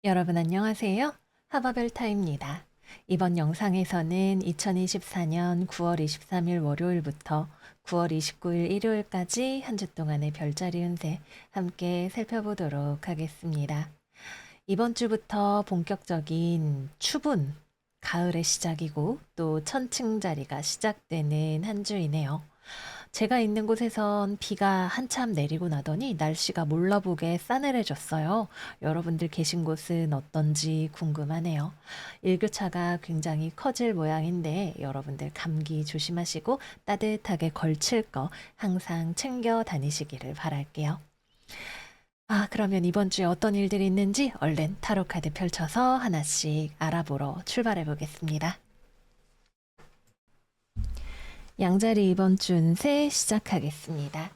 여러분 안녕하세요. 하바벨타입니다. 이번 영상에서는 2024년 9월 23일 월요일부터 9월 29일 일요일까지 한 주 동안의 별자리 운세 함께 살펴보도록 하겠습니다. 이번 주부터 본격적인 추분, 가을의 시작이고 또 천칭자리가 시작되는 한 주이네요. 제가 있는 곳에선 비가 한참 내리고 나더니 날씨가 몰라보게 싸늘해졌어요. 여러분들 계신 곳은 어떤지 궁금하네요. 일교차가 굉장히 커질 모양인데 여러분들 감기 조심하시고 따뜻하게 걸칠 거 항상 챙겨 다니시기를 바랄게요. 그러면 이번 주에 어떤 일들이 있는지 얼른 타로 카드 펼쳐서 하나씩 알아보러 출발해 보겠습니다. 양자리 이번 주 운세 시작하겠습니다.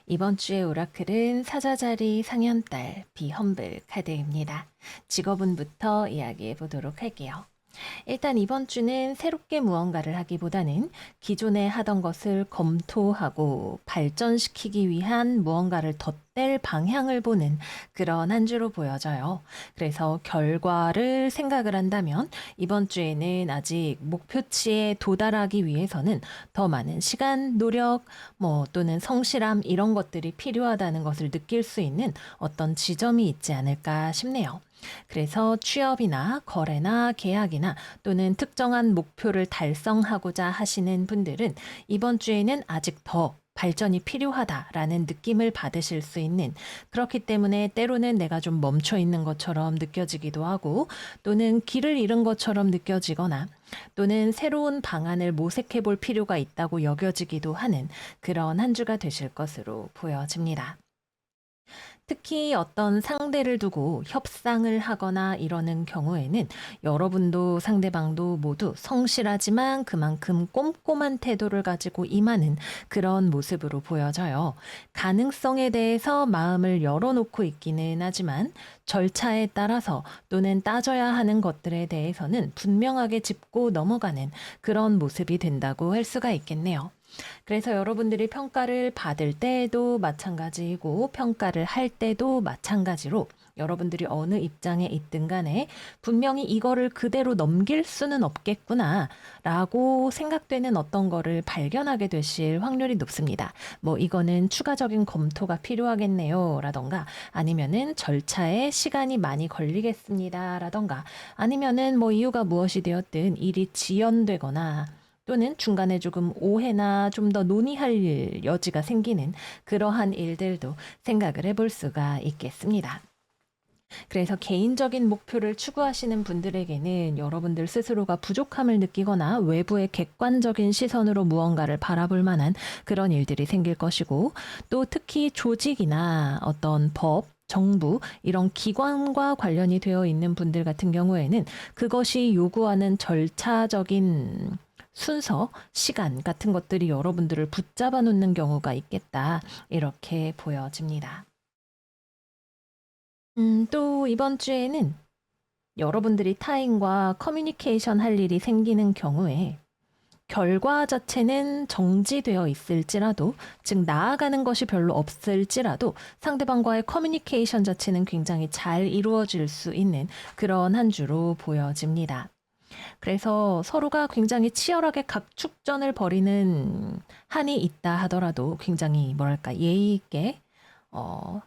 이번 주의 오라클은 사자자리 상현달 비험블 카드입니다. 직업운부터 이야기해 보도록 할게요. 일단 이번 주는 새롭게 무언가를 하기보다는 기존에 하던 것을 검토하고 발전시키기 위한 무언가를 덧댈 방향을 보는 그런 한 주로 보여져요. 그래서 결과를 생각을 한다면 이번 주에는 아직 목표치에 도달하기 위해서는 더 많은 시간, 노력, 또는 성실함 이런 것들이 필요하다는 것을 느낄 수 있는 어떤 지점이 있지 않을까 싶네요. 그래서 취업이나 거래나 계약이나 또는 특정한 목표를 달성하고자 하시는 분들은 이번 주에는 아직 더 발전이 필요하다라는 느낌을 받으실 수 있는, 그렇기 때문에 때로는 내가 좀 멈춰 있는 것처럼 느껴지기도 하고 또는 길을 잃은 것처럼 느껴지거나 또는 새로운 방안을 모색해 볼 필요가 있다고 여겨지기도 하는 그런 한 주가 되실 것으로 보여집니다. 특히 어떤 상대를 두고 협상을 하거나 이러는 경우에는 여러분도 상대방도 모두 성실하지만 그만큼 꼼꼼한 태도를 가지고 임하는 그런 모습으로 보여져요. 가능성에 대해서 마음을 열어놓고 있기는 하지만 절차에 따라서 또는 따져야 하는 것들에 대해서는 분명하게 짚고 넘어가는 그런 모습이 된다고 할 수가 있겠네요. 그래서 여러분들이 평가를 받을 때에도 마찬가지이고 평가를 할 때도 마찬가지로 여러분들이 어느 입장에 있든 간에 분명히 이거를 그대로 넘길 수는 없겠구나 라고 생각되는 어떤 거를 발견하게 되실 확률이 높습니다. 이거는 추가적인 검토가 필요하겠네요 라던가, 아니면은 절차에 시간이 많이 걸리겠습니다 라던가, 아니면은 이유가 무엇이 되었든 일이 지연되거나 또는 중간에 조금 오해나 좀 더 논의할 여지가 생기는 그러한 일들도 생각을 해볼 수가 있겠습니다. 그래서 개인적인 목표를 추구하시는 분들에게는 여러분들 스스로가 부족함을 느끼거나 외부의 객관적인 시선으로 무언가를 바라볼 만한 그런 일들이 생길 것이고, 또 특히 조직이나 어떤 법, 정부 이런 기관과 관련이 되어 있는 분들 같은 경우에는 그것이 요구하는 절차적인 순서, 시간 같은 것들이 여러분들을 붙잡아 놓는 경우가 있겠다. 이렇게 보여집니다. 또 이번 주에는 여러분들이 타인과 커뮤니케이션 할 일이 생기는 경우에 결과 자체는 정지되어 있을지라도, 즉 나아가는 것이 별로 없을지라도 상대방과의 커뮤니케이션 자체는 굉장히 잘 이루어질 수 있는 그런 한 주로 보여집니다. 그래서 서로가 굉장히 치열하게 각축전을 벌이는 한이 있다 하더라도 굉장히 뭐랄까 예의 있게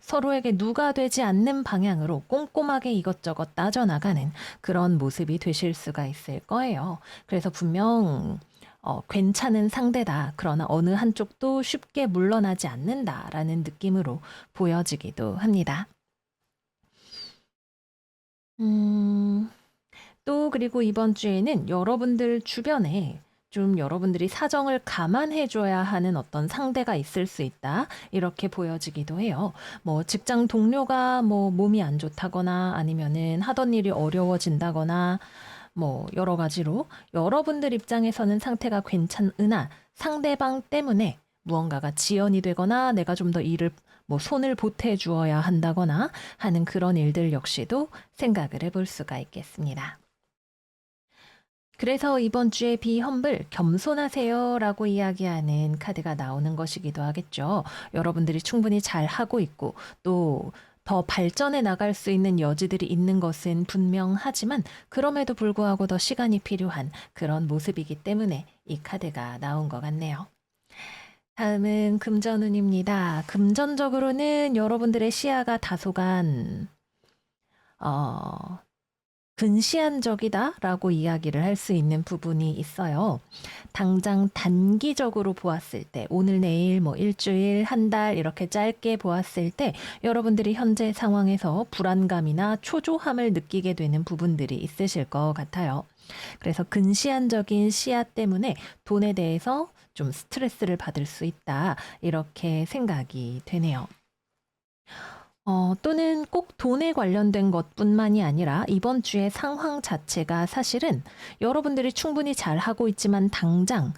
서로에게 누가 되지 않는 방향으로 꼼꼼하게 이것저것 따져나가는 그런 모습이 되실 수가 있을 거예요. 그래서 분명 괜찮은 상대다. 그러나 어느 한쪽도 쉽게 물러나지 않는다라는 느낌으로 보여지기도 합니다. 음, 또 그리고 이번 주에는 여러분들 주변에 좀 여러분들이 사정을 감안해 줘야 하는 어떤 상대가 있을 수 있다. 이렇게 보여지기도 해요. 직장 동료가 몸이 안 좋다거나 아니면은 하던 일이 어려워진다거나 여러 가지로 여러분들 입장에서는 상태가 괜찮으나 상대방 때문에 무언가가 지연이 되거나 내가 좀 더 일을 손을 보태 주어야 한다거나 하는 그런 일들 역시도 생각을 해볼 수가 있겠습니다. 그래서 이번 주에 비험블 겸손하세요라고 이야기하는 카드가 나오는 것이기도 하겠죠. 여러분들이 충분히 잘 하고 있고 또 더 발전해 나갈 수 있는 여지들이 있는 것은 분명하지만 그럼에도 불구하고 더 시간이 필요한 그런 모습이기 때문에 이 카드가 나온 것 같네요. 다음은 금전운입니다. 금전적으로는 여러분들의 시야가 다소간 어, 근시안적이다라고 이야기를 할 수 있는 부분이 있어요. 당장 단기적으로 보았을 때, 오늘, 내일, 뭐 일주일, 한 달 이렇게 짧게 보았을 때 여러분들이 현재 상황에서 불안감이나 초조함을 느끼게 되는 부분들이 있으실 것 같아요. 그래서 근시안적인 시야 때문에 돈에 대해서 좀 스트레스를 받을 수 있다. 이렇게 생각이 되네요. 또는 꼭 돈에 관련된 것뿐만이 아니라 이번 주의 상황 자체가 사실은 여러분들이 충분히 잘하고 있지만 당장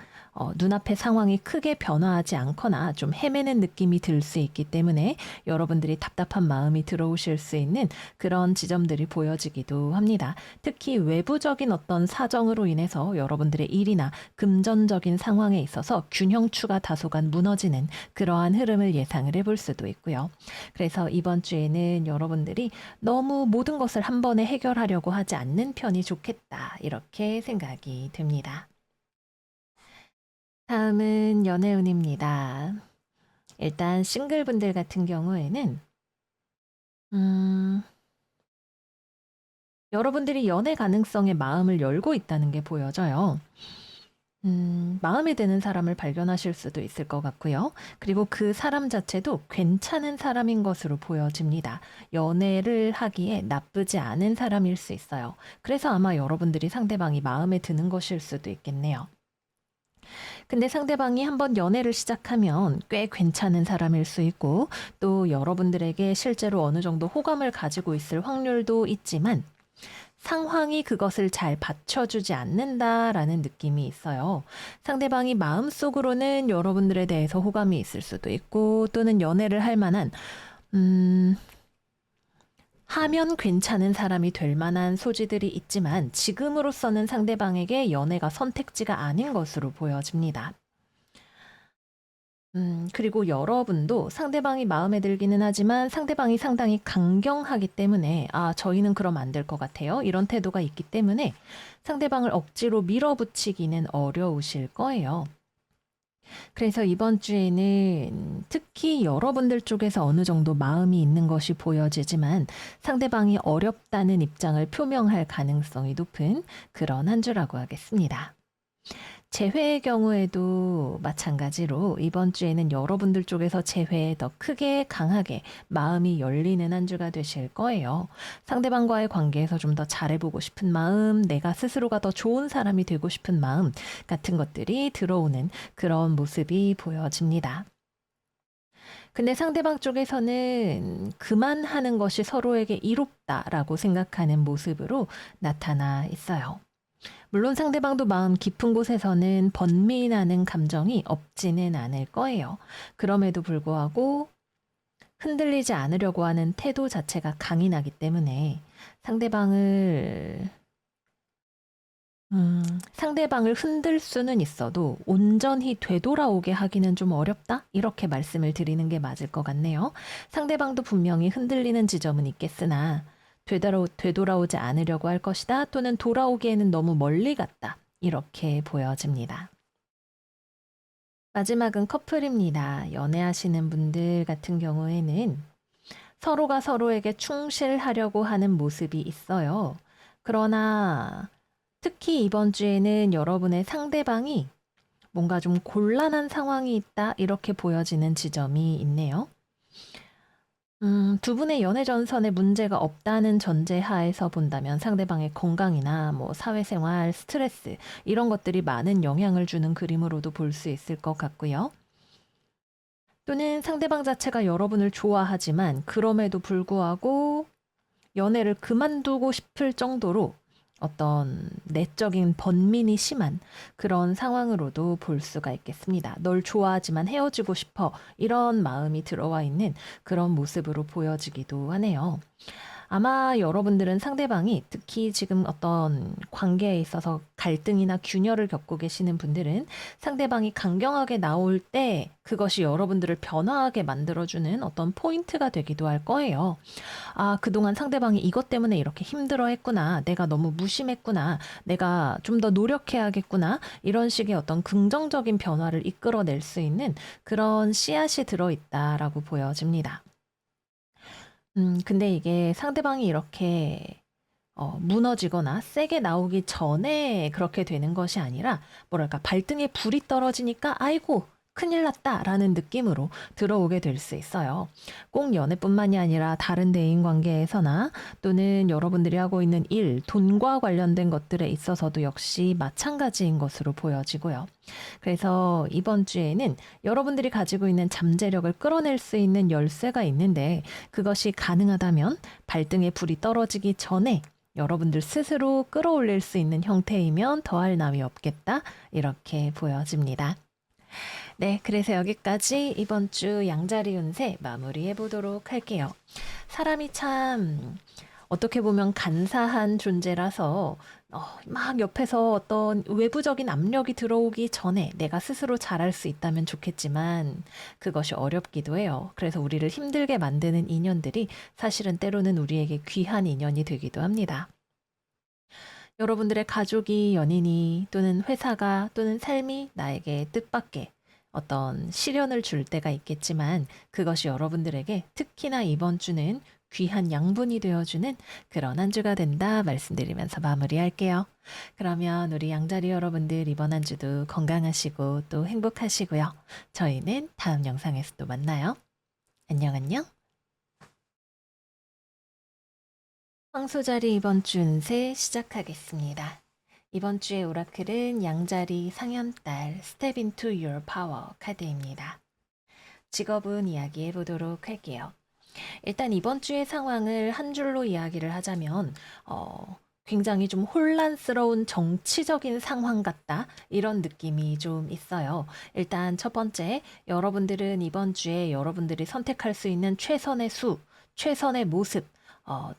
눈앞의 상황이 크게 변화하지 않거나 좀 헤매는 느낌이 들 수 있기 때문에 여러분들이 답답한 마음이 들어오실 수 있는 그런 지점들이 보여지기도 합니다. 특히 외부적인 어떤 사정으로 인해서 여러분들의 일이나 금전적인 상황에 있어서 균형추가 다소간 무너지는 그러한 흐름을 예상을 해볼 수도 있고요. 그래서 이번 주에는 여러분들이 너무 모든 것을 한 번에 해결하려고 하지 않는 편이 좋겠다. 이렇게 생각이 듭니다. 다음은 연애운입니다. 일단 싱글분들 같은 경우에는 여러분들이 연애 가능성에 마음을 열고 있다는 게 보여져요. 마음에 드는 사람을 발견하실 수도 있을 것 같고요. 그리고 그 사람 자체도 괜찮은 사람인 것으로 보여집니다. 연애를 하기에 나쁘지 않은 사람일 수 있어요. 그래서 아마 여러분들이 상대방이 마음에 드는 것일 수도 있겠네요. 근데 상대방이 한번 연애를 시작하면 꽤 괜찮은 사람일 수 있고 또 여러분들에게 실제로 어느 정도 호감을 가지고 있을 확률도 있지만 상황이 그것을 잘 받쳐주지 않는다라는 느낌이 있어요. 상대방이 마음속으로는 여러분들에 대해서 호감이 있을 수도 있고 또는 연애를 할 만한 하면 괜찮은 사람이 될 만한 소지들이 있지만 지금으로서는 상대방에게 연애가 선택지가 아닌 것으로 보여집니다. 그리고 여러분도 상대방이 마음에 들기는 하지만 상대방이 상당히 강경하기 때문에 아, 저희는 그럼 안 될 것 같아요. 이런 태도가 있기 때문에 상대방을 억지로 밀어붙이기는 어려우실 거예요. 그래서 이번 주에는 특히 여러분들 쪽에서 어느 정도 마음이 있는 것이 보여지지만 상대방이 어렵다는 입장을 표명할 가능성이 높은 그런 한 주라고 하겠습니다. 재회의 경우에도 마찬가지로 이번 주에는 여러분들 쪽에서 재회에 더 크게 강하게 마음이 열리는 한 주가 되실 거예요. 상대방과의 관계에서 좀 더 잘해보고 싶은 마음, 내가 스스로가 더 좋은 사람이 되고 싶은 마음 같은 것들이 들어오는 그런 모습이 보여집니다. 근데 상대방 쪽에서는 그만하는 것이 서로에게 이롭다라고 생각하는 모습으로 나타나 있어요. 물론 상대방도 마음 깊은 곳에서는 번민하는 감정이 없지는 않을 거예요. 그럼에도 불구하고 흔들리지 않으려고 하는 태도 자체가 강인하기 때문에 상대방을 흔들 수는 있어도 온전히 되돌아오게 하기는 좀 어렵다? 이렇게 말씀을 드리는 게 맞을 것 같네요. 상대방도 분명히 흔들리는 지점은 있겠으나 되돌아오지 않으려고 할 것이다 또는 돌아오기에는 너무 멀리 갔다. 이렇게 보여집니다. 마지막은 커플입니다. 연애하시는 분들 같은 경우에는 서로가 서로에게 충실하려고 하는 모습이 있어요. 그러나 특히 이번 주에는 여러분의 상대방이 뭔가 좀 곤란한 상황이 있다 이렇게 보여지는 지점이 있네요. 두 분의 연애 전선에 문제가 없다는 전제 하에서 본다면 상대방의 건강이나 뭐 사회생활, 스트레스 이런 것들이 많은 영향을 주는 그림으로도 볼 수 있을 것 같고요. 또는 상대방 자체가 여러분을 좋아하지만 그럼에도 불구하고 연애를 그만두고 싶을 정도로 어떤 내적인 번민이 심한 그런 상황으로도 볼 수가 있겠습니다. 널 좋아하지만 헤어지고 싶어 이런 마음이 들어와 있는 그런 모습으로 보여지기도 하네요. 아마 여러분들은 상대방이 특히 지금 어떤 관계에 있어서 갈등이나 균열을 겪고 계시는 분들은 상대방이 강경하게 나올 때 그것이 여러분들을 변화하게 만들어주는 어떤 포인트가 되기도 할 거예요. 아, 그동안 상대방이 이것 때문에 이렇게 힘들어 했구나. 내가 너무 무심했구나. 내가 좀 더 노력해야겠구나. 이런 식의 어떤 긍정적인 변화를 이끌어낼 수 있는 그런 씨앗이 들어있다라고 보여집니다. 근데 이게 상대방이 이렇게 무너지거나 세게 나오기 전에 그렇게 되는 것이 아니라 뭐랄까 발등에 불이 떨어지니까 '아이고 큰일 났다.'라는 느낌으로 들어오게 될 수 있어요. 꼭 연애뿐만이 아니라 다른 대인 관계에서나 또는 여러분들이 하고 있는 일, 돈과 관련된 것들에 있어서도 역시 마찬가지인 것으로 보여지고요. 그래서 이번 주에는 여러분들이 가지고 있는 잠재력을 끌어낼 수 있는 열쇠가 있는데 그것이 가능하다면 발등에 불이 떨어지기 전에 여러분들 스스로 끌어올릴 수 있는 형태이면 더할 나위 없겠다. 이렇게 보여집니다. 네, 그래서 여기까지 이번 주 양자리 운세 마무리해 보도록 할게요. 사람이 참 어떻게 보면 간사한 존재라서 막 옆에서 어떤 외부적인 압력이 들어오기 전에 내가 스스로 잘할 수 있다면 좋겠지만 그것이 어렵기도 해요. 그래서 우리를 힘들게 만드는 인연들이 사실은 때로는 우리에게 귀한 인연이 되기도 합니다. 여러분들의 가족이, 연인이 또는 회사가 또는 삶이 나에게 뜻밖의 어떤 시련을 줄 때가 있겠지만 그것이 여러분들에게 특히나 이번 주는 귀한 양분이 되어주는 그런 한 주가 된다 말씀드리면서 마무리할게요. 그러면 우리 양자리 여러분들 이번 한 주도 건강하시고 또 행복하시고요. 저희는 다음 영상에서 또 만나요. 안녕 안녕. 황소자리 이번 주 운세 시작하겠습니다. 이번 주의 오라클은 양자리 상현달 Step into Your Power 카드입니다. 직업운 이야기해 보도록 할게요. 일단 이번 주의 상황을 한 줄로 이야기를 하자면 굉장히 좀 혼란스러운 정치적인 상황 같다 이런 느낌이 좀 있어요. 일단 첫 번째, 여러분들은 이번 주에 여러분들이 선택할 수 있는 최선의 수, 최선의 모습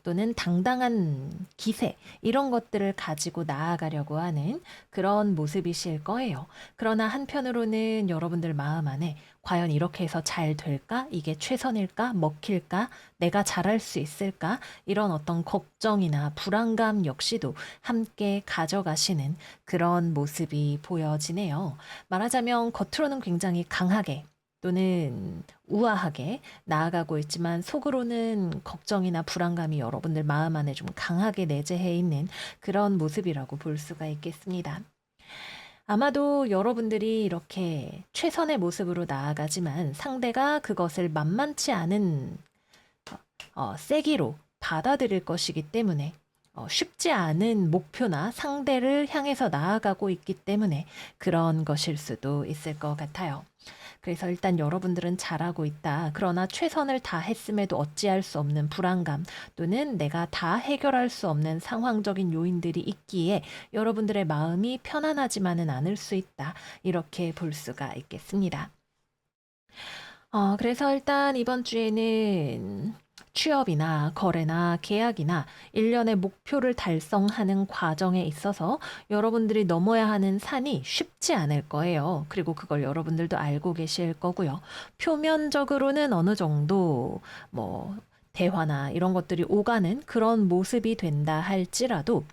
또는 당당한 기세 이런 것들을 가지고 나아가려고 하는 그런 모습이실 거예요. 그러나 한편으로는 여러분들 마음 안에 과연 이렇게 해서 잘 될까? 이게 최선일까? 먹힐까? 내가 잘할 수 있을까? 이런 어떤 걱정이나 불안감 역시도 함께 가져가시는 그런 모습이 보여지네요. 말하자면 겉으로는 굉장히 강하게 또는 우아하게 나아가고 있지만 속으로는 걱정이나 불안감이 여러분들 마음 안에 좀 강하게 내재해 있는 그런 모습이라고 볼 수가 있겠습니다. 아마도 여러분들이 이렇게 최선의 모습으로 나아가지만 상대가 그것을 만만치 않은 세기로 받아들일 것이기 때문에 쉽지 않은 목표나 상대를 향해서 나아가고 있기 때문에 그런 것일 수도 있을 것 같아요. 그래서 일단 여러분들은 잘하고 있다. 그러나 최선을 다했음에도 어찌할 수 없는 불안감 또는 내가 다 해결할 수 없는 상황적인 요인들이 있기에 여러분들의 마음이 편안하지만은 않을 수 있다. 이렇게 볼 수가 있겠습니다. 그래서 일단 이번 주에는 취업이나 거래나 계약이나 일련의 목표를 달성하는 과정에 있어서 여러분들이 넘어야 하는 산이 쉽지 않을 거예요. 그리고 그걸 여러분들도 알고 계실 거고요. 표면적으로는 어느 정도 뭐 대화나 이런 것들이 오가는 그런 모습이 된다 할지라도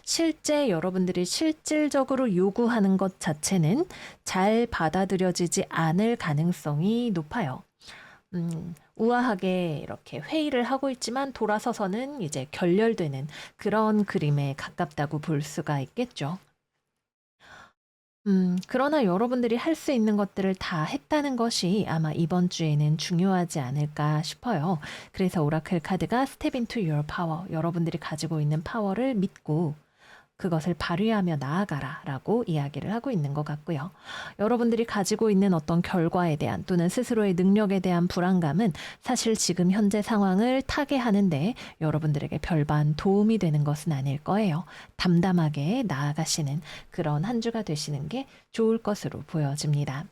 실제 여러분들이 실질적으로 요구하는 것 자체는 잘 받아들여지지 않을 가능성이 높아요. 우아하게 이렇게 회의를 하고 있지만 돌아서서는 이제 결렬되는 그런 그림에 가깝다고 볼 수가 있겠죠. 그러나 여러분들이 할 수 있는 것들을 다 했다는 것이 아마 이번 주에는 중요하지 않을까 싶어요. 그래서 오라클 카드가 Step into your power, 여러분들이 가지고 있는 파워를 믿고 그것을 발휘하며 나아가라 라고 이야기를 하고 있는 것 같고요. 여러분들이 가지고 있는 어떤 결과에 대한 또는 스스로의 능력에 대한 불안감은 사실 지금 현재 상황을 타개하는데 여러분들에게 별반 도움이 되는 것은 아닐 거예요. 담담하게 나아가시는 그런 한 주가 되시는 게 좋을 것으로 보여집니다.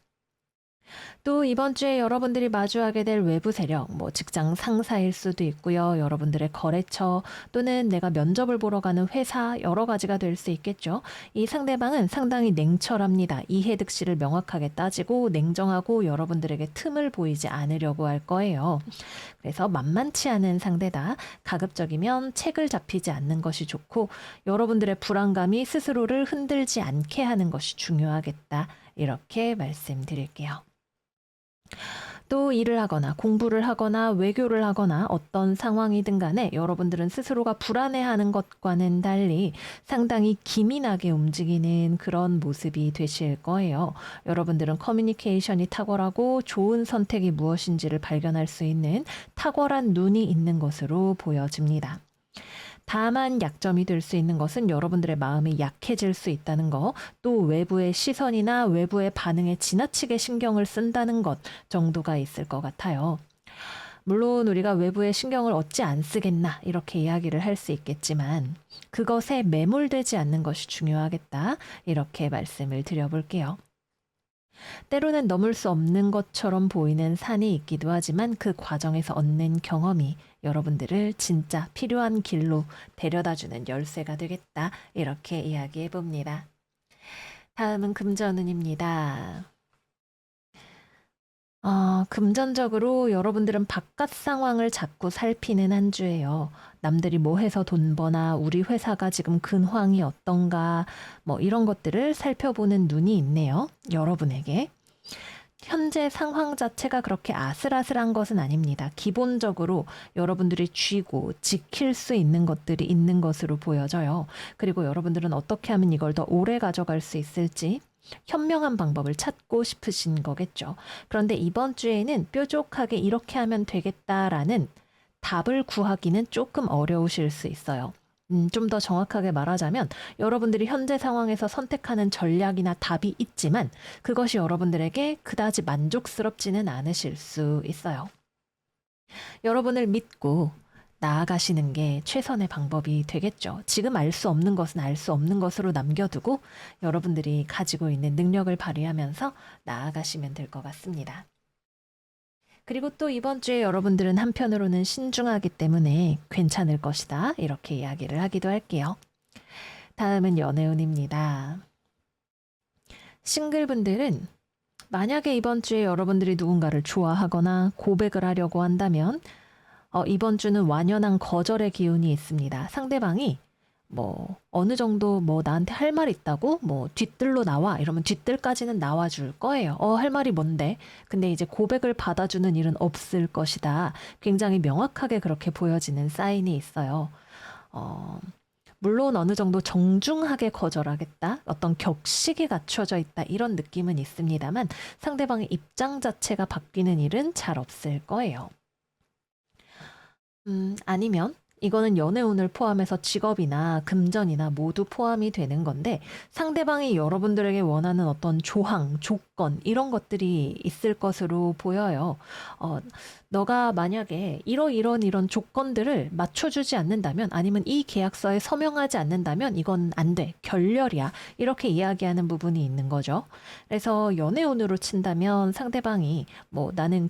또 이번 주에 여러분들이 마주하게 될 외부 세력, 뭐 직장 상사일 수도 있고요. 여러분들의 거래처 또는 내가 면접을 보러 가는 회사 여러 가지가 될 수 있겠죠. 이 상대방은 상당히 냉철합니다. 이해득실을 명확하게 따지고 냉정하고 여러분들에게 틈을 보이지 않으려고 할 거예요. 그래서 만만치 않은 상대다. 가급적이면 책을 잡히지 않는 것이 좋고 여러분들의 불안감이 스스로를 흔들지 않게 하는 것이 중요하겠다. 이렇게 말씀드릴게요. 또 일을 하거나 공부를 하거나 외교를 하거나 어떤 상황이든 간에 여러분들은 스스로가 불안해하는 것과는 달리 상당히 기민하게 움직이는 그런 모습이 되실 거예요. 여러분들은 커뮤니케이션이 탁월하고 좋은 선택이 무엇인지를 발견할 수 있는 탁월한 눈이 있는 것으로 보여집니다. 다만 약점이 될 수 있는 것은 여러분들의 마음이 약해질 수 있다는 거, 또 외부의 시선이나 외부의 반응에 지나치게 신경을 쓴다는 것 정도가 있을 것 같아요. 물론 우리가 외부에 신경을 어찌 안 쓰겠나 이렇게 이야기를 할 수 있겠지만 그것에 매몰되지 않는 것이 중요하겠다 이렇게 말씀을 드려볼게요. 때로는 넘을 수 없는 것처럼 보이는 산이 있기도 하지만 그 과정에서 얻는 경험이 여러분들을 진짜 필요한 길로 데려다주는 열쇠가 되겠다. 이렇게 이야기해 봅니다. 다음은 금전운입니다. 금전적으로 여러분들은 바깥 상황을 자꾸 살피는 한 주예요. 남들이 뭐 해서 돈 버나 우리 회사가 지금 근황이 어떤가 뭐 이런 것들을 살펴보는 눈이 있네요. 여러분에게. 현재 상황 자체가 그렇게 아슬아슬한 것은 아닙니다. 기본적으로 여러분들이 쥐고 지킬 수 있는 것들이 있는 것으로 보여져요. 그리고 여러분들은 어떻게 하면 이걸 더 오래 가져갈 수 있을지 현명한 방법을 찾고 싶으신 거겠죠. 그런데 이번 주에는 뾰족하게 이렇게 하면 되겠다라는 답을 구하기는 조금 어려우실 수 있어요. 좀 더 정확하게 말하자면 여러분들이 현재 상황에서 선택하는 전략이나 답이 있지만 그것이 여러분들에게 그다지 만족스럽지는 않으실 수 있어요. 여러분을 믿고 나아가시는 게 최선의 방법이 되겠죠. 지금 알 수 없는 것은 알 수 없는 것으로 남겨두고 여러분들이 가지고 있는 능력을 발휘하면서 나아가시면 될 것 같습니다. 그리고 또 이번 주에 여러분들은 한편으로는 신중하기 때문에 괜찮을 것이다. 이렇게 이야기를 하기도 할게요. 다음은 연애운입니다. 싱글분들은 만약에 이번 주에 여러분들이 누군가를 좋아하거나 고백을 하려고 한다면 이번 주는 완연한 거절의 기운이 있습니다. 상대방이 뭐 어느 정도 뭐 나한테 할 말 있다고 뭐 뒤뜰로 나와 이러면 뒤뜰까지는 나와줄 거예요. 할 말이 뭔데? 근데 이제 고백을 받아주는 일은 없을 것이다. 굉장히 명확하게 그렇게 보여지는 사인이 있어요. 물론 어느 정도 정중하게 거절하겠다. 어떤 격식이 갖춰져 있다. 이런 느낌은 있습니다만 상대방의 입장 자체가 바뀌는 일은 잘 없을 거예요. 아니면 이거는 연애운을 포함해서 직업이나 금전이나 모두 포함이 되는 건데 상대방이 여러분들에게 원하는 어떤 조항, 조건 이런 것들이 있을 것으로 보여요. 너가 만약에 이런 조건들을 맞춰주지 않는다면 아니면 이 계약서에 서명하지 않는다면 이건 안 돼. 결렬이야. 이렇게 이야기하는 부분이 있는 거죠. 그래서 연애운으로 친다면 상대방이 뭐 나는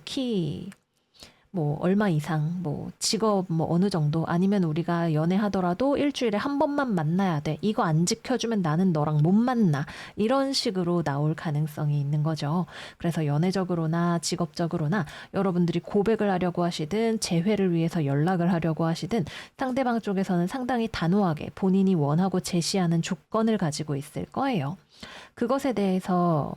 뭐 얼마 이상, 뭐 직업 뭐 어느 정도 아니면 우리가 연애하더라도 일주일에 한 번만 만나야 돼. 이거 안 지켜주면 나는 너랑 못 만나. 이런 식으로 나올 가능성이 있는 거죠. 그래서 연애적으로나 직업적으로나 여러분들이 고백을 하려고 하시든 재회를 위해서 연락을 하려고 하시든 상대방 쪽에서는 상당히 단호하게 본인이 원하고 제시하는 조건을 가지고 있을 거예요. 그것에 대해서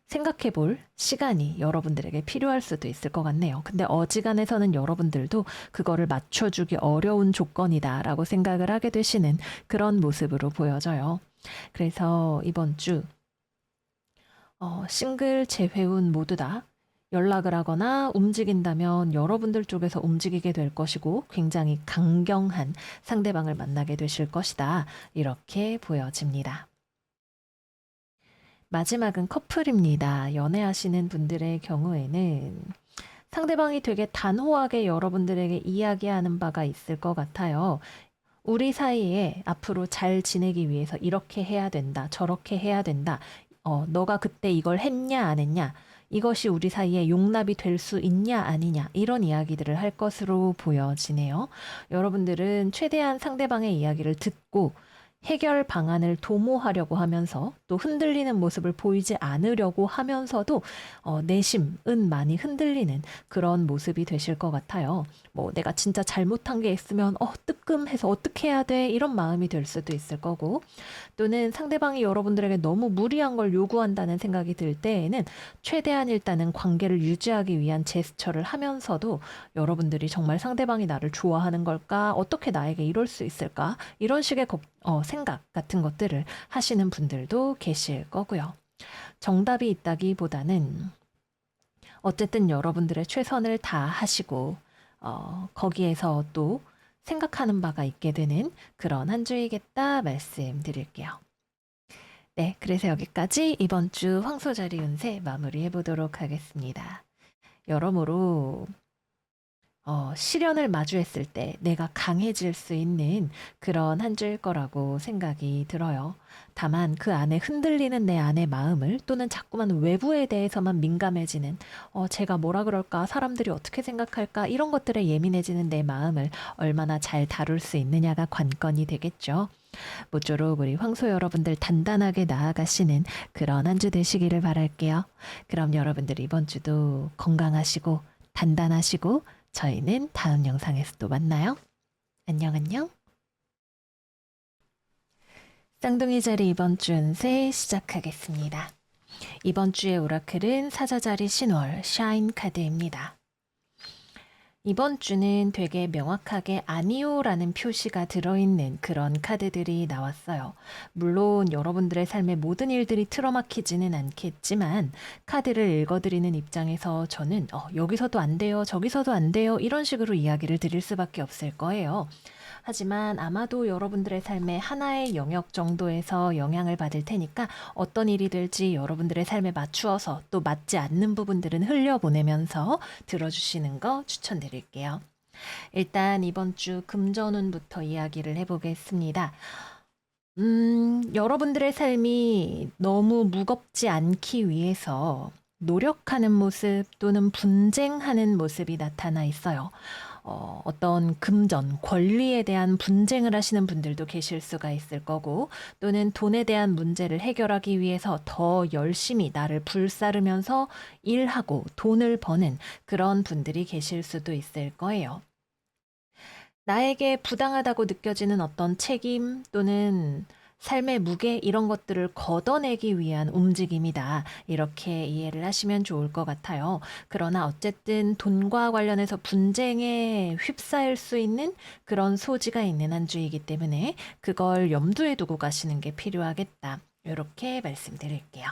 생각해 볼 시간이 여러분들에게 필요할 수도 있을 것 같네요. 근데 어지간해서는 여러분들도 그거를 맞춰주기 어려운 조건이다라고 생각을 하게 되시는 그런 모습으로 보여져요. 그래서 이번 주 싱글 재회운 모두 다 연락을 하거나 움직인다면 여러분들 쪽에서 움직이게 될 것이고 굉장히 강경한 상대방을 만나게 되실 것이다. 이렇게 보여집니다. 마지막은 커플입니다. 연애하시는 분들의 경우에는 상대방이 되게 단호하게 여러분들에게 이야기하는 바가 있을 것 같아요. 우리 사이에 앞으로 잘 지내기 위해서 이렇게 해야 된다, 저렇게 해야 된다. 너가 그때 이걸 했냐, 안 했냐, 이것이 우리 사이에 용납이 될 수 있냐, 아니냐, 이런 이야기들을 할 것으로 보여지네요. 여러분들은 최대한 상대방의 이야기를 듣고 해결 방안을 도모하려고 하면서 또 흔들리는 모습을 보이지 않으려고 하면서도 내심은 많이 흔들리는 그런 모습이 되실 것 같아요. 뭐 내가 진짜 잘못한 게 있으면 뜨끔해서 어떻게 해야 돼? 이런 마음이 들 수도 있을 거고, 또는 상대방이 여러분들에게 너무 무리한 걸 요구한다는 생각이 들 때에는 최대한 일단은 관계를 유지하기 위한 제스처를 하면서도 여러분들이 정말 상대방이 나를 좋아하는 걸까? 어떻게 나에게 이럴 수 있을까? 이런 식의 생각 같은 것들을 하시는 분들도 계실 거고요. 정답이 있다기보다는 어쨌든 여러분들의 최선을 다하시고 거기에서 또 생각하는 바가 있게 되는 그런 한 주이겠다 말씀드릴게요. 네, 그래서 여기까지 이번 주 황소자리 운세 마무리해 보도록 하겠습니다. 여러모로 시련을 마주했을 때 내가 강해질 수 있는 그런 한 주일 거라고 생각이 들어요. 다만 그 안에 흔들리는 내 안의 마음을, 또는 자꾸만 외부에 대해서만 민감해지는 제가 뭐라 그럴까, 사람들이 어떻게 생각할까, 이런 것들에 예민해지는 내 마음을 얼마나 잘 다룰 수 있느냐가 관건이 되겠죠. 모쪼록 우리 황소 여러분들 단단하게 나아가시는 그런 한 주 되시기를 바랄게요. 그럼 여러분들 이번 주도 건강하시고 단단하시고 저희는 다음 영상에서 또 만나요. 안녕 안녕. 쌍둥이 자리 이번 주 운세 시작하겠습니다. 이번 주의 오라클은 사자자리 신월 샤인 카드입니다. 이번 주는 되게 명확하게 아니오라는 표시가 들어있는 그런 카드들이 나왔어요. 물론 여러분들의 삶의 모든 일들이 틀어막히지는 않겠지만 카드를 읽어드리는 입장에서 저는 여기서도 안 돼요, 저기서도 안 돼요, 이런 식으로 이야기를 드릴 수밖에 없을 거예요. 하지만 아마도 여러분들의 삶의 하나의 영역 정도에서 영향을 받을 테니까 어떤 일이 될지 여러분들의 삶에 맞추어서 또 맞지 않는 부분들은 흘려보내면서 들어주시는 거 추천드릴게요. 일단 이번 주 금전운부터 이야기를 해보겠습니다. 여러분들의 삶이 너무 무겁지 않기 위해서 노력하는 모습 또는 분쟁하는 모습이 나타나 있어요. 어떤 금전, 권리에 대한 분쟁을 하시는 분들도 계실 수가 있을 거고, 또는 돈에 대한 문제를 해결하기 위해서 더 열심히 나를 불사르면서 일하고 돈을 버는 그런 분들이 계실 수도 있을 거예요. 나에게 부당하다고 느껴지는 어떤 책임 또는 삶의 무게, 이런 것들을 걷어내기 위한 움직임이다, 이렇게 이해를 하시면 좋을 것 같아요. 그러나 어쨌든 돈과 관련해서 분쟁에 휩싸일 수 있는 그런 소지가 있는 한 주이기 때문에 그걸 염두에 두고 가시는 게 필요하겠다, 이렇게 말씀드릴게요.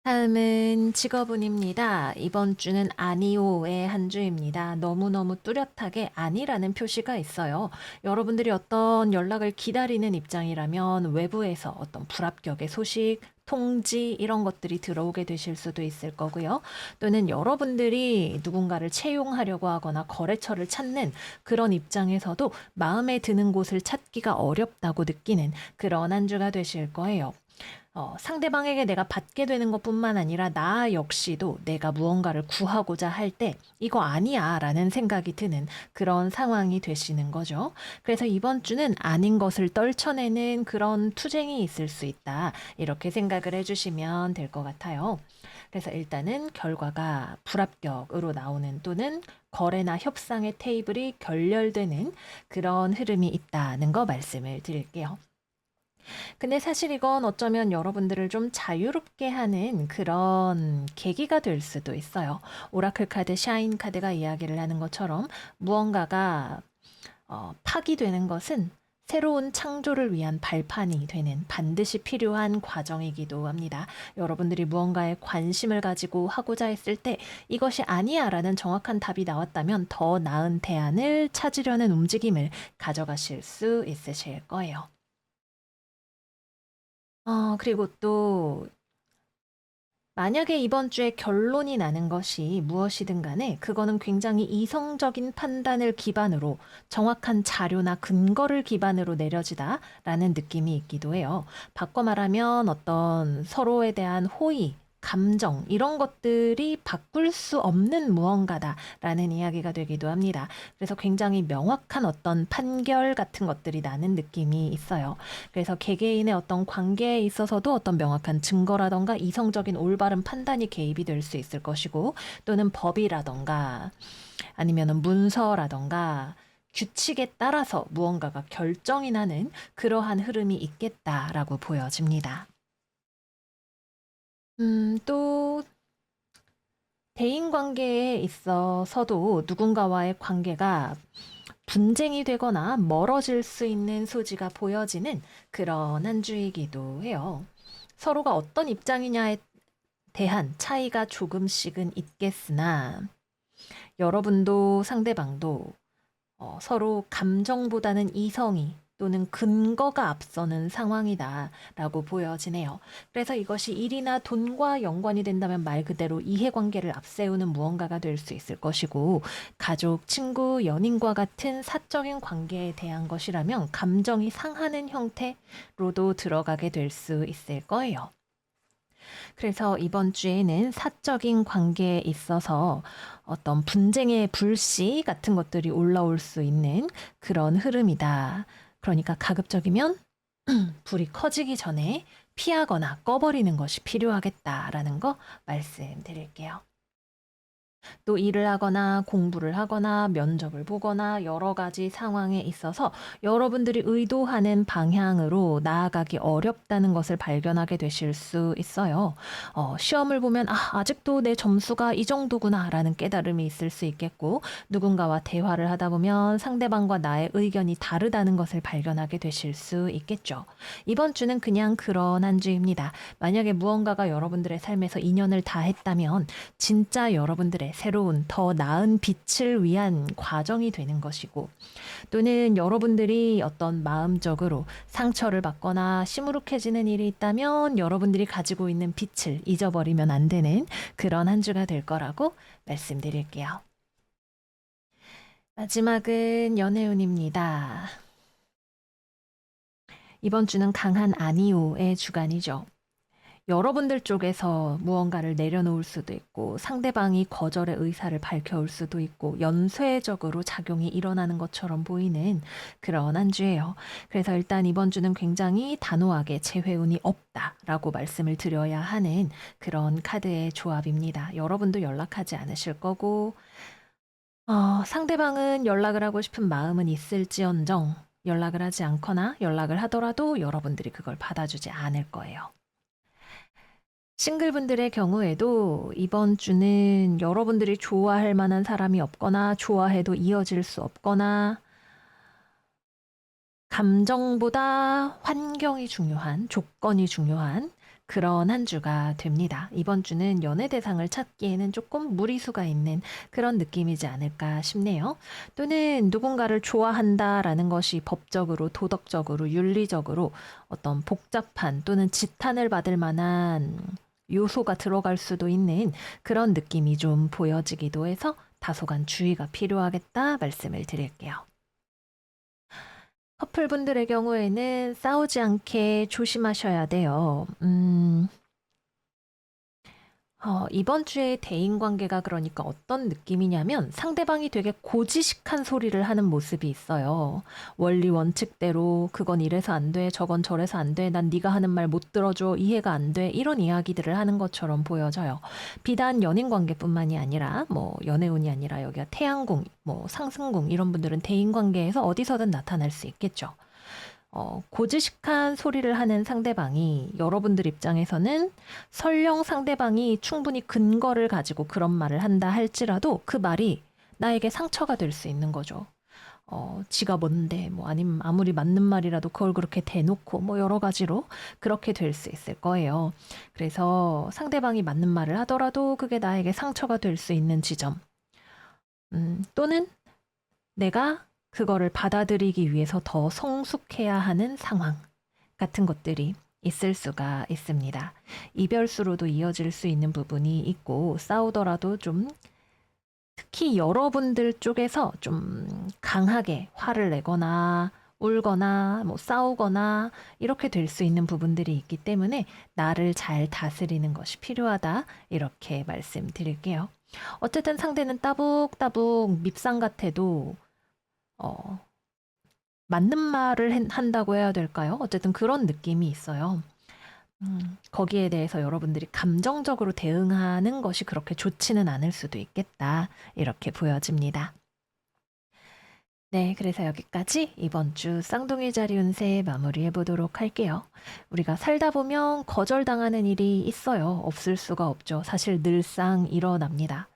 다음은 직업운입니다. 이번 주는 아니오의 한 주입니다. 너무너무 뚜렷하게 아니라는 표시가 있어요. 여러분들이 어떤 연락을 기다리는 입장이라면 외부에서 어떤 불합격의 소식, 통지, 이런 것들이 들어오게 되실 수도 있을 거고요. 또는 여러분들이 누군가를 채용하려고 하거나 거래처를 찾는 그런 입장에서도 마음에 드는 곳을 찾기가 어렵다고 느끼는 그런 한 주가 되실 거예요. 상대방에게 내가 받게 되는 것뿐만 아니라 나 역시도 내가 무언가를 구하고자 할 때 이거 아니야 라는 생각이 드는 그런 상황이 되시는 거죠. 그래서 이번 주는 아닌 것을 떨쳐내는 그런 투쟁이 있을 수 있다, 이렇게 생각을 해주시면 될 것 같아요. 그래서 일단은 결과가 불합격으로 나오는, 또는 거래나 협상의 테이블이 결렬되는 그런 흐름이 있다는 거 말씀을 드릴게요. 근데 사실 이건 어쩌면 여러분들을 좀 자유롭게 하는 그런 계기가 될 수도 있어요. 오라클 카드, 샤인 카드가 이야기를 하는 것처럼 무언가가 파기되는 것은 새로운 창조를 위한 발판이 되는 반드시 필요한 과정이기도 합니다. 여러분들이 무언가에 관심을 가지고 하고자 했을 때 이것이 아니야 라는 정확한 답이 나왔다면 더 나은 대안을 찾으려는 움직임을 가져가실 수 있으실 거예요. 그리고 또 만약에 이번 주에 결론이 나는 것이 무엇이든 간에 그거는 굉장히 이성적인 판단을 기반으로 정확한 자료나 근거를 기반으로 내려지다라는 느낌이 있기도 해요. 바꿔 말하면 어떤 서로에 대한 호의, 감정 이런 것들이 바꿀 수 없는 무언가다라는 이야기가 되기도 합니다. 그래서 굉장히 명확한 어떤 판결 같은 것들이 나는 느낌이 있어요. 그래서 개개인의 어떤 관계에 있어서도 어떤 명확한 증거라던가 이성적인 올바른 판단이 개입이 될 수 있을 것이고 또는 법이라던가 아니면은 문서라던가 규칙에 따라서 무언가가 결정이 나는 그러한 흐름이 있겠다라고 보여집니다. 또 대인 관계에 있어서도 누군가와의 관계가 분쟁이 되거나 멀어질 수 있는 소지가 보여지는 그런 한 주이기도 해요. 서로가 어떤 입장이냐에 대한 차이가 조금씩은 있겠으나 여러분도 상대방도 서로 감정보다는 이성이 또는 근거가 앞서는 상황이다라고 보여지네요. 그래서 이것이 일이나 돈과 연관이 된다면 말 그대로 이해관계를 앞세우는 무언가가 될 수 있을 것이고 가족, 친구, 연인과 같은 사적인 관계에 대한 것이라면 감정이 상하는 형태로도 들어가게 될 수 있을 거예요. 그래서 이번 주에는 사적인 관계에 있어서 어떤 분쟁의 불씨 같은 것들이 올라올 수 있는 그런 흐름이다. 그러니까 가급적이면 불이 커지기 전에 피하거나 꺼버리는 것이 필요하겠다라는 거 말씀드릴게요. 또 일을 하거나 공부를 하거나 면접을 보거나 여러 가지 상황에 있어서 여러분들이 의도하는 방향으로 나아가기 어렵다는 것을 발견하게 되실 수 있어요. 시험을 보면 아직도 내 점수가 이 정도구나라는 깨달음이 있을 수 있겠고 누군가와 대화를 하다 보면 상대방과 나의 의견이 다르다는 것을 발견하게 되실 수 있겠죠. 이번 주는 그냥 그런 한 주입니다. 만약에 무언가가 여러분들의 삶에서 인연을 다했다면 진짜 여러분들의 새로운 더 나은 빛을 위한 과정이 되는 것이고 또는 여러분들이 어떤 마음적으로 상처를 받거나 시무룩해지는 일이 있다면 여러분들이 가지고 있는 빛을 잊어버리면 안 되는 그런 한 주가 될 거라고 말씀드릴게요. 마지막은 연애운입니다. 이번 주는 강한 아니오의 주간이죠. 여러분들 쪽에서 무언가를 내려놓을 수도 있고 상대방이 거절의 의사를 밝혀올 수도 있고 연쇄적으로 작용이 일어나는 것처럼 보이는 그런 한 주예요. 그래서 일단 이번 주는 굉장히 단호하게 재회운이 없다라고 말씀을 드려야 하는 그런 카드의 조합입니다. 여러분도 연락하지 않으실 거고 상대방은 연락을 하고 싶은 마음은 있을지언정 연락을 하지 않거나 연락을 하더라도 여러분들이 그걸 받아주지 않을 거예요. 싱글분들의 경우에도 이번 주는 여러분들이 좋아할 만한 사람이 없거나 좋아해도 이어질 수 없거나 감정보다 환경이 중요한, 조건이 중요한 그런 한 주가 됩니다. 이번 주는 연애 대상을 찾기에는 조금 무리수가 있는 그런 느낌이지 않을까 싶네요. 또는 누군가를 좋아한다라는 것이 법적으로, 도덕적으로, 윤리적으로 어떤 복잡한 또는 지탄을 받을 만한 요소가 들어갈 수도 있는 그런 느낌이 좀 보여지기도 해서 다소간 주의가 필요하겠다 말씀을 드릴게요. 커플분들의 경우에는 싸우지 않게 조심하셔야 돼요. 이번 주에 대인관계가 그러니까 어떤 느낌이냐면 상대방이 되게 고지식한 소리를 하는 모습이 있어요. 원리 원칙대로 그건 이래서 안 돼, 저건 저래서 안 돼, 난 네가 하는 말 못 들어줘, 이해가 안 돼, 이런 이야기들을 하는 것처럼 보여져요. 비단 연인관계뿐만이 아니라 뭐 연애운이 아니라 여기가 태양궁, 뭐 상승궁 이런 분들은 대인관계에서 어디서든 나타날 수 있겠죠. 고지식한 소리를 하는 상대방이 여러분들 입장에서는 설령 상대방이 충분히 근거를 가지고 그런 말을 한다 할지라도 그 말이 나에게 상처가 될 수 있는 거죠. 지가 뭔데, 뭐 아니면 아무리 맞는 말이라도 그걸 그렇게 대놓고 뭐 여러 가지로 그렇게 될 수 있을 거예요. 그래서 상대방이 맞는 말을 하더라도 그게 나에게 상처가 될 수 있는 지점, 또는 내가 그거를 받아들이기 위해서 더 성숙해야 하는 상황 같은 것들이 있을 수가 있습니다. 이별수로도 이어질 수 있는 부분이 있고 싸우더라도 좀 특히 여러분들 쪽에서 좀 강하게 화를 내거나 울거나 뭐 싸우거나 이렇게 될 수 있는 부분들이 있기 때문에 나를 잘 다스리는 것이 필요하다. 이렇게 말씀드릴게요. 어쨌든 상대는 따북따북 밉상 같아도 어, 맞는 말을 한다고 해야 될까요? 어쨌든 그런 느낌이 있어요. 거기에 대해서 여러분들이 감정적으로 대응하는 것이 그렇게 좋지는 않을 수도 있겠다. 이렇게 보여집니다. 네, 그래서 여기까지 이번 주 쌍둥이 자리 운세 마무리해 보도록 할게요. 우리가 살다 보면 거절당하는 일이 있어요. 없을 수가 없죠. 사실 늘상 일어납니다.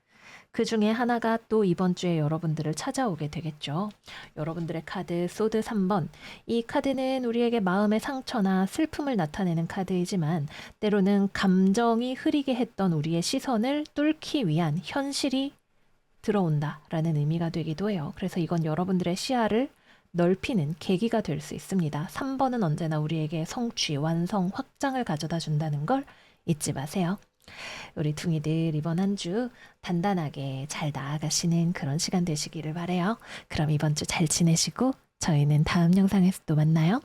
그 중에 하나가 또 이번 주에 여러분들을 찾아오게 되겠죠. 여러분들의 카드 소드 3번. 이 카드는 우리에게 마음의 상처나 슬픔을 나타내는 카드이지만 때로는 감정이 흐리게 했던 우리의 시선을 뚫기 위한 현실이 들어온다라는 의미가 되기도 해요. 그래서 이건 여러분들의 시야를 넓히는 계기가 될 수 있습니다. 3번은 언제나 우리에게 성취, 완성, 확장을 가져다 준다는 걸 잊지 마세요. 우리 둥이들 이번 한 주 단단하게 잘 나아가시는 그런 시간 되시기를 바래요. 그럼 이번 주 잘 지내시고 저희는 다음 영상에서 또 만나요.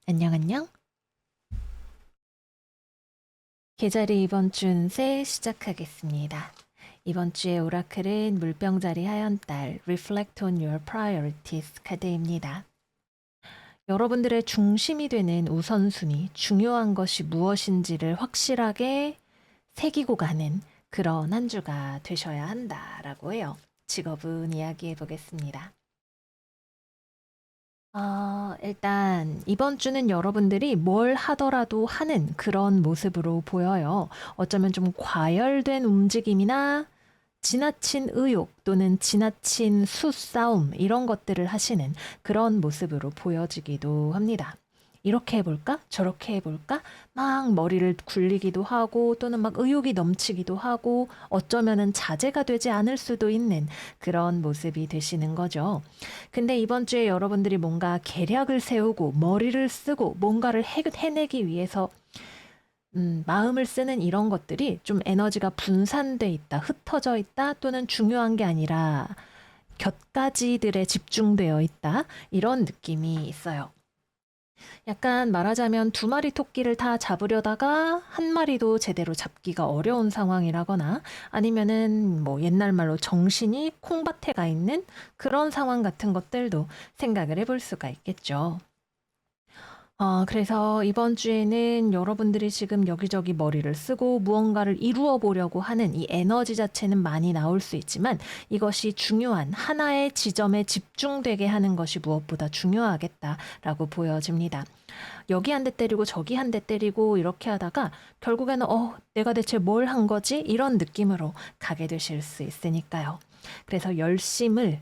안녕 안녕. 계자리 이번 주 운세 시작하겠습니다. 이번 주의 오라클은 물병자리 하연달 Reflect on your priorities 카드입니다. 여러분들의 중심이 되는 우선순위, 중요한 것이 무엇인지를 확실하게 새기고 가는 그런 한 주가 되셔야 한다라고 해요. 직업은 이야기해 보겠습니다. 일단 이번 주는 여러분들이 뭘 하더라도 하는 그런 모습으로 보여요. 어쩌면 좀 과열된 움직임이나 지나친 의욕 또는 지나친 수싸움 이런 것들을 하시는 그런 모습으로 보여지기도 합니다. 이렇게 해볼까? 저렇게 해볼까? 막 머리를 굴리기도 하고 또는 막 의욕이 넘치기도 하고 어쩌면은 자제가 되지 않을 수도 있는 그런 모습이 되시는 거죠. 근데 이번 주에 여러분들이 뭔가 계략을 세우고 머리를 쓰고 뭔가를 해내기 위해서 마음을 쓰는 이런 것들이 좀 에너지가 분산돼 있다, 흩어져 있다, 또는 중요한 게 아니라 곁가지들에 집중되어 있다, 이런 느낌이 있어요. 약간 말하자면 두 마리 토끼를 다 잡으려다가 한 마리도 제대로 잡기가 어려운 상황이라거나 아니면은 뭐 옛날 말로 정신이 콩밭에 가 있는 그런 상황 같은 것들도 생각을 해볼 수가 있겠죠. 그래서 이번 주에는 여러분들이 지금 여기저기 머리를 쓰고 무언가를 이루어 보려고 하는 이 에너지 자체는 많이 나올 수 있지만 이것이 중요한 하나의 지점에 집중되게 하는 것이 무엇보다 중요하겠다라고 보여집니다. 여기 한 대 때리고 저기 한 대 때리고 이렇게 하다가 결국에는 내가 대체 뭘 한 거지? 이런 느낌으로 가게 되실 수 있으니까요. 그래서 열심을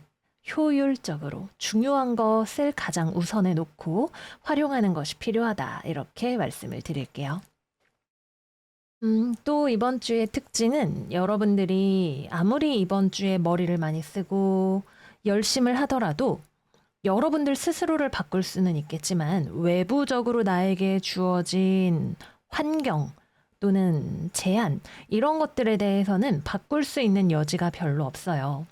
효율적으로 중요한 것을 가장 우선해 놓고 활용하는 것이 필요하다. 이렇게 말씀을 드릴게요. 또 이번 주의 특징은 여러분들이 아무리 이번 주에 머리를 많이 쓰고 열심을 하더라도 여러분들 스스로를 바꿀 수는 있겠지만 외부적으로 나에게 주어진 환경 또는 제한 이런 것들에 대해서는 바꿀 수 있는 여지가 별로 없어요.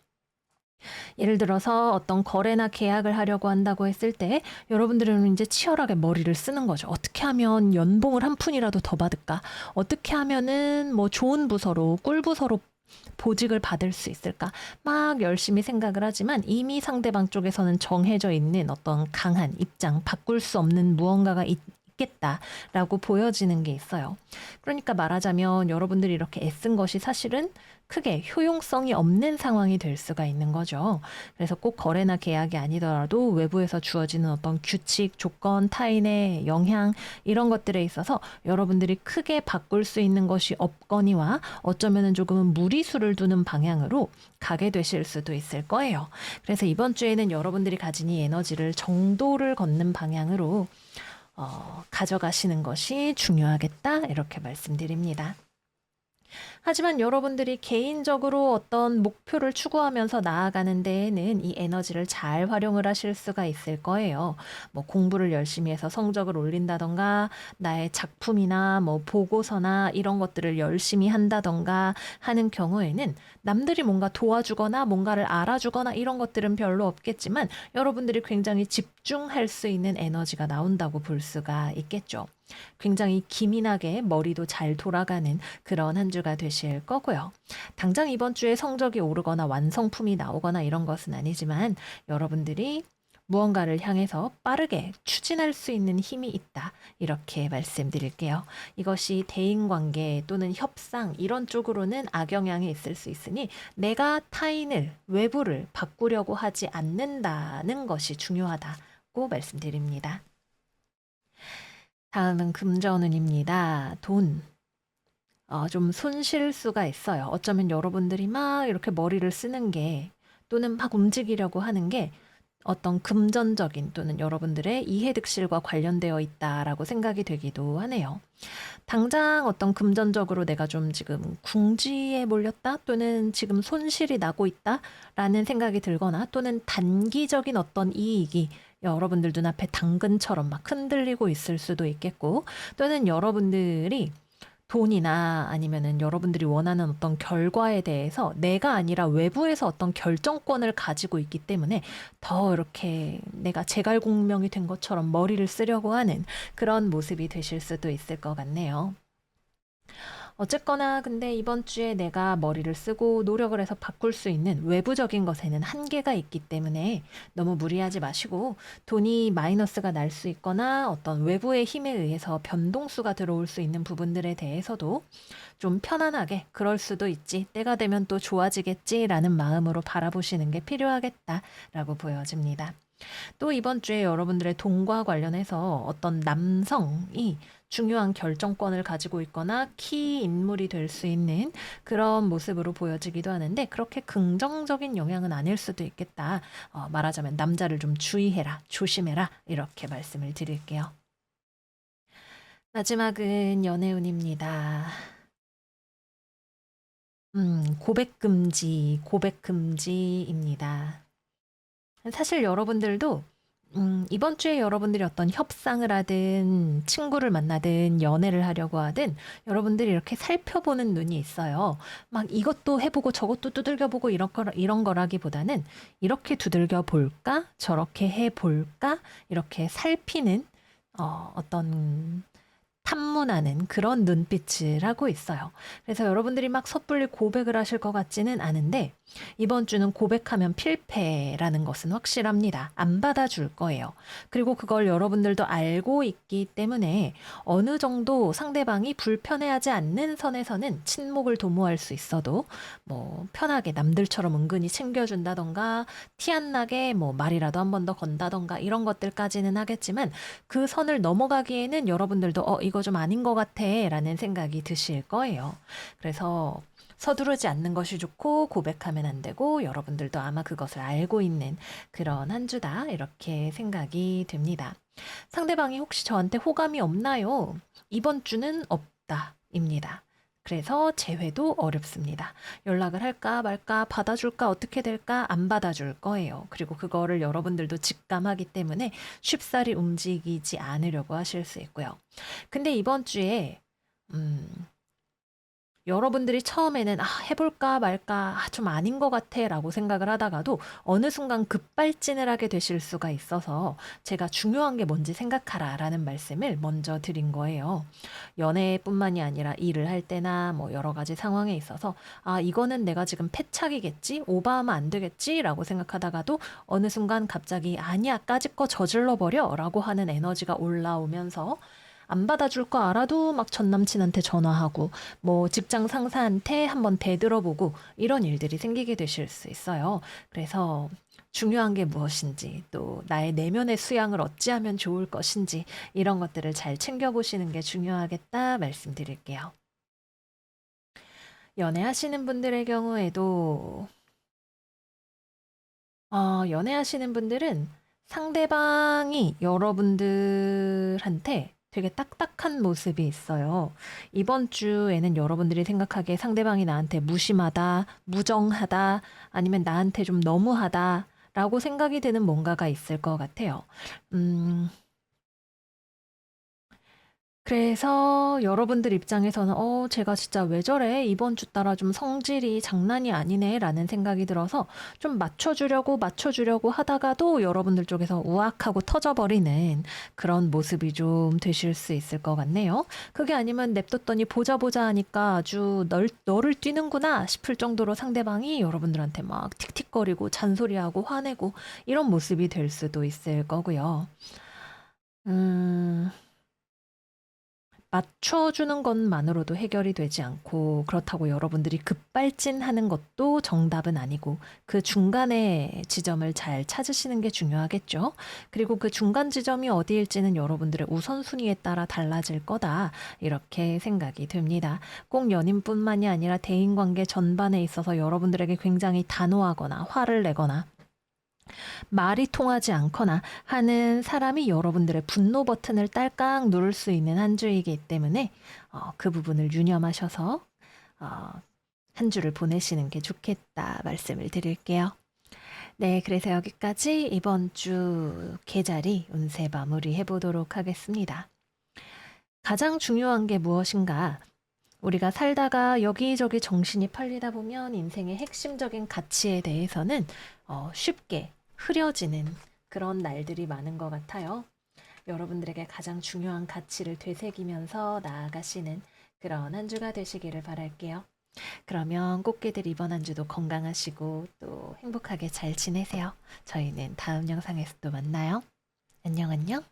예를 들어서 어떤 거래나 계약을 하려고 한다고 했을 때 여러분들은 이제 치열하게 머리를 쓰는 거죠. 어떻게 하면 연봉을 한 푼이라도 더 받을까? 어떻게 하면은 뭐 좋은 부서로, 꿀부서로 보직을 받을 수 있을까? 막 열심히 생각을 하지만 이미 상대방 쪽에서는 정해져 있는 어떤 강한 입장, 바꿀 수 없는 무언가가 있겠다라고 보여지는 게 있어요. 그러니까 말하자면 여러분들이 이렇게 애쓴 것이 사실은 크게 효용성이 없는 상황이 될 수가 있는 거죠. 그래서 꼭 거래나 계약이 아니더라도 외부에서 주어지는 어떤 규칙, 조건, 타인의 영향 이런 것들에 있어서 여러분들이 크게 바꿀 수 있는 것이 없거니와 어쩌면은 조금은 무리수를 두는 방향으로 가게 되실 수도 있을 거예요. 그래서 이번 주에는 여러분들이 가진 이 에너지를 정도를 걷는 방향으로 가져가시는 것이 중요하겠다 이렇게 말씀드립니다. 하지만 여러분들이 개인적으로 어떤 목표를 추구하면서 나아가는 데에는 이 에너지를 잘 활용을 하실 수가 있을 거예요. 뭐 공부를 열심히 해서 성적을 올린다던가, 나의 작품이나 뭐 보고서나 이런 것들을 열심히 한다던가 하는 경우에는 남들이 뭔가 도와주거나 뭔가를 알아주거나 이런 것들은 별로 없겠지만 여러분들이 굉장히 집중할 수 있는 에너지가 나온다고 볼 수가 있겠죠. 굉장히 기민하게 머리도 잘 돌아가는 그런 한 주가 되실 거고요. 당장 이번 주에 성적이 오르거나 완성품이 나오거나 이런 것은 아니지만 여러분들이 무언가를 향해서 빠르게 추진할 수 있는 힘이 있다. 이렇게 말씀드릴게요. 이것이 대인관계 또는 협상 이런 쪽으로는 악영향이 있을 수 있으니 내가 타인을, 외부를 바꾸려고 하지 않는다는 것이 중요하다고 말씀드립니다. 다음은 금전운입니다. 돈. 좀 손실 수가 있어요. 어쩌면 여러분들이 막 이렇게 머리를 쓰는 게 또는 막 움직이려고 하는 게 어떤 금전적인 또는 여러분들의 이해득실과 관련되어 있다라고 생각이 되기도 하네요. 당장 어떤 금전적으로 내가 좀 지금 궁지에 몰렸다 또는 지금 손실이 나고 있다라는 생각이 들거나 또는 단기적인 어떤 이익이 여러분들 눈앞에 당근처럼 막 흔들리고 있을 수도 있겠고 또는 여러분들이 돈이나 아니면은 여러분들이 원하는 어떤 결과에 대해서 내가 아니라 외부에서 어떤 결정권을 가지고 있기 때문에 더 이렇게 내가 제갈공명이 된 것처럼 머리를 쓰려고 하는 그런 모습이 되실 수도 있을 것 같네요. 어쨌거나 근데 이번 주에 내가 머리를 쓰고 노력을 해서 바꿀 수 있는 외부적인 것에는 한계가 있기 때문에 너무 무리하지 마시고 돈이 마이너스가 날 수 있거나 어떤 외부의 힘에 의해서 변동수가 들어올 수 있는 부분들에 대해서도 좀 편안하게 그럴 수도 있지 때가 되면 또 좋아지겠지라는 마음으로 바라보시는 게 필요하겠다라고 보여집니다. 또 이번 주에 여러분들의 돈과 관련해서 어떤 남성이 중요한 결정권을 가지고 있거나 키 인물이 될 수 있는 그런 모습으로 보여지기도 하는데 그렇게 긍정적인 영향은 아닐 수도 있겠다. 말하자면 남자를 좀 주의해라, 조심해라 이렇게 말씀을 드릴게요. 마지막은 연애운입니다. 고백 금지, 고백 금지입니다. 사실 여러분들도 이번 주에 여러분들이 어떤 협상을 하든 친구를 만나든 연애를 하려고 하든 여러분들이 이렇게 살펴보는 눈이 있어요. 막 이것도 해보고 저것도 두들겨보고 이런 거라기보다는 이렇게 두들겨 볼까? 저렇게 해 볼까? 이렇게 살피는 어떤 탐문하는 그런 눈빛을 하고 있어요. 그래서 여러분들이 막 섣불리 고백을 하실 것 같지는 않은데 이번 주는 고백하면 필패라는 것은 확실합니다. 안 받아줄 거예요. 그리고 그걸 여러분들도 알고 있기 때문에 어느 정도 상대방이 불편해하지 않는 선에서는 침묵을 도모할 수 있어도 뭐 편하게 남들처럼 은근히 챙겨준다던가 티 안 나게 뭐 말이라도 한 번 더 건다던가 이런 것들까지는 하겠지만 그 선을 넘어가기에는 여러분들도 이거 좀 아닌 것 같아 라는 생각이 드실 거예요. 그래서 서두르지 않는 것이 좋고 고백하면 안 되고 여러분들도 아마 그것을 알고 있는 그런 한 주다 이렇게 생각이 됩니다. 상대방이 혹시 저한테 호감이 없나요? 이번 주는 없다입니다. 그래서 재회도 어렵습니다. 연락을 할까 말까 받아줄까 어떻게 될까 안 받아줄 거예요. 그리고 그거를 여러분들도 직감하기 때문에 쉽사리 움직이지 않으려고 하실 수 있고요. 근데 이번 주에 음, 여러분들이 처음에는 해볼까 말까 좀 아닌 것 같아 라고 생각을 하다가도 어느 순간 급발진을 하게 되실 수가 있어서 제가 중요한 게 뭔지 생각하라 라는 말씀을 먼저 드린 거예요. 연애뿐만이 아니라 일을 할 때나 뭐 여러 가지 상황에 있어서 이거는 내가 지금 패착이겠지? 오버하면 안 되겠지? 라고 생각하다가도 어느 순간 갑자기 아니야 까짓 거 저질러 버려 라고 하는 에너지가 올라오면서 안 받아줄 거 알아도 막 전 남친한테 전화하고 뭐 직장 상사한테 한번 대들어보고 이런 일들이 생기게 되실 수 있어요. 그래서 중요한 게 무엇인지 또 나의 내면의 수양을 어찌하면 좋을 것인지 이런 것들을 잘 챙겨보시는 게 중요하겠다 말씀드릴게요. 연애하시는 분들의 경우에도 연애하시는 분들은 상대방이 여러분들한테 되게 딱딱한 모습이 있어요. 이번 주에는 여러분들이 생각하기에 상대방이 나한테 무심하다, 무정하다, 아니면 나한테 좀 너무하다 라고 생각이 드는 뭔가가 있을 것 같아요. 음, 그래서 여러분들 입장에서는 제가 진짜 왜 저래? 이번 주 따라 좀 성질이 장난이 아니네 라는 생각이 들어서 좀 맞춰주려고 하다가도 여러분들 쪽에서 우악하고 터져버리는 그런 모습이 좀 되실 수 있을 것 같네요. 그게 아니면 냅뒀더니 보자 하니까 아주 너를 뛰는구나 싶을 정도로 상대방이 여러분들한테 막 틱틱거리고 잔소리하고 화내고 이런 모습이 될 수도 있을 거고요. 음, 맞춰주는 것만으로도 해결이 되지 않고 그렇다고 여러분들이 급발진하는 것도 정답은 아니고 그 중간의 지점을 잘 찾으시는 게 중요하겠죠. 그리고 그 중간 지점이 어디일지는 여러분들의 우선순위에 따라 달라질 거다. 이렇게 생각이 듭니다. 꼭 연인뿐만이 아니라 대인관계 전반에 있어서 여러분들에게 굉장히 단호하거나 화를 내거나 말이 통하지 않거나 하는 사람이 여러분들의 분노 버튼을 딸깍 누를 수 있는 한 주이기 때문에 그 부분을 유념하셔서 어, 한 주를 보내시는 게 좋겠다 말씀을 드릴게요. 네, 그래서 여기까지 이번 주 계자리 운세 마무리해 보도록 하겠습니다. 가장 중요한 게 무엇인가? 우리가 살다가 여기저기 정신이 팔리다 보면 인생의 핵심적인 가치에 대해서는 쉽게 흐려지는 그런 날들이 많은 것 같아요. 여러분들에게 가장 중요한 가치를 되새기면서 나아가시는 그런 한 주가 되시기를 바랄게요. 그러면 꽃게들 이번 한 주도 건강하시고 또 행복하게 잘 지내세요. 저희는 다음 영상에서 또 만나요. 안녕.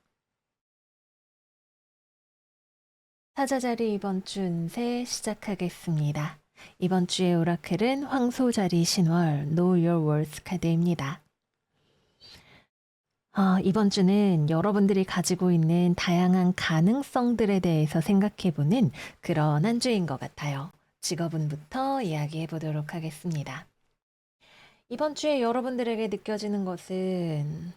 사자자리 이번 주 운세 시작하겠습니다. 이번 주의 오라클은 황소자리 신월 Know Your Worth 카드입니다. 이번 주는 여러분들이 가지고 있는 다양한 가능성들에 대해서 생각해보는 그런 한 주인 것 같아요. 직업운부터 이야기해 보도록 하겠습니다. 이번 주에 여러분들에게 느껴지는 것은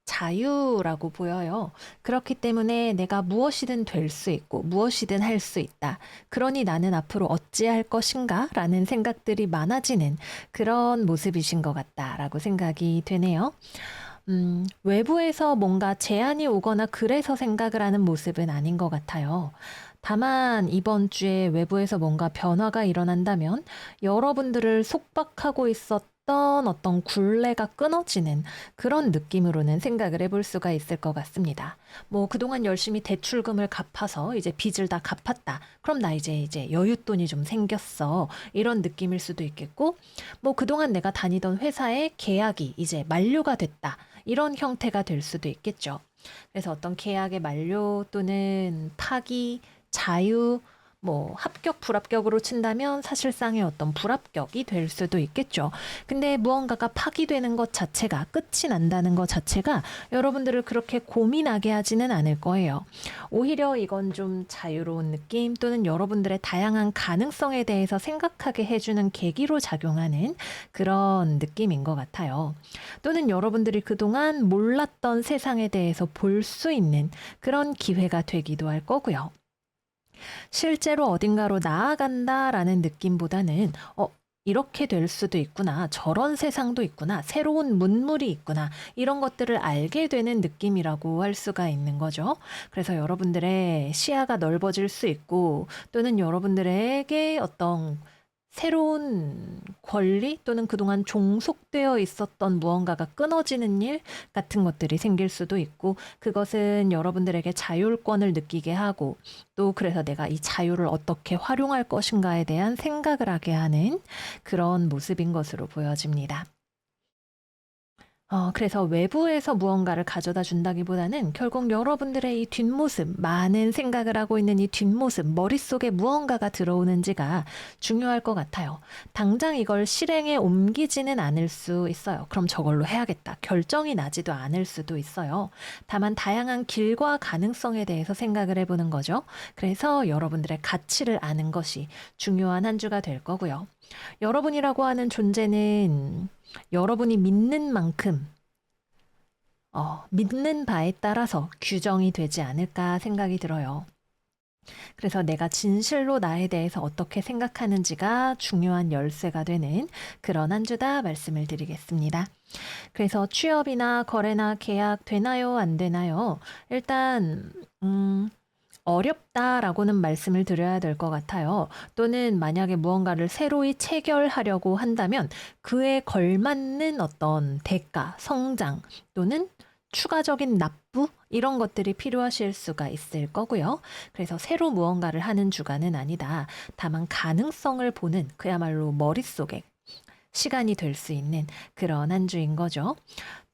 자유라고 보여요. 그렇기 때문에 내가 무엇이든 될 수 있고 무엇이든 할 수 있다. 그러니 나는 앞으로 어찌할 것인가? 라는 생각들이 많아지는 그런 모습이신 것 같다라고 생각이 되네요. 외부에서 뭔가 제한이 오거나 그래서 생각을 하는 모습은 아닌 것 같아요. 다만 이번 주에 외부에서 뭔가 변화가 일어난다면 여러분들을 속박하고 있었던 어떤 굴레가 끊어지는 그런 느낌으로는 생각을 해볼 수가 있을 것 같습니다. 뭐 그동안 열심히 대출금을 갚아서 이제 빚을 다 갚았다. 그럼 나 이제 여윳돈이 좀 생겼어. 이런 느낌일 수도 있겠고, 뭐 그동안 내가 다니던 회사의 계약이 이제 만료가 됐다. 이런 형태가 될 수도 있겠죠. 그래서 어떤 계약의 만료 또는 파기, 자유, 뭐 합격, 불합격으로 친다면 사실상의 어떤 불합격이 될 수도 있겠죠. 근데 무언가가 파기되는 것 자체가 끝이 난다는 것 자체가 여러분들을 그렇게 고민하게 하지는 않을 거예요. 오히려 이건 좀 자유로운 느낌 또는 여러분들의 다양한 가능성에 대해서 생각하게 해주는 계기로 작용하는 그런 느낌인 것 같아요. 또는 여러분들이 그동안 몰랐던 세상에 대해서 볼 수 있는 그런 기회가 되기도 할 거고요. 실제로 어딘가로 나아간다라는 느낌보다는 이렇게 될 수도 있구나. 저런 세상도 있구나. 새로운 문물이 있구나. 이런 것들을 알게 되는 느낌이라고 할 수가 있는 거죠. 그래서 여러분들의 시야가 넓어질 수 있고 또는 여러분들에게 어떤 새로운 권리 또는 그동안 종속되어 있었던 무언가가 끊어지는 일 같은 것들이 생길 수도 있고 그것은 여러분들에게 자율권을 느끼게 하고 또 그래서 내가 이 자유를 어떻게 활용할 것인가에 대한 생각을 하게 하는 그런 모습인 것으로 보여집니다. 그래서 외부에서 무언가를 가져다 준다기보다는 결국 여러분들의 이 뒷모습, 많은 생각을 하고 있는 이 뒷모습, 머릿속에 무언가가 들어오는지가 중요할 것 같아요. 당장 이걸 실행에 옮기지는 않을 수 있어요. 그럼 저걸로 해야겠다. 결정이 나지도 않을 수도 있어요. 다만 다양한 길과 가능성에 대해서 생각을 해보는 거죠. 그래서 여러분들의 가치를 아는 것이 중요한 한 주가 될 거고요. 여러분이라고 하는 존재는 여러분이 믿는 만큼 믿는 바에 따라서 규정이 되지 않을까 생각이 들어요. 그래서 내가 진실로 나에 대해서 어떻게 생각하는지가 중요한 열쇠가 되는 그런 한 주다 말씀을 드리겠습니다. 그래서 취업이나 거래나 계약 되나요? 안 되나요? 일단, 어렵다라고는 말씀을 드려야 될 것 같아요. 또는 만약에 무언가를 새로이 체결하려고 한다면 그에 걸맞는 어떤 대가, 성장 또는 추가적인 납부 이런 것들이 필요하실 수가 있을 거고요. 그래서 새로 무언가를 하는 주간은 아니다. 다만 가능성을 보는 그야말로 머릿속에 시간이 될 수 있는 그런 한 주인 거죠.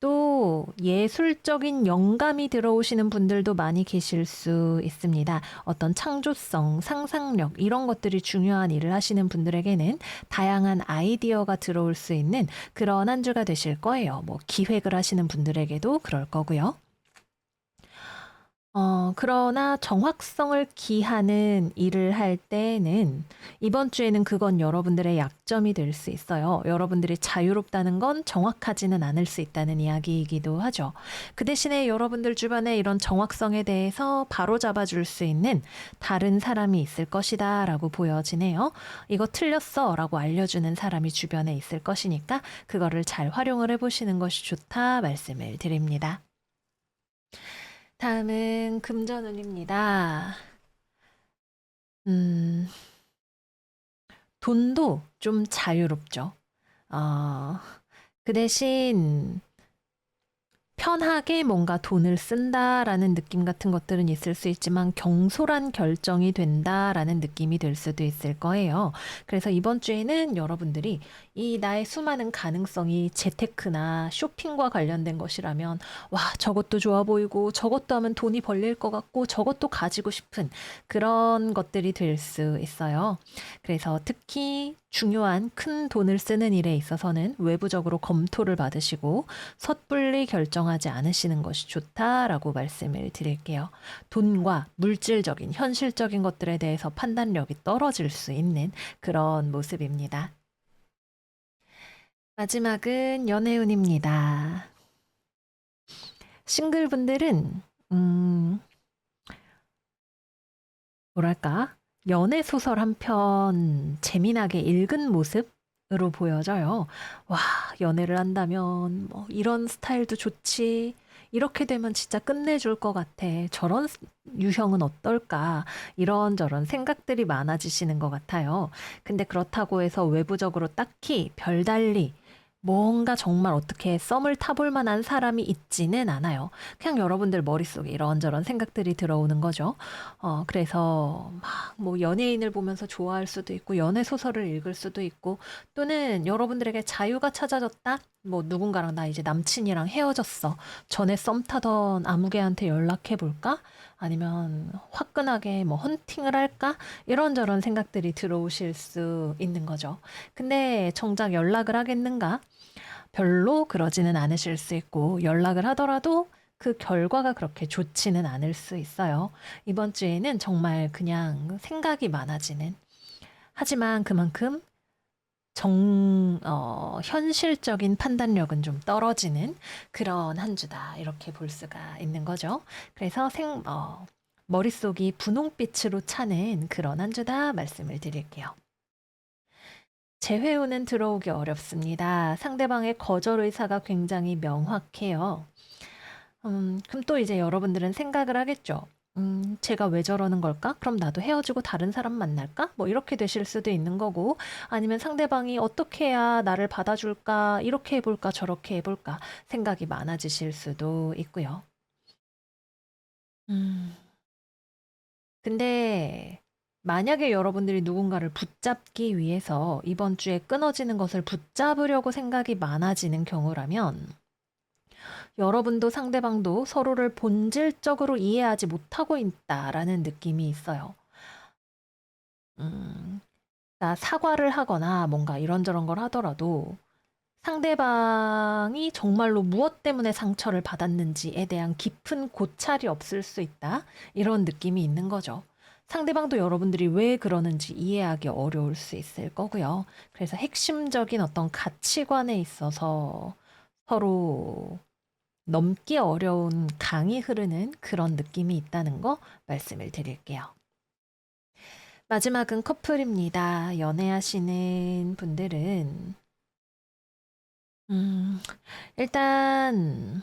또 예술적인 영감이 들어오시는 분들도 많이 계실 수 있습니다. 어떤 창조성, 상상력 이런 것들이 중요한 일을 하시는 분들에게는 다양한 아이디어가 들어올 수 있는 그런 한 주가 되실 거예요. 뭐 기획을 하시는 분들에게도 그럴 거고요. 그러나 정확성을 기하는 일을 할 때는 이번 주에는 그건 여러분들의 약점이 될 수 있어요. 여러분들이 자유롭다는 건 정확하지는 않을 수 있다는 이야기이기도 하죠. 그 대신에 여러분들 주변에 이런 정확성에 대해서 바로잡아 줄 수 있는 다른 사람이 있을 것이다 라고 보여지네요. 이거 틀렸어 라고 알려주는 사람이 주변에 있을 것이니까 그거를 잘 활용을 해보시는 것이 좋다 말씀을 드립니다. 다음은 금전운입니다. 음, 돈도 좀 자유롭죠. 어, 그 대신 편하게 뭔가 돈을 쓴다라는 느낌 같은 것들은 있을 수 있지만 경솔한 결정이 된다라는 느낌이 들 수도 있을 거예요. 그래서 이번 주에는 여러분들이 이 나의 수많은 가능성이 재테크나 쇼핑과 관련된 것이라면 와, 저것도 좋아 보이고 저것도 하면 돈이 벌릴 것 같고 저것도 가지고 싶은 그런 것들이 될 수 있어요. 그래서 특히 중요한 큰 돈을 쓰는 일에 있어서는 외부적으로 검토를 받으시고 섣불리 결정하지 않으시는 것이 좋다라고 말씀을 드릴게요. 돈과 물질적인, 현실적인 것들에 대해서 판단력이 떨어질 수 있는 그런 모습입니다. 마지막은 연애운입니다. 싱글분들은, 뭐랄까, 연애 소설 한 편 재미나게 읽은 모습으로 보여져요. 와, 연애를 한다면 뭐 이런 스타일도 좋지. 이렇게 되면 진짜 끝내줄 것 같아. 저런 유형은 어떨까? 이런저런 생각들이 많아지시는 것 같아요. 근데 그렇다고 해서 외부적으로 딱히 별달리 뭔가 정말 어떻게 썸을 타볼 만한 사람이 있지는 않아요. 그냥 여러분들 머릿속에 이런저런 생각들이 들어오는 거죠. 그래서 막 뭐 연예인을 보면서 좋아할 수도 있고, 연애 소설을 읽을 수도 있고, 또는 여러분들에게 자유가 찾아졌다? 뭐 누군가랑 나 이제 남친이랑 헤어졌어. 전에 썸 타던 아무개한테 연락해 볼까? 아니면 화끈하게 뭐 헌팅을 할까? 이런저런 생각들이 들어오실 수 있는 거죠. 근데 정작 연락을 하겠는가? 별로 그러지는 않으실 수 있고, 연락을 하더라도 그 결과가 그렇게 좋지는 않을 수 있어요. 이번 주에는 정말 그냥 생각이 많아지는. 하지만 그만큼 현실적인 판단력은 좀 떨어지는 그런 한 주다. 이렇게 볼 수가 있는 거죠. 그래서 머릿속이 분홍빛으로 차는 그런 한 주다 말씀을 드릴게요. 재회운은 들어오기 어렵습니다. 상대방의 거절 의사가 굉장히 명확해요. 그럼 또 이제 여러분들은 생각을 하겠죠. 제가 왜 저러는 걸까? 그럼 나도 헤어지고 다른 사람 만날까? 뭐 이렇게 되실 수도 있는 거고, 아니면 상대방이 어떻게 해야 나를 받아줄까? 이렇게 해볼까? 저렇게 해볼까? 생각이 많아지실 수도 있고요. 음, 근데 만약에 여러분들이 누군가를 붙잡기 위해서 이번 주에 끊어지는 것을 붙잡으려고 생각이 많아지는 경우라면 여러분도 상대방도 서로를 본질적으로 이해하지 못하고 있다라는 느낌이 있어요. 음, 그러니까 사과를 하거나 뭔가 이런저런 걸 하더라도 상대방이 정말로 무엇 때문에 상처를 받았는지에 대한 깊은 고찰이 없을 수 있다. 이런 느낌이 있는 거죠. 상대방도 여러분들이 왜 그러는지 이해하기 어려울 수 있을 거고요. 그래서 핵심적인 어떤 가치관에 있어서 서로 넘기 어려운 강이 흐르는 그런 느낌이 있다는 거 말씀을 드릴게요. 마지막은 커플입니다. 연애하시는 분들은 일단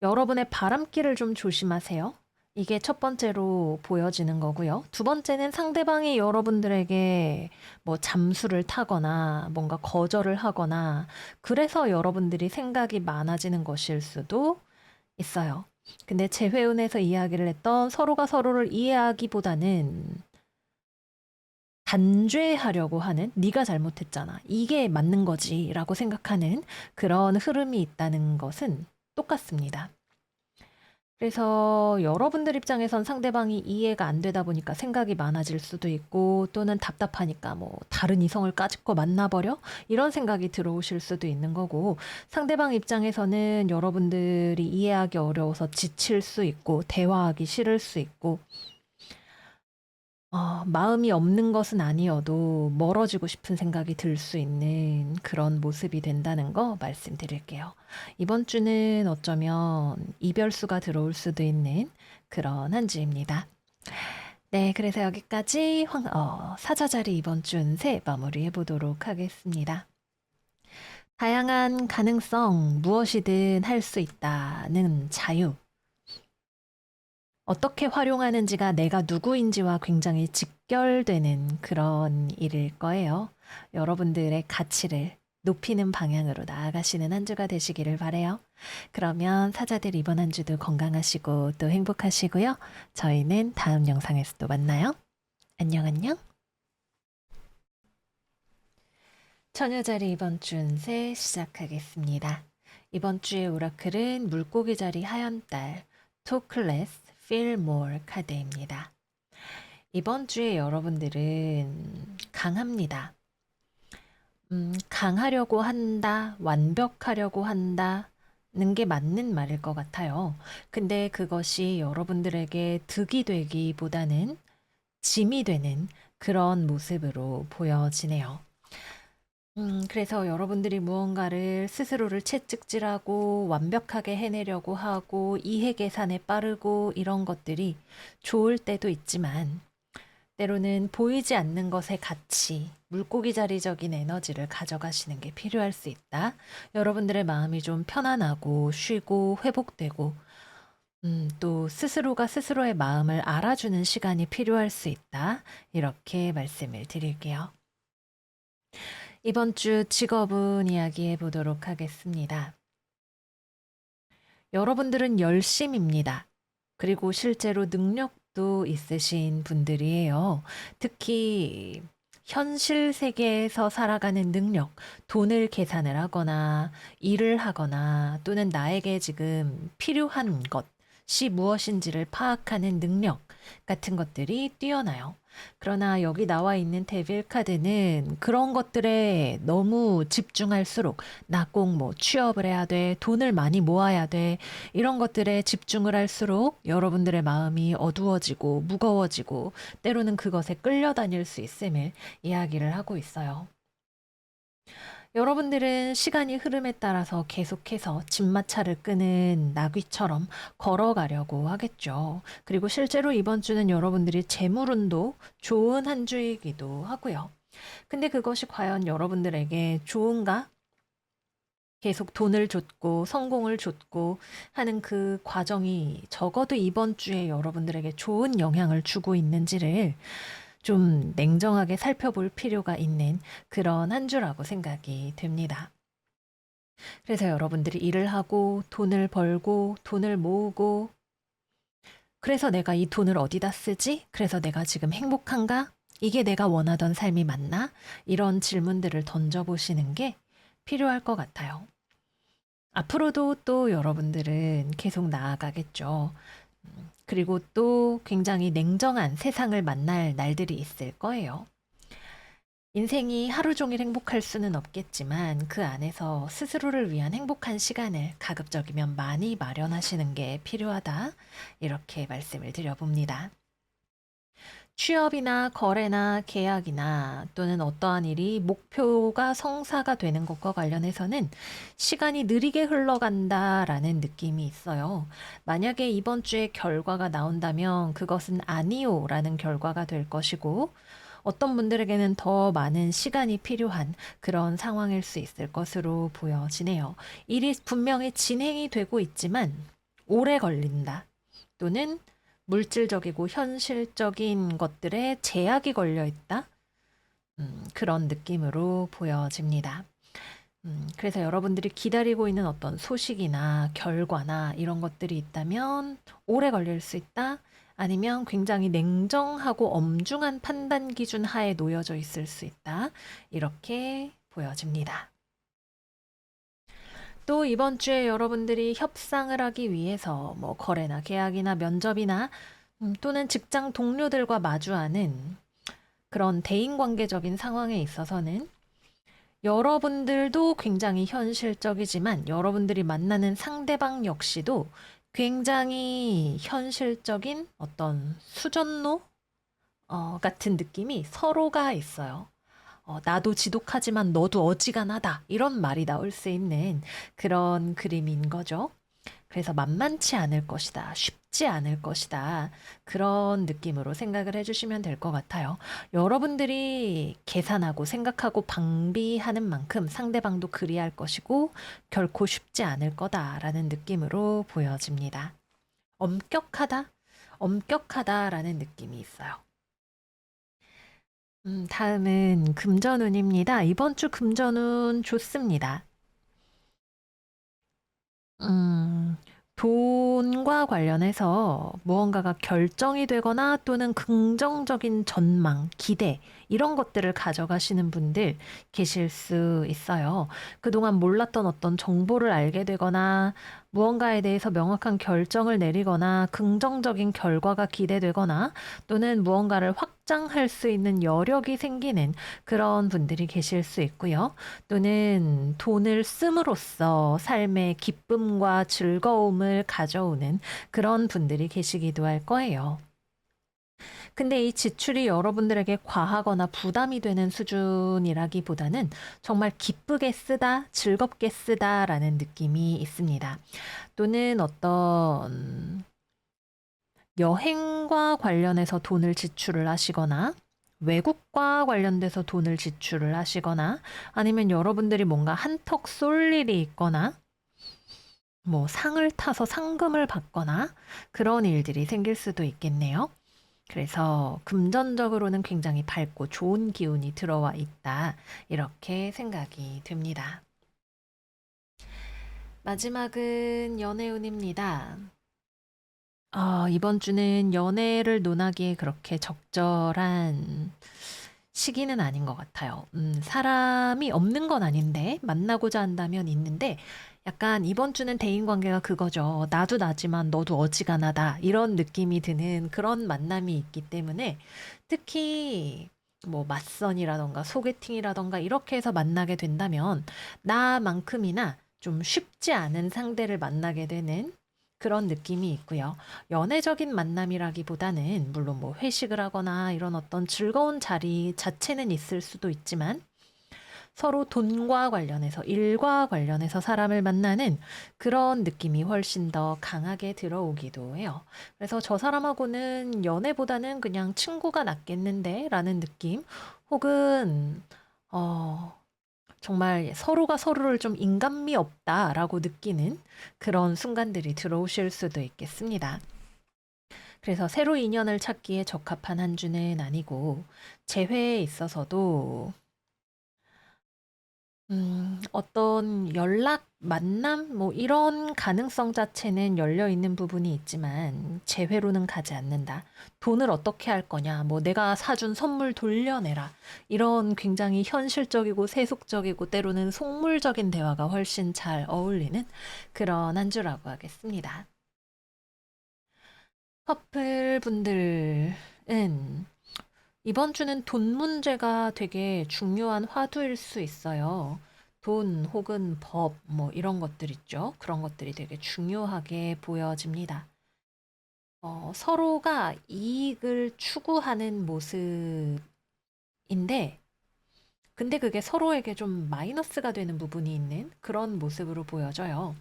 여러분의 바람길을 좀 조심하세요. 이게 첫 번째로 보여지는 거고요. 두 번째는 상대방이 여러분들에게 뭐 잠수를 타거나 뭔가 거절을 하거나 그래서 여러분들이 생각이 많아지는 것일 수도 있어요. 근데 재회운에서 이야기를 했던 서로가 서로를 이해하기보다는 단죄하려고 하는 네가 잘못했잖아. 이게 맞는 거지라고 생각하는 그런 흐름이 있다는 것은 똑같습니다. 그래서 여러분들 입장에선 상대방이 이해가 안 되다 보니까 생각이 많아질 수도 있고 또는 답답하니까 뭐 다른 이성을 까짓거 만나버려? 이런 생각이 들어오실 수도 있는 거고 상대방 입장에서는 여러분들이 이해하기 어려워서 지칠 수 있고 대화하기 싫을 수 있고 마음이 없는 것은 아니어도 멀어지고 싶은 생각이 들 수 있는 그런 모습이 된다는 거 말씀드릴게요. 이번 주는 어쩌면 이별수가 들어올 수도 있는 그런 한 주입니다. 네, 그래서 여기까지 사자자리 이번 주 운세 마무리해 보도록 하겠습니다. 다양한 가능성, 무엇이든 할 수 있다는 자유. 어떻게 활용하는지가 내가 누구인지와 굉장히 직결되는 그런 일일 거예요. 여러분들의 가치를 높이는 방향으로 나아가시는 한 주가 되시기를 바래요. 그러면 사자들 이번 한 주도 건강하시고 또 행복하시고요. 저희는 다음 영상에서 또 만나요. 안녕 안녕. 처녀자리 이번 주 운세 시작하겠습니다. 이번 주의 오라클은 물고기 자리 하얀달 토클레스 Feel More 카드입니다. 이번 주에 여러분들은 강합니다. 강하려고 한다, 완벽하려고 한다는 게 맞는 말일 것 같아요. 근데 그것이 여러분들에게 득이 되기보다는 짐이 되는 그런 모습으로 보여지네요. 그래서 여러분들이 무언가를 스스로를 채찍질하고 완벽하게 해내려고 하고 이해 계산에 빠르고 이런 것들이 좋을 때도 있지만 때로는 보이지 않는 것의 가치, 물고기 자리적인 에너지를 가져가시는 게 필요할 수 있다. 여러분들의 마음이 좀 편안하고 쉬고 회복되고 또 스스로가 스스로의 마음을 알아주는 시간이 필요할 수 있다. 이렇게 말씀을 드릴게요. 이번 주 직업은 이야기해 보도록 하겠습니다. 여러분들은 열심입니다. 그리고 실제로 능력도 있으신 분들이에요. 특히 현실 세계에서 살아가는 능력, 돈을 계산을 하거나 일을 하거나 또는 나에게 지금 필요한 것이 무엇인지를 파악하는 능력 같은 것들이 뛰어나요. 그러나 여기 나와 있는 데빌 카드는 그런 것들에 너무 집중할수록 나 꼭 뭐 취업을 해야 돼, 돈을 많이 모아야 돼, 이런 것들에 집중을 할수록 여러분들의 마음이 어두워지고 무거워지고 때로는 그것에 끌려다닐 수 있음을 이야기를 하고 있어요. 여러분들은 시간이 흐름에 따라서 계속해서 집마차를 끄는 나귀처럼 걸어가려고 하겠죠. 그리고 실제로 이번 주는 여러분들이 재물운도 좋은 한 주이기도 하고요. 근데 그것이 과연 여러분들에게 좋은가? 계속 돈을 줬고 성공을 줬고 하는 그 과정이 적어도 이번 주에 여러분들에게 좋은 영향을 주고 있는지를 좀 냉정하게 살펴볼 필요가 있는 그런 한 주라고 생각이 됩니다. 그래서 여러분들이 일을 하고 돈을 벌고 돈을 모으고 그래서 내가 이 돈을 어디다 쓰지? 그래서 내가 지금 행복한가? 이게 내가 원하던 삶이 맞나? 이런 질문들을 던져보시는 게 필요할 것 같아요. 앞으로도 또 여러분들은 계속 나아가겠죠. 그리고 또 굉장히 냉정한 세상을 만날 날들이 있을 거예요. 인생이 하루 종일 행복할 수는 없겠지만 그 안에서 스스로를 위한 행복한 시간을 가급적이면 많이 마련하시는 게 필요하다. 이렇게 말씀을 드려봅니다. 취업이나 거래나 계약이나 또는 어떠한 일이 목표가 성사가 되는 것과 관련해서는 시간이 느리게 흘러간다라는 느낌이 있어요. 만약에 이번 주에 결과가 나온다면 그것은 아니요라는 결과가 될 것이고, 어떤 분들에게는 더 많은 시간이 필요한 그런 상황일 수 있을 것으로 보여지네요. 일이 분명히 진행이 되고 있지만 오래 걸린다. 또는 물질적이고 현실적인 것들에 제약이 걸려 있다. 그런 느낌으로 보여집니다. 그래서 여러분들이 기다리고 있는 어떤 소식이나 결과나 이런 것들이 있다면 오래 걸릴 수 있다. 아니면 굉장히 냉정하고 엄중한 판단 기준 하에 놓여져 있을 수 있다. 이렇게 보여집니다. 또 이번 주에 여러분들이 협상을 하기 위해서 뭐 거래나 계약이나 면접이나 또는 직장 동료들과 마주하는 그런 대인관계적인 상황에 있어서는 여러분들도 굉장히 현실적이지만 여러분들이 만나는 상대방 역시도 굉장히 현실적인 어떤 수전노 같은 느낌이 서로가 있어요. 나도 지독하지만 너도 어지간하다. 이런 말이 나올 수 있는 그런 그림인 거죠. 그래서 만만치 않을 것이다. 쉽지 않을 것이다. 그런 느낌으로 생각을 해주시면 될 것 같아요. 여러분들이 계산하고 생각하고 방비하는 만큼 상대방도 그리할 것이고 결코 쉽지 않을 거다라는 느낌으로 보여집니다. 엄격하다? 엄격하다라는 느낌이 있어요. 다음은 금전운입니다. 이번 주 금전운 좋습니다. 음, 돈과 관련해서 무언가가 결정이 되거나 또는 긍정적인 전망, 기대, 이런 것들을 가져가시는 분들 계실 수 있어요. 그동안 몰랐던 어떤 정보를 알게 되거나 무언가에 대해서 명확한 결정을 내리거나 긍정적인 결과가 기대되거나 또는 무언가를 확장할 수 있는 여력이 생기는 그런 분들이 계실 수 있고요. 또는 돈을 씀으로써 삶의 기쁨과 즐거움을 가져오는 그런 분들이 계시기도 할 거예요. 근데 이 지출이 여러분들에게 과하거나 부담이 되는 수준이라기보다는 정말 기쁘게 쓰다, 즐겁게 쓰다라는 느낌이 있습니다. 또는 어떤 여행과 관련해서 돈을 지출을 하시거나 외국과 관련돼서 돈을 지출을 하시거나 아니면 여러분들이 뭔가 한턱 쏠 일이 있거나 뭐 상을 타서 상금을 받거나 그런 일들이 생길 수도 있겠네요. 그래서 금전적으로는 굉장히 밝고 좋은 기운이 들어와 있다. 이렇게 생각이 듭니다. 마지막은 연애운입니다. 이번 주는 연애를 논하기에 그렇게 적절한 시기는 아닌 것 같아요. 사람이 없는 건 아닌데, 만나고자 한다면 있는데, 약간 이번 주는 대인관계가 그거죠. 나도 나지만 너도 어지간하다. 이런 느낌이 드는 그런 만남이 있기 때문에, 특히 뭐 맞선이라던가 소개팅이라던가 이렇게 해서 만나게 된다면, 나만큼이나 좀 쉽지 않은 상대를 만나게 되는 그런 느낌이 있고요. 연애적인 만남이라기보다는 물론 뭐 회식을 하거나 이런 어떤 즐거운 자리 자체는 있을 수도 있지만 서로 돈과 관련해서 일과 관련해서 사람을 만나는 그런 느낌이 훨씬 더 강하게 들어오기도 해요. 그래서 저 사람하고는 연애보다는 그냥 친구가 낫겠는데 라는 느낌 혹은 어, 정말 서로가 서로를 좀 인간미 없다라고 느끼는 그런 순간들이 들어오실 수도 있겠습니다. 그래서 새로 인연을 찾기에 적합한 한 주는 아니고, 재회에 있어서도, 어떤 연락, 만남, 뭐 이런 가능성 자체는 열려 있는 부분이 있지만, 재회로는 가지 않는다. 돈을 어떻게 할 거냐, 뭐 내가 사준 선물 돌려내라. 이런 굉장히 현실적이고 세속적이고 때로는 속물적인 대화가 훨씬 잘 어울리는 그런 한 주라고 하겠습니다. 커플 분들은 이번 주는 돈 문제가 되게 중요한 화두일 수 있어요. 돈 혹은 법, 뭐 이런 것들 있죠. 그런 것들이 되게 중요하게 보여집니다. 서로가 이익을 추구하는 모습인데, 근데 그게 서로에게 좀 마이너스가 되는 부분이 있는 그런 모습으로 보여져요.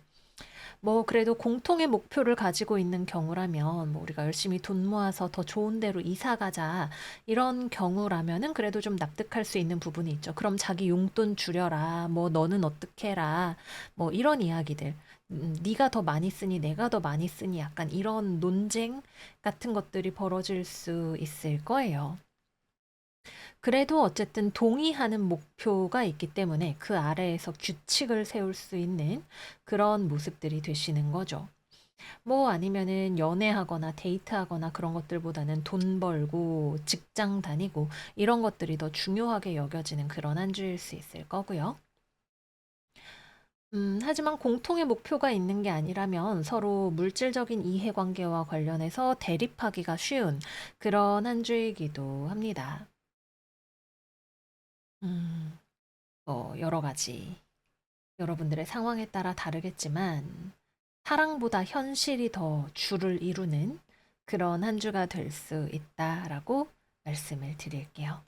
뭐 그래도 공통의 목표를 가지고 있는 경우라면 뭐 우리가 열심히 돈 모아서 더 좋은 데로 이사 가자 이런 경우라면은 그래도 좀 납득할 수 있는 부분이 있죠. 그럼 자기 용돈 줄여라. 뭐 너는 어떻게 해라. 뭐 이런 이야기들. 네가 더 많이 쓰니 내가 더 많이 쓰니 약간 이런 논쟁 같은 것들이 벌어질 수 있을 거예요. 그래도 어쨌든 동의하는 목표가 있기 때문에 그 아래에서 규칙을 세울 수 있는 그런 모습들이 되시는 거죠. 뭐 아니면은 연애하거나 데이트하거나 그런 것들보다는 돈 벌고 직장 다니고 이런 것들이 더 중요하게 여겨지는 그런 한 주일 수 있을 거고요. 하지만 공통의 목표가 있는 게 아니라면 서로 물질적인 이해관계와 관련해서 대립하기가 쉬운 그런 한 주이기도 합니다. 음, 여러 가지 여러분들의 상황에 따라 다르겠지만 사랑보다 현실이 더 주를 이루는 그런 한 주가 될 수 있다라고 말씀을 드릴게요.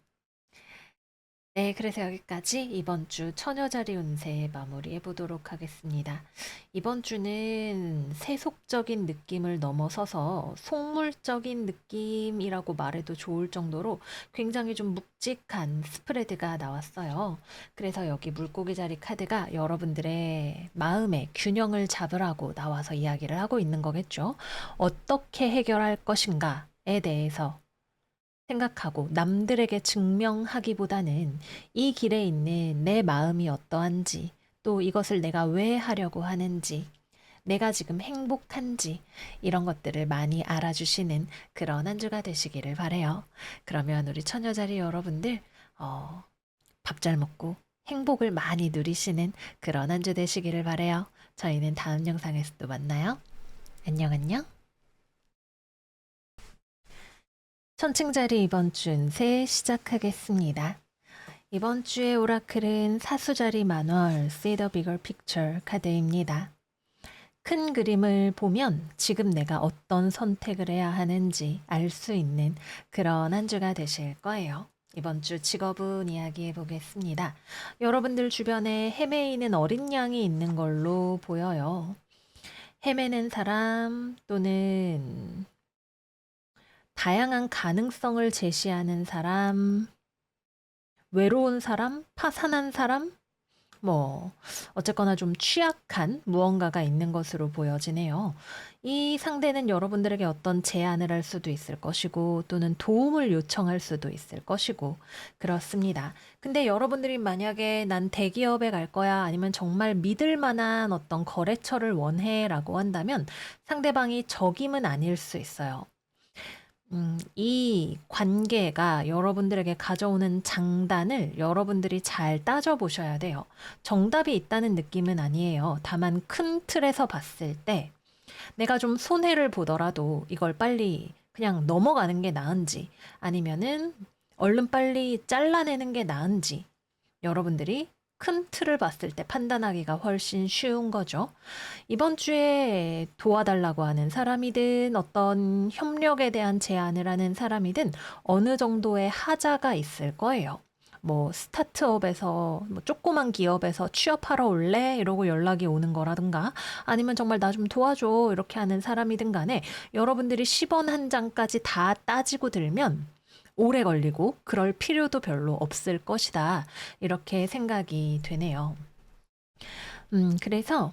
네, 그래서 여기까지 이번 주 처녀자리 운세 마무리해 보도록 하겠습니다. 이번 주는 세속적인 느낌을 넘어서서 속물적인 느낌이라고 말해도 좋을 정도로 굉장히 좀 묵직한 스프레드가 나왔어요. 그래서 여기 물고기 자리 카드가 여러분들의 마음의 균형을 잡으라고 나와서 이야기를 하고 있는 거겠죠. 어떻게 해결할 것인가에 대해서 생각하고 남들에게 증명하기보다는 이 길에 있는 내 마음이 어떠한지, 또 이것을 내가 왜 하려고 하는지, 내가 지금 행복한지, 이런 것들을 많이 알아주시는 그런 한 주가 되시기를 바래요. 그러면 우리 처녀자리 여러분들, 밥 잘 먹고 행복을 많이 누리시는 그런 한 주 되시기를 바래요. 저희는 다음 영상에서 또 만나요. 안녕, 안녕. 천칭자리 이번 주 운세 시작하겠습니다. 이번 주의 오라클은 사수자리 만월 See the Bigger Picture 카드입니다. 큰 그림을 보면 지금 내가 어떤 선택을 해야 하는지 알 수 있는 그런 한 주가 되실 거예요. 이번 주 직업운 이야기해 보겠습니다. 여러분들 주변에 헤매이는 어린 양이 있는 걸로 보여요. 헤매는 사람 또는 다양한 가능성을 제시하는 사람, 외로운 사람, 파산한 사람, 뭐, 어쨌거나 좀 취약한 무언가가 있는 것으로 보여지네요. 이 상대는 여러분들에게 어떤 제안을 할 수도 있을 것이고, 또는 도움을 요청할 수도 있을 것이고, 그렇습니다. 근데 여러분들이 만약에 난 대기업에 갈 거야, 아니면 정말 믿을 만한 어떤 거래처를 원해 라고 한다면 상대방이 적임은 아닐 수 있어요. 이 관계가 여러분들에게 가져오는 장단을 여러분들이 잘 따져보셔야 돼요. 정답이 있다는 느낌은 아니에요. 다만 큰 틀에서 봤을 때 내가 좀 손해를 보더라도 이걸 빨리 그냥 넘어가는 게 나은지 아니면은 얼른 빨리 잘라내는 게 나은지 여러분들이 큰 틀을 봤을 때 판단하기가 훨씬 쉬운 거죠. 이번 주에 도와달라고 하는 사람이든 어떤 협력에 대한 제안을 하는 사람이든 어느 정도의 하자가 있을 거예요. 뭐 스타트업에서 뭐 조그만 기업에서 취업하러 올래? 이러고 연락이 오는 거라든가 아니면 정말 나 좀 도와줘 이렇게 하는 사람이든 간에 여러분들이 10원 한 장까지 다 따지고 들면 오래 걸리고 그럴 필요도 별로 없을 것이다. 이렇게 생각이 되네요. 그래서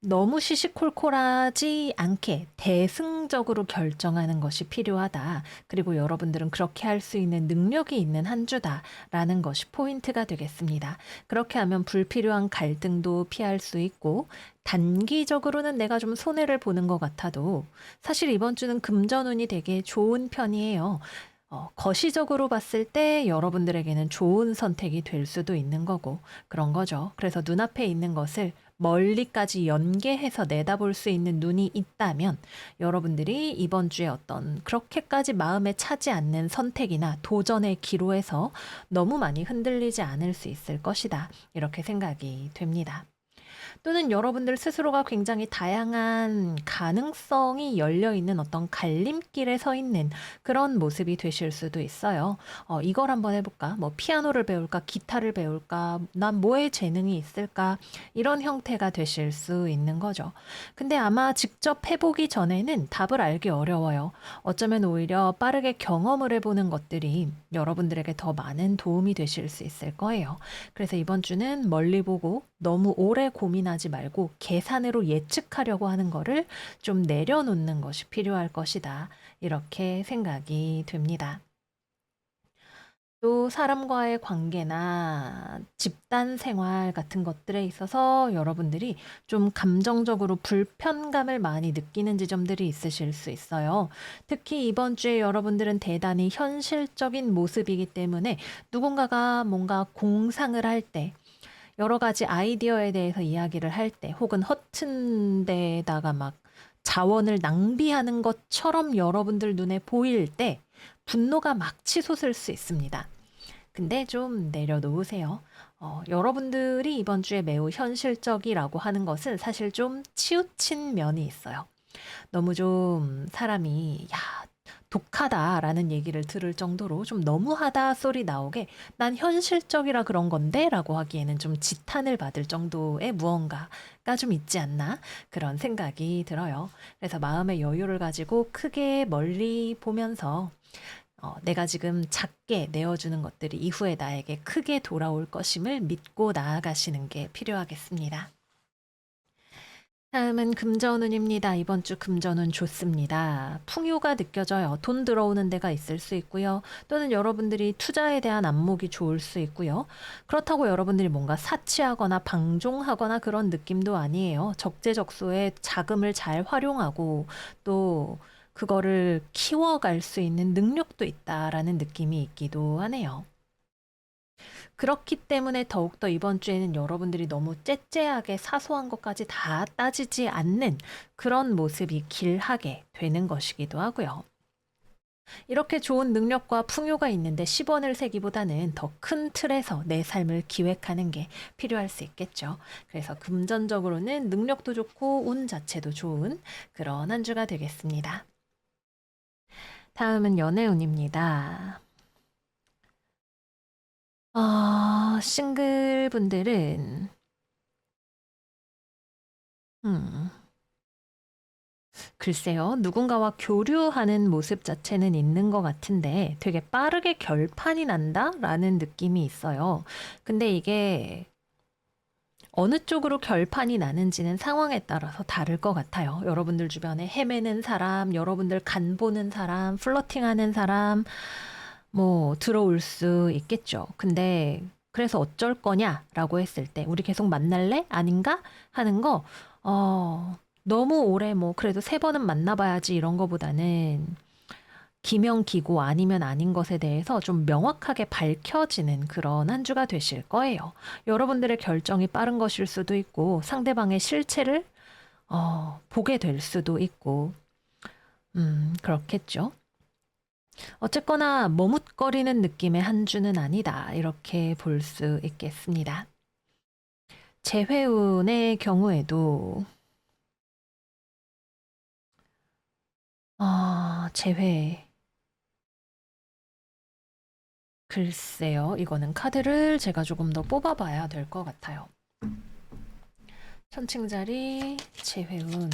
너무 시시콜콜하지 않게 대승적으로 결정하는 것이 필요하다. 그리고 여러분들은 그렇게 할 수 있는 능력이 있는 한 주다라는 것이 포인트가 되겠습니다. 그렇게 하면 불필요한 갈등도 피할 수 있고 단기적으로는 내가 좀 손해를 보는 것 같아도 사실 이번 주는 금전운이 되게 좋은 편이에요. 거시적으로 봤을 때 여러분들에게는 좋은 선택이 될 수도 있는 거고 그런 거죠. 그래서 눈앞에 있는 것을 멀리까지 연계해서 내다볼 수 있는 눈이 있다면 여러분들이 이번 주에 어떤 그렇게까지 마음에 차지 않는 선택이나 도전의 기로에서 너무 많이 흔들리지 않을 수 있을 것이다. 이렇게 생각이 됩니다. 또는 여러분들 스스로가 굉장히 다양한 가능성이 열려 있는 어떤 갈림길에 서 있는 그런 모습이 되실 수도 있어요. 이걸 한번 해볼까? 뭐 피아노를 배울까? 기타를 배울까? 난 뭐에 재능이 있을까? 이런 형태가 되실 수 있는 거죠. 근데 아마 직접 해보기 전에는 답을 알기 어려워요. 어쩌면 오히려 빠르게 경험을 해보는 것들이 여러분들에게 더 많은 도움이 되실 수 있을 거예요. 그래서 이번 주는 멀리 보고 너무 오래 고민하지 말고 계산으로 예측하려고 하는 거를 좀 내려놓는 것이 필요할 것이다. 이렇게 생각이 됩니다. 또 사람과의 관계나 집단 생활 같은 것들에 있어서 여러분들이 좀 감정적으로 불편감을 많이 느끼는 지점들이 있으실 수 있어요. 특히 이번 주에 여러분들은 대단히 현실적인 모습이기 때문에 누군가가 뭔가 공상을 할 때, 여러 가지 아이디어에 대해서 이야기를 할 때, 혹은 허튼 데다가 막 자원을 낭비하는 것처럼 여러분들 눈에 보일 때, 분노가 막 치솟을 수 있습니다. 근데 좀 내려놓으세요. 여러분들이 이번 주에 매우 현실적이라고 하는 것은 사실 좀 치우친 면이 있어요. 너무 좀 사람이, 야, 독하다라는 얘기를 들을 정도로 좀 너무하다 소리 나오게 난 현실적이라 그런 건데 라고 하기에는 좀 지탄을 받을 정도의 무언가가 좀 있지 않나 그런 생각이 들어요. 그래서 마음의 여유를 가지고 크게 멀리 보면서 내가 지금 작게 내어주는 것들이 이후에 나에게 크게 돌아올 것임을 믿고 나아가시는 게 필요하겠습니다. 다음은 금전운입니다. 이번 주 금전운 좋습니다. 풍요가 느껴져요. 돈 들어오는 데가 있을 수 있고요. 또는 여러분들이 투자에 대한 안목이 좋을 수 있고요. 그렇다고 여러분들이 뭔가 사치하거나 방종하거나 그런 느낌도 아니에요. 적재적소에 자금을 잘 활용하고 또 그거를 키워갈 수 있는 능력도 있다라는 느낌이 있기도 하네요. 그렇기 때문에 더욱더 이번 주에는 여러분들이 너무 째째하게 사소한 것까지 다 따지지 않는 그런 모습이 길하게 되는 것이기도 하고요. 이렇게 좋은 능력과 풍요가 있는데 10원을 세기보다는 더 큰 틀에서 내 삶을 기획하는 게 필요할 수 있겠죠. 그래서 금전적으로는 능력도 좋고 운 자체도 좋은 그런 한 주가 되겠습니다. 다음은 연애운입니다. 싱글 분들은, 음, 글쎄요, 누군가와 교류하는 모습 자체는 있는 것 같은데 되게 빠르게 결판이 난다라는 느낌이 있어요. 근데 이게 어느 쪽으로 결판이 나는지는 상황에 따라서 다를 것 같아요. 여러분들 주변에 헤매는 사람, 여러분들 간 보는 사람, 플러팅하는 사람, 뭐 들어올 수 있겠죠. 근데 그래서 어쩔 거냐라고 했을 때 우리 계속 만날래? 아닌가? 하는 거 너무 오래 뭐 그래도 3번은 만나봐야지 이런 거보다는 기명기고 아니면 아닌 것에 대해서 좀 명확하게 밝혀지는 그런 한 주가 되실 거예요. 여러분들의 결정이 빠른 것일 수도 있고 상대방의 실체를 보게 될 수도 있고 그렇겠죠. 어쨌거나 머뭇거리는 느낌의 한 주는 아니다. 이렇게 볼 수 있겠습니다. 재회운의 경우에도 재회 글쎄요. 이거는 카드를 제가 조금 더 뽑아봐야 될 것 같아요. 천칭자리 재회운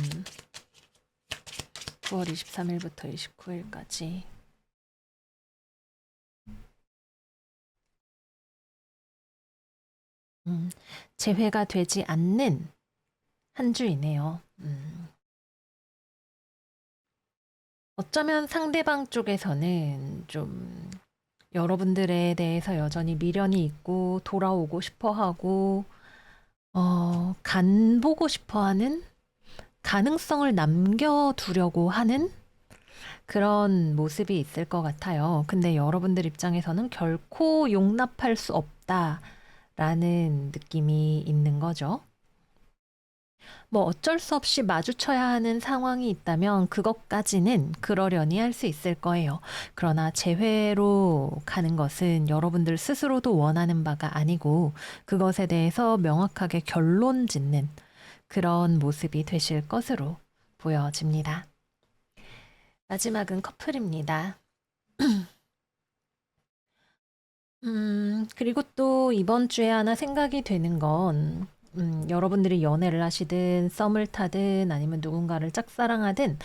9월 23일부터 29일까지 재회가 되지 않는 한 주이네요. 어쩌면 상대방 쪽에서는 좀 여러분들에 대해서 여전히 미련이 있고 돌아오고 싶어 하고 간 보고 싶어 하는 가능성을 남겨두려고 하는 그런 모습이 있을 것 같아요. 근데 여러분들 입장에서는 결코 용납할 수 없다라는 느낌이 있는 거죠. 뭐 어쩔 수 없이 마주쳐야 하는 상황이 있다면 그것까지는 그러려니 할 수 있을 거예요. 그러나 재회로 가는 것은 여러분들 스스로도 원하는 바가 아니고 그것에 대해서 명확하게 결론 짓는 그런 모습이 되실 것으로 보여집니다. 마지막은 커플입니다. 그리고 또 이번 주에 하나 생각이 되는 건, 여러분들이 연애를 하시든 썸을 타든 아니면 누군가를 짝사랑하든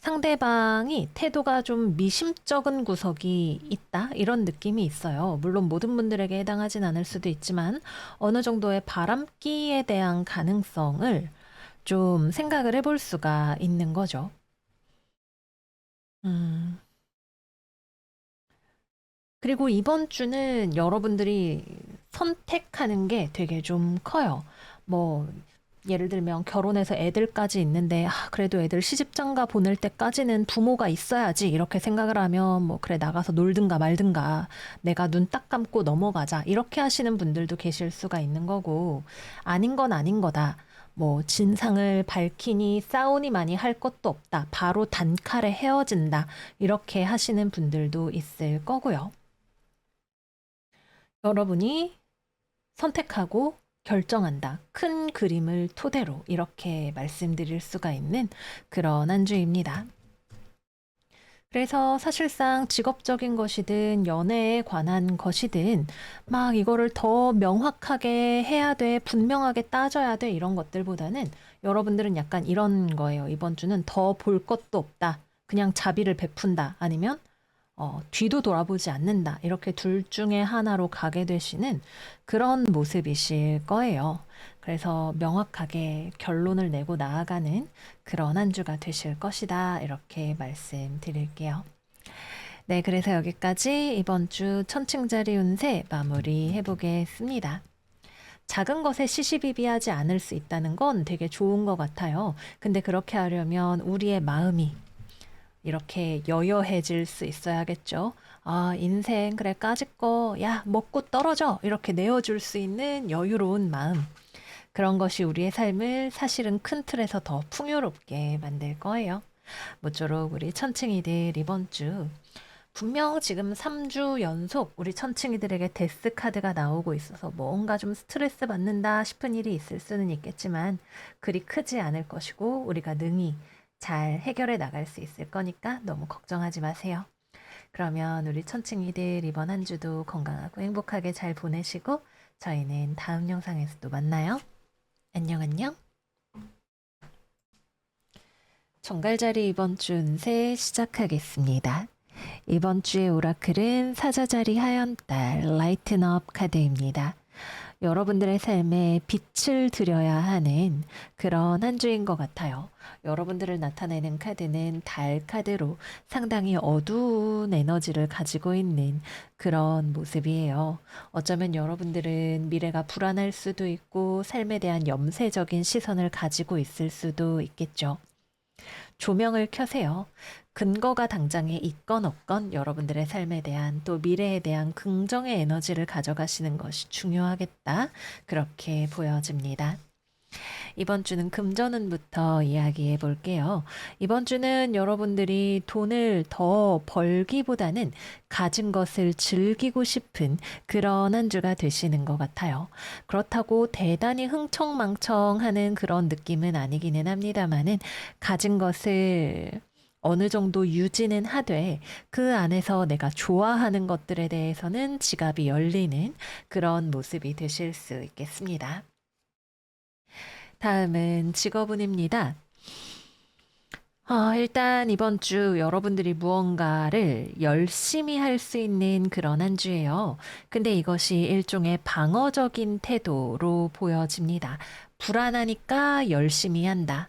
상대방이 태도가 좀 미심쩍은 구석이 있다? 이런 느낌이 있어요. 물론 모든 분들에게 해당하진 않을 수도 있지만 어느 정도의 바람기에 대한 가능성을 좀 생각을 해볼 수가 있는 거죠. 음, 그리고 이번 주는 여러분들이 선택하는 게 되게 좀 커요. 뭐, 예를 들면 결혼해서 애들까지 있는데, 그래도 애들 시집장가 보낼 때까지는 부모가 있어야지. 이렇게 생각을 하면, 뭐, 그래, 나가서 놀든가 말든가, 내가 눈 딱 감고 넘어가자. 이렇게 하시는 분들도 계실 수가 있는 거고, 아닌 건 아닌 거다. 뭐, 진상을 밝히니 싸우니 많이 할 것도 없다. 바로 단칼에 헤어진다. 이렇게 하시는 분들도 있을 거고요. 여러분이 선택하고 결정한다. 큰 그림을 토대로 이렇게 말씀드릴 수가 있는 그런 한 주입니다. 그래서 사실상 직업적인 것이든 연애에 관한 것이든 막 이거를 더 명확하게 해야 돼, 분명하게 따져야 돼 이런 것들보다는 여러분들은 약간 이런 거예요. 이번 주는 더 볼 것도 없다. 그냥 자비를 베푼다. 아니면 뒤도 돌아보지 않는다. 이렇게 둘 중에 하나로 가게 되시는 그런 모습이실 거예요. 그래서 명확하게 결론을 내고 나아가는 그런 한 주가 되실 것이다. 이렇게 말씀드릴게요. 네, 그래서 여기까지 이번 주 천칭자리 운세 마무리해 보겠습니다. 작은 것에 시시비비하지 않을 수 있다는 건 되게 좋은 것 같아요. 근데 그렇게 하려면 우리의 마음이 이렇게 여여해질 수 있어야겠죠. 아, 인생, 그래, 까짓 거, 야, 먹고 떨어져. 이렇게 내어줄 수 있는 여유로운 마음. 그런 것이 우리의 삶을 사실은 큰 틀에서 더 풍요롭게 만들 거예요. 모쪼록 우리 천칭이들 이번 주 분명 지금 3주 연속 우리 천칭이들에게 데스 카드가 나오고 있어서 뭔가 좀 스트레스 받는다 싶은 일이 있을 수는 있겠지만 그리 크지 않을 것이고 우리가 능히 잘 해결해 나갈 수 있을 거니까 너무 걱정하지 마세요. 그러면 우리 천칭이들 이번 한 주도 건강하고 행복하게 잘 보내시고 저희는 다음 영상에서 또 만나요. 안녕 안녕. 정갈자리 이번 주 운세 시작하겠습니다. 이번 주의 오라클은 사자자리 하연달 라이트업 카드입니다. 여러분들의 삶에 빛을 드려야 하는 그런 한 주인 것 같아요. 여러분들을 나타내는 카드는 달 카드로 상당히 어두운 에너지를 가지고 있는 그런 모습이에요. 어쩌면 여러분들은 미래가 불안할 수도 있고 삶에 대한 염세적인 시선을 가지고 있을 수도 있겠죠. 조명을 켜세요. 근거가 당장에 있건 없건 여러분들의 삶에 대한 또 미래에 대한 긍정의 에너지를 가져가시는 것이 중요하겠다. 그렇게 보여집니다. 이번 주는 금전운부터 이야기해 볼게요. 이번 주는 여러분들이 돈을 더 벌기보다는 가진 것을 즐기고 싶은 그런 한 주가 되시는 것 같아요. 그렇다고 대단히 흥청망청하는 그런 느낌은 아니기는 합니다만은 가진 것을 어느 정도 유지는 하되 그 안에서 내가 좋아하는 것들에 대해서는 지갑이 열리는 그런 모습이 되실 수 있겠습니다. 다음은 직업운입니다. 일단 이번 주 여러분들이 무언가를 열심히 할 수 있는 그런 한 주예요. 근데 이것이 일종의 방어적인 태도로 보여집니다. 불안하니까 열심히 한다.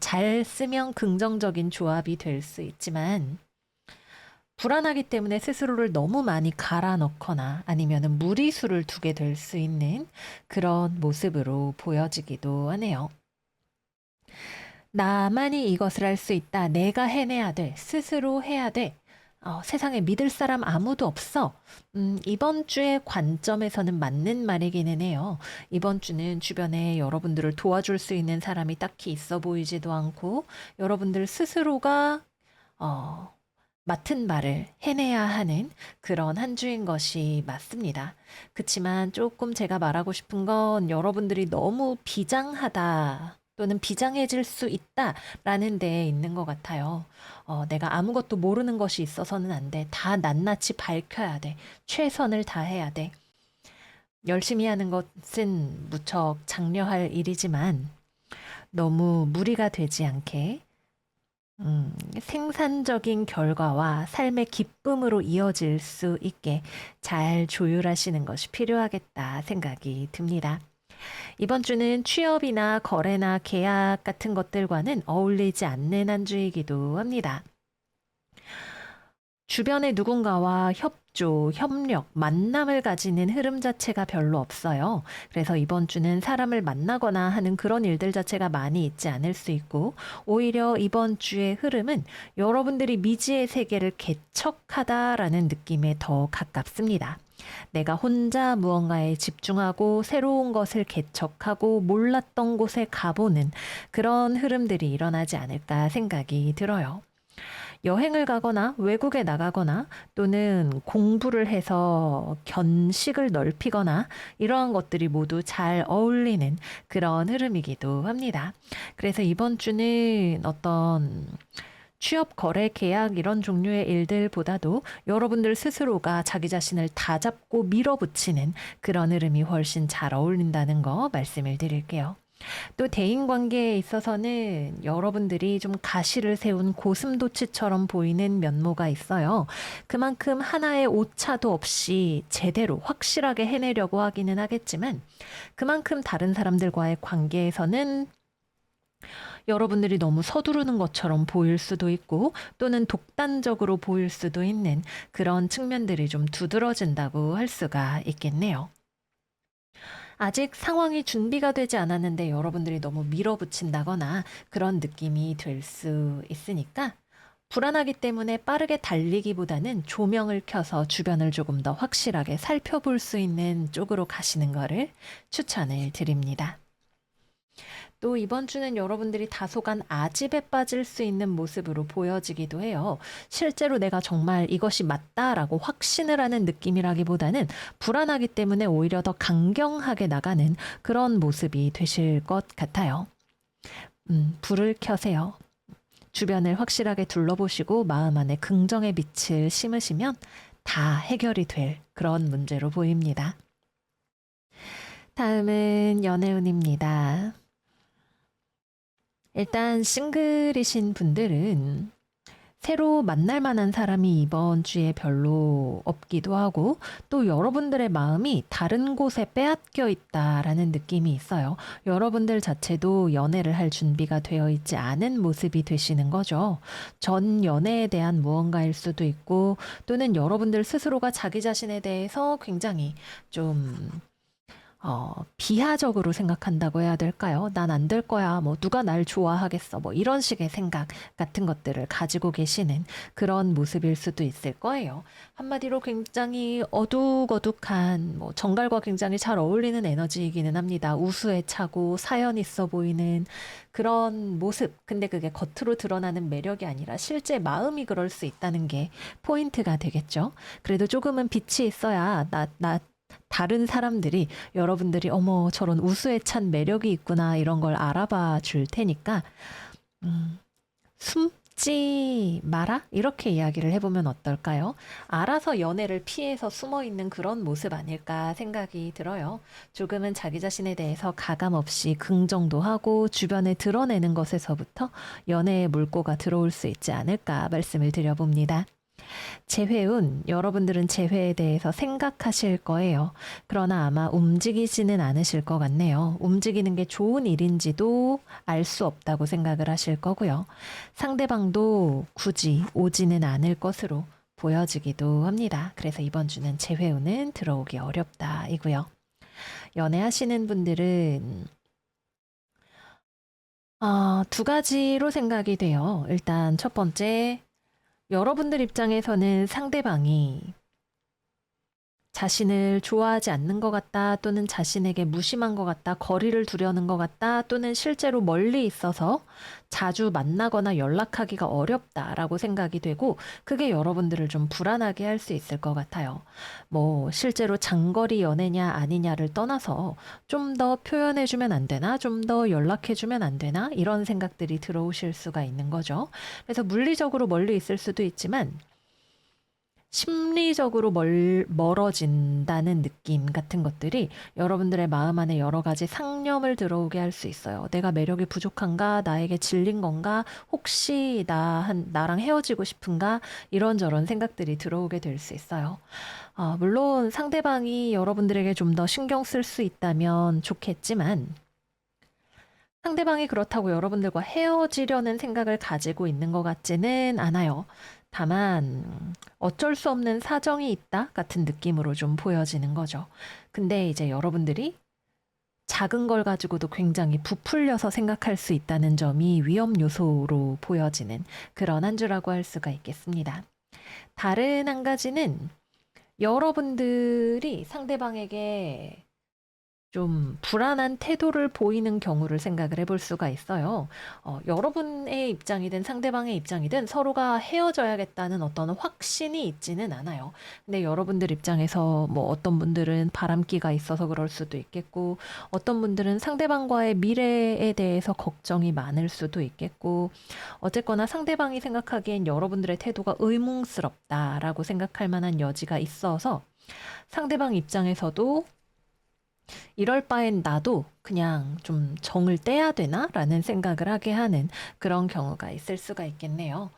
잘 쓰면 긍정적인 조합이 될 수 있지만, 불안하기 때문에 스스로를 너무 많이 갈아 넣거나 아니면 무리수를 두게 될 수 있는 그런 모습으로 보여지기도 하네요. 나만이 이것을 할 수 있다. 내가 해내야 돼. 스스로 해야 돼. 세상에 믿을 사람 아무도 없어. 이번 주의 관점에서는 맞는 말이기는 해요. 이번 주는 주변에 여러분들을 도와줄 수 있는 사람이 딱히 있어 보이지도 않고, 여러분들 스스로가, 어, 맡은 바를 해내야 하는 그런 한 주인 것이 맞습니다. 그치만 조금 제가 말하고 싶은 건 여러분들이 너무 비장하다 또는 비장해질 수 있다라는 데에 있는 것 같아요. 내가 아무것도 모르는 것이 있어서는 안 돼. 다 낱낱이 밝혀야 돼. 최선을 다해야 돼. 열심히 하는 것은 무척 장려할 일이지만 너무 무리가 되지 않게 생산적인 결과와 삶의 기쁨으로 이어질 수 있게 잘 조율하시는 것이 필요하겠다 생각이 듭니다. 이번 주는 취업이나 거래나 계약 같은 것들과는 어울리지 않는 한 주이기도 합니다. 주변의 누군가와 협조, 협력, 만남을 가지는 흐름 자체가 별로 없어요. 그래서 이번 주는 사람을 만나거나 하는 그런 일들 자체가 많이 있지 않을 수 있고, 오히려 이번 주의 흐름은 여러분들이 미지의 세계를 개척하다라는 느낌에 더 가깝습니다. 내가 혼자 무언가에 집중하고 새로운 것을 개척하고 몰랐던 곳에 가보는 그런 흐름들이 일어나지 않을까 생각이 들어요. 여행을 가거나 외국에 나가거나 또는 공부를 해서 견식을 넓히거나 이러한 것들이 모두 잘 어울리는 그런 흐름이기도 합니다. 그래서 이번 주는 어떤 취업, 거래, 계약 이런 종류의 일들보다도 여러분들 스스로가 자기 자신을 다잡고 밀어붙이는 그런 흐름이 훨씬 잘 어울린다는 거 말씀을 드릴게요. 또 대인 관계에 있어서는 여러분들이 좀 가시를 세운 고슴도치처럼 보이는 면모가 있어요. 그만큼 하나의 오차도 없이 제대로 확실하게 해내려고 하기는 하겠지만 그만큼 다른 사람들과의 관계에서는 여러분들이 너무 서두르는 것처럼 보일 수도 있고 또는 독단적으로 보일 수도 있는 그런 측면들이 좀 두드러진다고 할 수가 있겠네요. 아직 상황이 준비가 되지 않았는데 여러분들이 너무 밀어붙인다거나 그런 느낌이 될 수 있으니까 불안하기 때문에 빠르게 달리기보다는 조명을 켜서 주변을 조금 더 확실하게 살펴볼 수 있는 쪽으로 가시는 거를 추천을 드립니다. 또 이번 주는 여러분들이 다소간 아집에 빠질 수 있는 모습으로 보여지기도 해요. 실제로 내가 정말 이것이 맞다라고 확신을 하는 느낌이라기보다는 불안하기 때문에 오히려 더 강경하게 나가는 그런 모습이 되실 것 같아요. 불을 켜세요. 주변을 확실하게 둘러보시고 마음 안에 긍정의 빛을 심으시면 다 해결이 될 그런 문제로 보입니다. 다음은 연애운입니다. 일단 싱글이신 분들은 새로 만날 만한 사람이 이번 주에 별로 없기도 하고 또 여러분들의 마음이 다른 곳에 빼앗겨 있다라는 느낌이 있어요. 여러분들 자체도 연애를 할 준비가 되어 있지 않은 모습이 되시는 거죠. 전 연애에 대한 무언가일 수도 있고 또는 여러분들 스스로가 자기 자신에 대해서 굉장히 좀 비하적으로 생각한다고 해야 될까요? 난 안 될 거야. 뭐, 누가 날 좋아하겠어. 뭐, 이런 식의 생각 같은 것들을 가지고 계시는 그런 모습일 수도 있을 거예요. 한마디로 굉장히 어둑어둑한, 뭐, 정갈과 굉장히 잘 어울리는 에너지이기는 합니다. 우수에 차고 사연 있어 보이는 그런 모습. 근데 그게 겉으로 드러나는 매력이 아니라 실제 마음이 그럴 수 있다는 게 포인트가 되겠죠. 그래도 조금은 빛이 있어야 다른 사람들이 여러분들이 어머 저런 우수에 찬 매력이 있구나 이런 걸 알아봐 줄 테니까 숨지 마라 이렇게 이야기를 해보면 어떨까요? 알아서 연애를 피해서 숨어 있는 그런 모습 아닐까 생각이 들어요. 조금은 자기 자신에 대해서 가감 없이 긍정도 하고 주변에 드러내는 것에서부터 연애의 물꼬가 들어올 수 있지 않을까 말씀을 드려봅니다. 재회운, 여러분들은 재회에 대해서 생각하실 거예요. 그러나 아마 움직이지는 않으실 것 같네요. 움직이는 게 좋은 일인지도 알 수 없다고 생각을 하실 거고요. 상대방도 굳이 오지는 않을 것으로 보여지기도 합니다. 그래서 이번 주는 재회운은 들어오기 어렵다이고요. 연애하시는 분들은 두 가지로 생각이 돼요. 일단 첫 번째, 여러분들 입장에서는 상대방이 자신을 좋아하지 않는 것 같다, 또는 자신에게 무심한 것 같다, 거리를 두려는 것 같다, 또는 실제로 멀리 있어서 자주 만나거나 연락하기가 어렵다라고 생각이 되고, 그게 여러분들을 좀 불안하게 할 수 있을 것 같아요. 뭐, 실제로 장거리 연애냐 아니냐를 떠나서 좀 더 표현해주면 안 되나? 좀 더 연락해주면 안 되나? 이런 생각들이 들어오실 수가 있는 거죠. 그래서 물리적으로 멀리 있을 수도 있지만, 심리적으로 멀어진다는 느낌 같은 것들이 여러분들의 마음 안에 여러 가지 상념을 들어오게 할 수 있어요. 내가 매력이 부족한가? 나에게 질린 건가? 혹시 나랑 헤어지고 싶은가? 이런저런 생각들이 들어오게 될 수 있어요. 물론 상대방이 여러분들에게 좀 더 신경 쓸 수 있다면 좋겠지만, 상대방이 그렇다고 여러분들과 헤어지려는 생각을 가지고 있는 것 같지는 않아요. 다만 어쩔 수 없는 사정이 있다 같은 느낌으로 좀 보여지는 거죠. 근데 이제 여러분들이 작은 걸 가지고도 굉장히 부풀려서 생각할 수 있다는 점이 위험 요소로 보여지는 그런 한 주라고 할 수가 있겠습니다. 다른 한 가지는 여러분들이 상대방에게 좀 불안한 태도를 보이는 경우를 생각을 해볼 수가 있어요. 여러분의 입장이든 상대방의 입장이든 서로가 헤어져야겠다는 어떤 확신이 있지는 않아요. 근데 여러분들 입장에서 뭐 어떤 분들은 바람기가 있어서 그럴 수도 있겠고, 어떤 분들은 상대방과의 미래에 대해서 걱정이 많을 수도 있겠고, 어쨌거나 상대방이 생각하기엔 여러분들의 태도가 의문스럽다라고 생각할 만한 여지가 있어서 상대방 입장에서도 이럴 바엔 나도 그냥 좀 정을 떼야 되나? 라는 생각을 하게 하는 그런 경우가 있을 수가 있겠네요.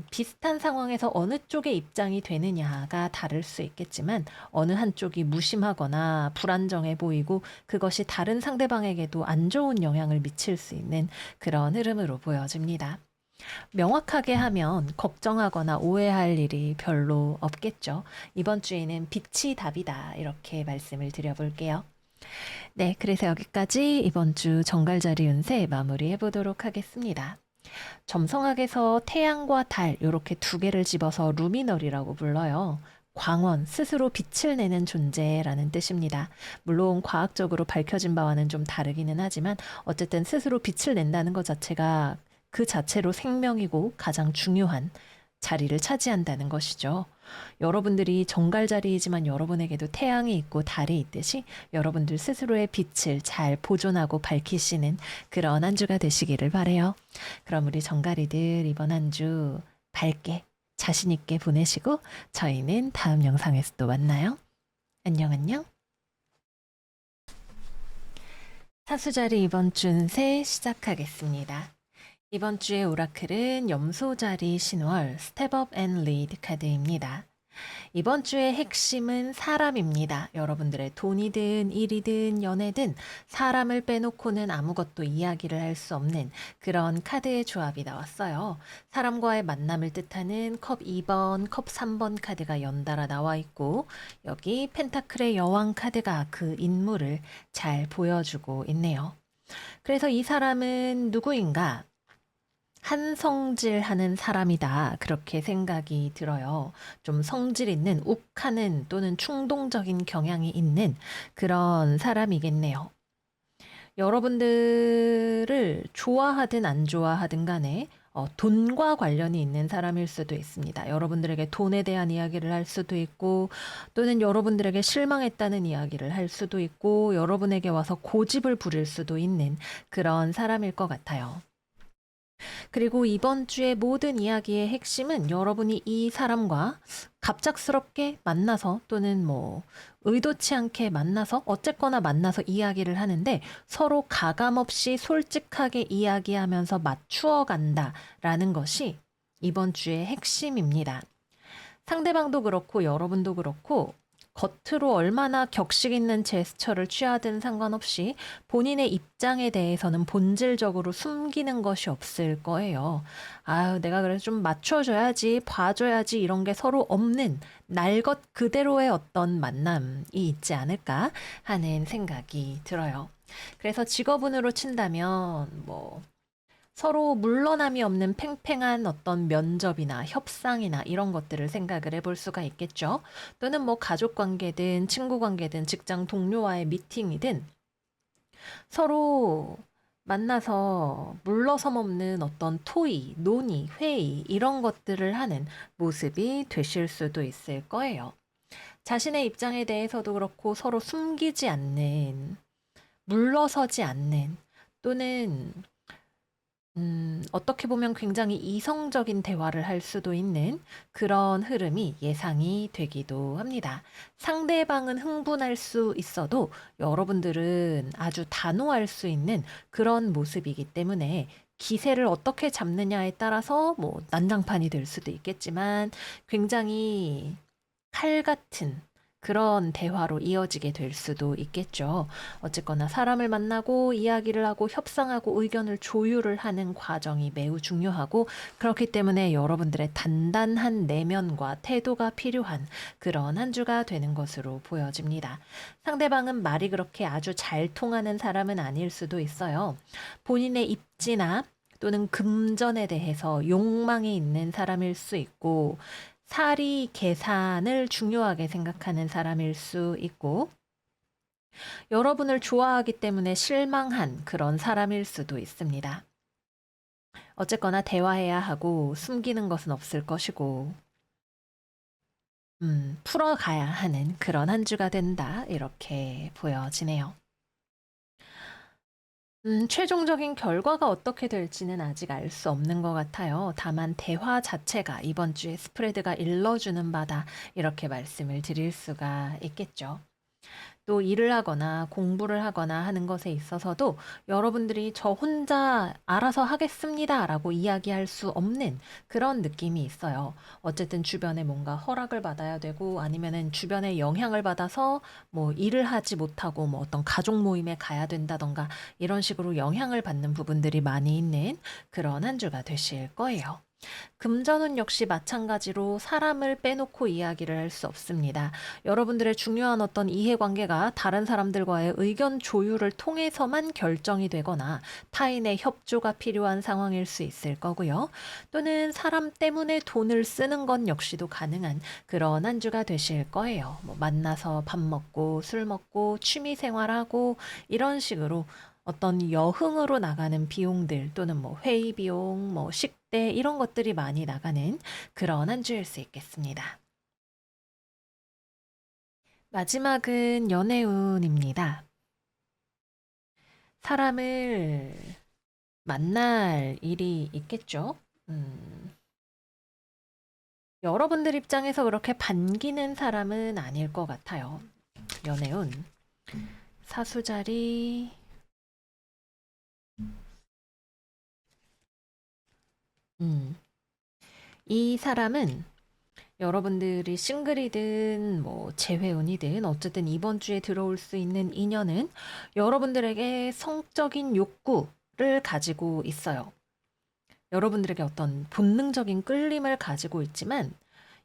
비슷한 상황에서 어느 쪽의 입장이 되느냐가 다를 수 있겠지만, 어느 한쪽이 무심하거나 불안정해 보이고 그것이 다른 상대방에게도 안 좋은 영향을 미칠 수 있는 그런 흐름으로 보여집니다. 명확하게 하면 걱정하거나 오해할 일이 별로 없겠죠. 이번 주에는 빛이 답이다. 이렇게 말씀을 드려볼게요. 네, 그래서 여기까지 이번 주 정갈자리 운세 마무리해 보도록 하겠습니다. 점성학에서 태양과 달 이렇게 두 개를 집어서 루미널이라고 불러요. 광원, 스스로 빛을 내는 존재라는 뜻입니다. 물론 과학적으로 밝혀진 바와는 좀 다르기는 하지만 어쨌든 스스로 빛을 낸다는 것 자체가 그 자체로 생명이고 가장 중요한 자리를 차지한다는 것이죠. 여러분들이 정갈자리이지만 여러분에게도 태양이 있고 달이 있듯이 여러분들 스스로의 빛을 잘 보존하고 밝히시는 그런 한 주가 되시기를 바래요. 그럼 우리 정갈이들 이번 한 주 밝게 자신 있게 보내시고 저희는 다음 영상에서 또 만나요. 안녕 안녕. 사수자리 이번 주 운세 시작하겠습니다. 이번 주의 오라클은 염소자리 신월 스텝업 앤 리드 카드입니다. 이번 주의 핵심은 사람입니다. 여러분들의 돈이든 일이든 연애든 사람을 빼놓고는 아무것도 이야기를 할 수 없는 그런 카드의 조합이 나왔어요. 사람과의 만남을 뜻하는 컵 2번, 컵 3번 카드가 연달아 나와 있고, 여기 펜타클의 여왕 카드가 그 인물을 잘 보여주고 있네요. 그래서 이 사람은 누구인가? 한성질하는 사람이다. 그렇게 생각이 들어요. 좀 성질 있는, 욱하는 또는 충동적인 경향이 있는 그런 사람이겠네요. 여러분들을 좋아하든 안 좋아하든 간에 돈과 관련이 있는 사람일 수도 있습니다. 여러분들에게 돈에 대한 이야기를 할 수도 있고, 또는 여러분들에게 실망했다는 이야기를 할 수도 있고, 여러분에게 와서 고집을 부릴 수도 있는 그런 사람일 것 같아요. 그리고 이번 주의 모든 이야기의 핵심은 여러분이 이 사람과 갑작스럽게 만나서 또는 뭐 의도치 않게 만나서 어쨌거나 만나서 이야기를 하는데 서로 가감없이 솔직하게 이야기하면서 맞추어 간다라는 것이 이번 주의 핵심입니다. 상대방도 그렇고 여러분도 그렇고 겉으로 얼마나 격식 있는 제스처를 취하든 상관없이 본인의 입장에 대해서는 본질적으로 숨기는 것이 없을 거예요. 아유, 내가 그래서 좀 맞춰줘야지, 봐줘야지 이런 게 서로 없는 날 것 그대로의 어떤 만남이 있지 않을까 하는 생각이 들어요. 그래서 직업운으로 친다면 뭐 서로 물러남이 없는 팽팽한 어떤 면접이나 협상이나 이런 것들을 생각을 해볼 수가 있겠죠. 또는 뭐 가족 관계든 친구 관계든 직장 동료와의 미팅이든 서로 만나서 물러섬 없는 어떤 토의, 논의, 회의 이런 것들을 하는 모습이 되실 수도 있을 거예요. 자신의 입장에 대해서도 그렇고 서로 숨기지 않는, 물러서지 않는 또는 어떻게 보면 굉장히 이성적인 대화를 할 수도 있는 그런 흐름이 예상이 되기도 합니다. 상대방은 흥분할 수 있어도 여러분들은 아주 단호할 수 있는 그런 모습이기 때문에 기세를 어떻게 잡느냐에 따라서 뭐 난장판이 될 수도 있겠지만 굉장히 칼 같은 그런 대화로 이어지게 될 수도 있겠죠. 어쨌거나 사람을 만나고 이야기를 하고 협상하고 의견을 조율을 하는 과정이 매우 중요하고 그렇기 때문에 여러분들의 단단한 내면과 태도가 필요한 그런 한 주가 되는 것으로 보여집니다. 상대방은 말이 그렇게 아주 잘 통하는 사람은 아닐 수도 있어요. 본인의 입지나 또는 금전에 대해서 욕망이 있는 사람일 수 있고 사리 계산을 중요하게 생각하는 사람일 수 있고 여러분을 좋아하기 때문에 실망한 그런 사람일 수도 있습니다. 어쨌거나 대화해야 하고 숨기는 것은 없을 것이고 풀어가야 하는 그런 한 주가 된다 이렇게 보여지네요. 최종적인 결과가 어떻게 될지는 아직 알 수 없는 것 같아요. 다만 대화 자체가 이번 주에 스프레드가 일러주는 바다 이렇게 말씀을 드릴 수가 있겠죠. 또 일을 하거나 공부를 하거나 하는 것에 있어서도 여러분들이 저 혼자 알아서 하겠습니다라고 이야기할 수 없는 그런 느낌이 있어요. 어쨌든 주변에 뭔가 허락을 받아야 되고 아니면은 주변에 영향을 받아서 뭐 일을 하지 못하고 뭐 어떤 가족 모임에 가야 된다던가 이런 식으로 영향을 받는 부분들이 많이 있는 그런 한 주가 되실 거예요. 금전운 역시 마찬가지로 사람을 빼놓고 이야기를 할 수 없습니다. 여러분들의 중요한 어떤 이해관계가 다른 사람들과의 의견 조율을 통해서만 결정이 되거나 타인의 협조가 필요한 상황일 수 있을 거고요. 또는 사람 때문에 돈을 쓰는 건 역시도 가능한 그런 한 주가 되실 거예요. 뭐 만나서 밥 먹고 술 먹고 취미 생활하고 이런 식으로 어떤 여흥으로 나가는 비용들 또는 뭐 회의 비용, 뭐 식대 이런 것들이 많이 나가는 그런 한 주일 수 있겠습니다. 마지막은 연애운입니다. 사람을 만날 일이 있겠죠. 여러분들 입장에서 그렇게 반기는 사람은 아닐 것 같아요. 연애운. 사수자리. 이 사람은 여러분들이 싱글이든 뭐 재회운이든 어쨌든 이번 주에 들어올 수 있는 인연은 여러분들에게 성적인 욕구를 가지고 있어요. 여러분들에게 어떤 본능적인 끌림을 가지고 있지만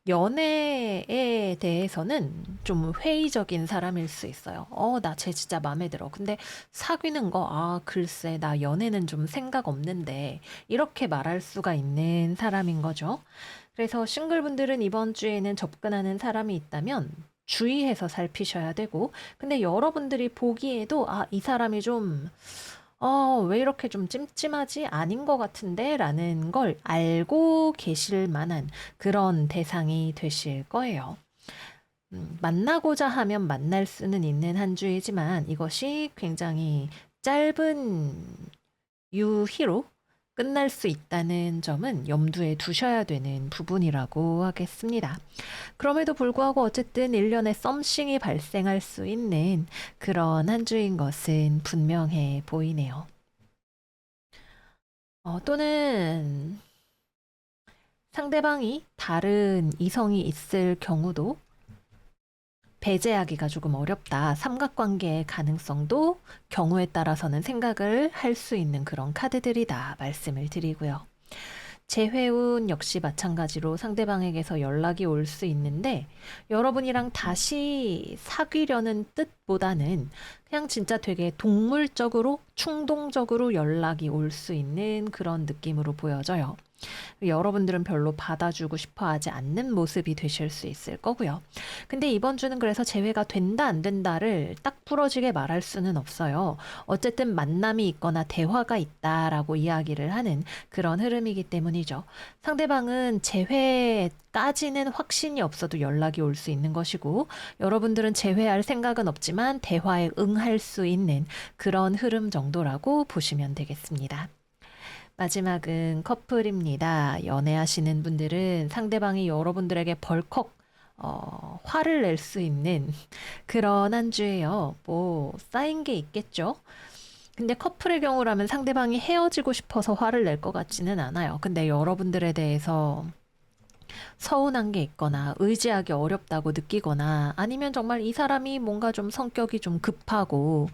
연애에 대해서는 좀 회의적인 사람일 수 있어요. 나 쟤 진짜 마음에 들어. 근데 사귀는 거, 글쎄, 나 연애는 좀 생각 없는데, 이렇게 말할 수가 있는 사람인 거죠. 그래서 싱글분들은 이번 주에는 접근하는 사람이 있다면 주의해서 살피셔야 되고, 근데 여러분들이 보기에도, 이 사람이 좀, 왜 이렇게 좀 찜찜하지? 아닌 것 같은데? 라는 걸 알고 계실 만한 그런 대상이 되실 거예요. 만나고자 하면 만날 수는 있는 한 주이지만 이것이 굉장히 짧은 유희로 끝날 수 있다는 점은 염두에 두셔야 되는 부분이라고 하겠습니다. 그럼에도 불구하고 어쨌든 일련의 썸씽이 발생할 수 있는 그런 한 주인 것은 분명해 보이네요. 또는 상대방이 다른 이성이 있을 경우도 배제하기가 조금 어렵다. 삼각관계의 가능성도 경우에 따라서는 생각을 할 수 있는 그런 카드들이다. 말씀을 드리고요. 재회운 역시 마찬가지로 상대방에게서 연락이 올 수 있는데 여러분이랑 다시 사귀려는 뜻보다 것보다는 그냥 진짜 되게 동물적으로, 충동적으로 연락이 올 수 있는 그런 느낌으로 보여져요. 여러분들은 별로 받아주고 싶어 하지 않는 모습이 되실 수 있을 거고요. 근데 이번 주는 그래서 재회가 된다, 안 된다를 딱 부러지게 말할 수는 없어요. 어쨌든 만남이 있거나 대화가 있다라고 이야기를 하는 그런 흐름이기 때문이죠. 상대방은 재회까지는 확신이 없어도 연락이 올 수 있는 것이고, 여러분들은 재회할 생각은 없지만 대화에 응할 수 있는 그런 흐름 정도라고 보시면 되겠습니다. 마지막은 커플입니다. 연애하시는 분들은 상대방이 여러분들에게 벌컥 화를 낼 수 있는 그런 한 주예요. 뭐 쌓인 게 있겠죠? 근데 커플의 경우라면 상대방이 헤어지고 싶어서 화를 낼 것 같지는 않아요. 근데 여러분들에 대해서 서운한 게 있거나 의지하기 어렵다고 느끼거나 아니면 정말 이 사람이 뭔가 좀 성격이 좀 급하고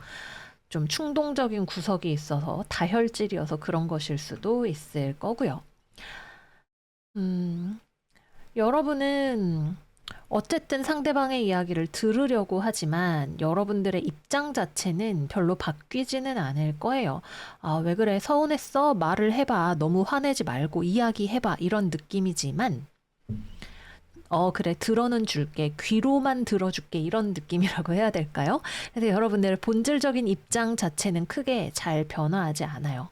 좀 충동적인 구석이 있어서 다혈질이어서 그런 것일 수도 있을 거고요. 음, 여러분은 어쨌든 상대방의 이야기를 들으려고 하지만 여러분들의 입장 자체는 별로 바뀌지는 않을 거예요. 아, 왜 그래? 서운했어? 말을 해봐. 너무 화내지 말고 이야기해봐. 이런 느낌이지만 그래, 들어는 줄게. 귀로만 들어줄게. 이런 느낌이라고 해야 될까요? 그래서 여러분들의 본질적인 입장 자체는 크게 잘 변화하지 않아요.